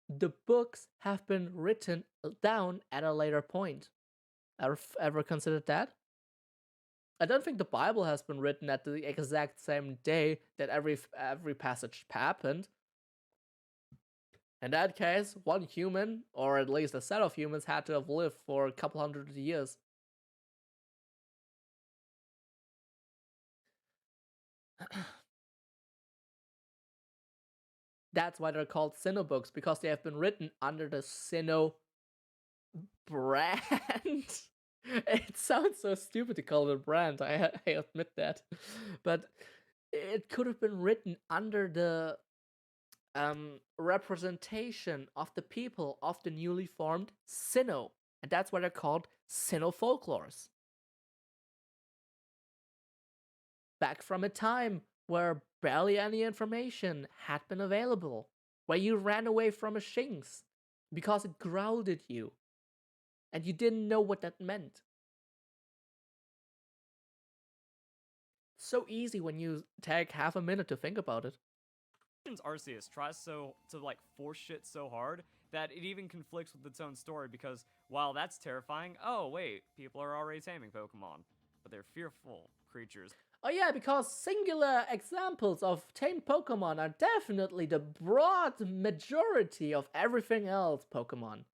the books have been written down at a later point. Ever considered that? I don't think the Bible has been written at the exact same day that every passage happened. In that case, one human, or at least a set of humans, had to have lived for a couple hundred years. That's why they're called Sinnoh books, because they have been written under the Sinnoh brand. It sounds so stupid to call it a brand, I admit that. But it could have been written under the representation of the people of the newly formed Sinnoh. And that's why they're called Sinnoh folklores. Back from a time where barely any information had been available, where you ran away from a Shinx because it growled at you, and you didn't know what that meant. So easy when you take half a minute to think about it. Legends Arceus tries to like force shit so hard that it even conflicts with its own story, because while that's terrifying, oh wait, people are already taming Pokemon, but they're fearful creatures. Oh yeah, because singular examples of tamed Pokemon are definitely the broad majority of everything else Pokemon.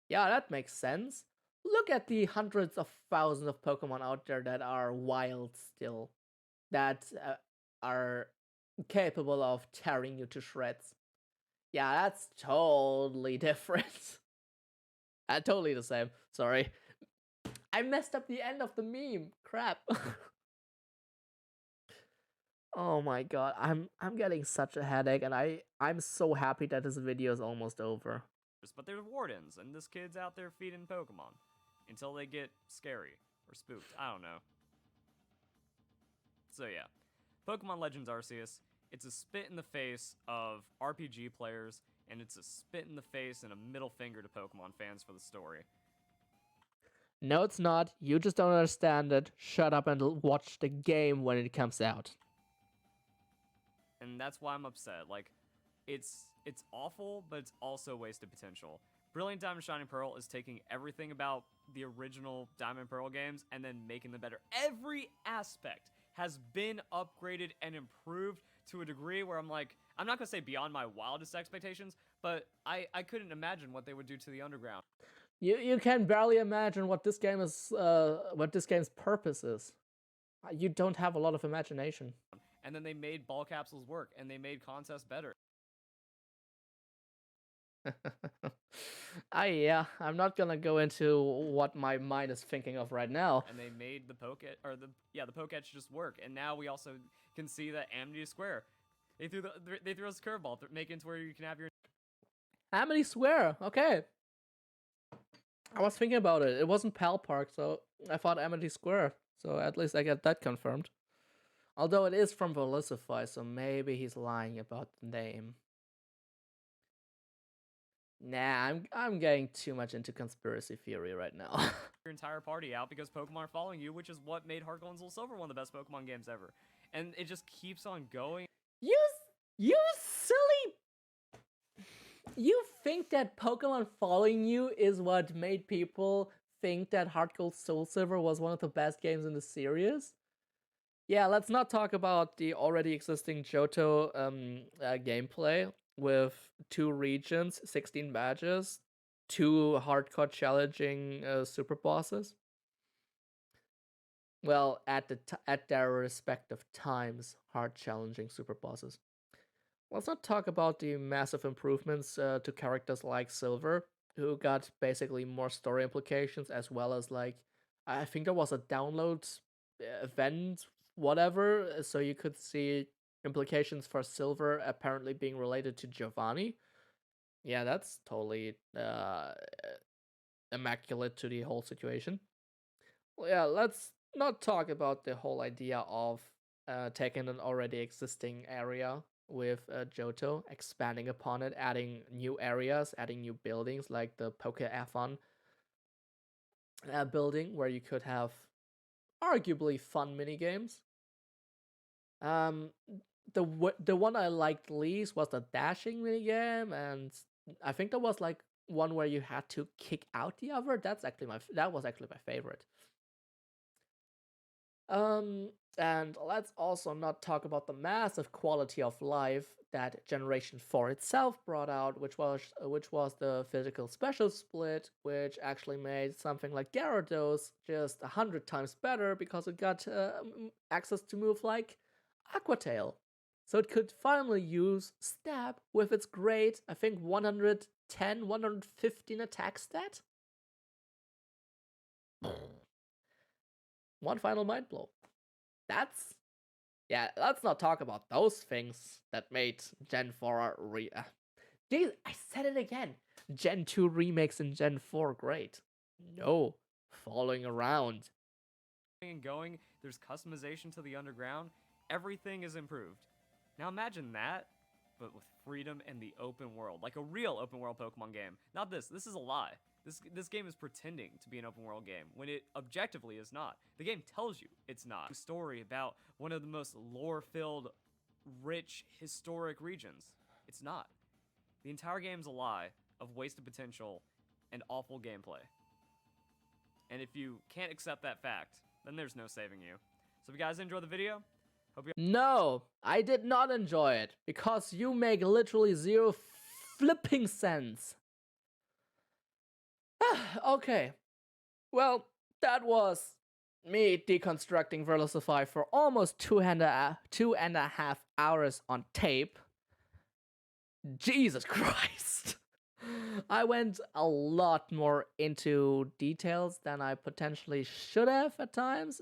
Yeah, that makes sense. Look at the hundreds of thousands of Pokemon out there that are wild still, that are capable of tearing you to shreds. Yeah, that's totally different. Totally the same. Sorry. I messed up the end of the meme. Crap. Oh my god, I'm getting such a headache, and I'm so happy that this video is almost over. But they're wardens, and this kid's out there feeding Pokemon until they get scary or spooked. I don't know. So yeah, Pokemon Legends Arceus, it's a spit in the face of RPG players, and it's a spit in the face and a middle finger to Pokemon fans for the story. No, it's not. You just don't understand it. Shut up and watch the game when it comes out. And that's why I'm upset. Like, it's awful, but it's also wasted potential. Brilliant Diamond Shining Pearl is taking everything about the original Diamond and Pearl games and then making them better. Every aspect has been upgraded and improved to a degree where I'm like, I'm not gonna say beyond my wildest expectations, but I couldn't imagine what they would do to the underground. You can barely imagine what this game is, what this game's purpose is. You don't have a lot of imagination. And then they made ball capsules work, and they made contests better. Yeah, I'm not gonna go into what my mind is thinking of right now. And they made the Poketch just work, and now we also can see that Amity is square. They threw us a curveball, making it to where you can have your Amity Square, okay. I was thinking about it. It wasn't Pal Park, so I thought Amity Square. So at least I get that confirmed. Although it is from Verlisify, so maybe he's lying about the name. Nah, I'm getting too much into conspiracy theory right now. Your entire party out because Pokemon are following you, which is what made Heart Gold and Soul Silver one of the best Pokemon games ever. And it just keeps on going. you silly. You think that Pokemon following you is what made people think that Heart Gold Soul Silver was one of the best games in the series? Yeah, let's not talk about the already existing Johto gameplay with 2 regions, 16 badges, 2 hardcore challenging super bosses. Well, at their respective times, hard challenging super bosses. Let's not talk about the massive improvements to characters like Silver, who got basically more story implications, as well as, like, I think there was a download event, whatever, so you could see implications for Silver apparently being related to Giovanni. Yeah, that's totally immaculate to the whole situation. Well, yeah, let's not talk about the whole idea of taking an already existing area with Johto, expanding upon it, adding new areas, adding new buildings like the Poke-A-thon building, where you could have arguably fun mini games. The one I liked least was the dashing mini game, and I think there was like one where you had to kick out the other. That was actually my favorite. And let's also not talk about the massive quality of life that Generation 4 itself brought out, which was the physical special split, which actually made something like Gyarados just 100 times better because it got access to move like Aqua Tail. So it could finally use Stab with its great, I think, 110, 115 attack stat. One final mind blow. Let's not talk about those things that made Gen 4 Jeez, I said it again. Gen 2 remakes and Gen 4 great. No, following around. And going, there's customization to the underground. Everything is improved. Now imagine that, but with freedom and the open world, like a real open world Pokemon game. Not this. This is a lie. This game is pretending to be an open world game when it objectively is not. The game tells you it's not. A story about one of the most lore-filled, rich, historic regions. It's not. The entire game's a lie of wasted potential and awful gameplay. And if you can't accept that fact, then there's no saving you. So if you guys enjoyed the video, No, I did not enjoy it because you make literally zero flipping sense. Okay, well, that was me deconstructing Verlisify for almost 2.5 hours on tape. Jesus Christ. I went a lot more into details than I potentially should have at times.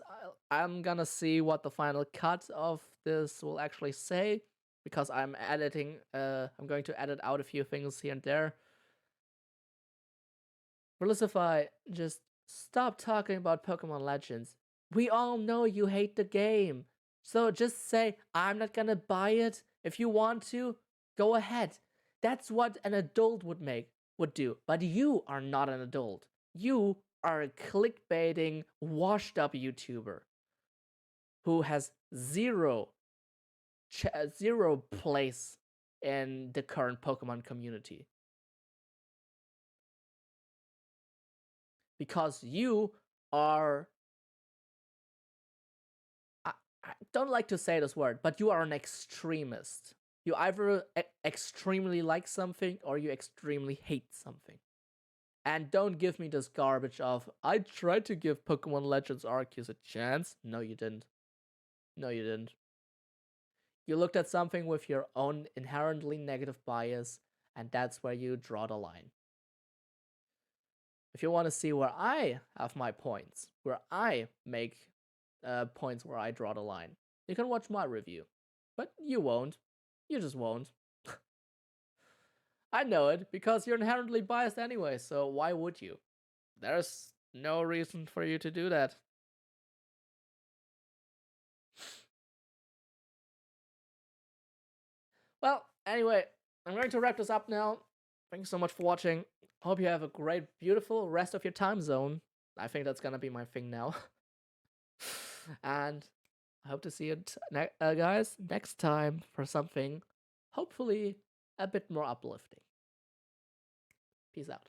I'm gonna see what the final cut of this will actually say, because I'm going to edit out a few things here and there. Verlisify, just stop talking about Pokemon Legends. We all know you hate the game. So just say, I'm not gonna buy it. If you want to, go ahead. That's what an adult would do. But you are not an adult. You are a clickbaiting, washed up YouTuber who has zero place in the current Pokemon community. Because you are, I don't like to say this word, but you are an extremist. You either extremely like something or you extremely hate something. And don't give me this garbage of, I tried to give Pokemon Legends Arceus a chance. No, you didn't. No, you didn't. You looked at something with your own inherently negative bias, and that's where you draw the line. If you want to see where I have my points, where I make points where I draw the line, you can watch my review. But you won't. You just won't. I know it, because you're inherently biased anyway, so why would you? There's no reason for you to do that. Well, anyway, I'm going to wrap this up now. Thanks so much for watching. Hope you have a great, beautiful rest of your time zone. I think that's gonna be my thing now. And I hope to see you guys next time for something hopefully a bit more uplifting. Peace out.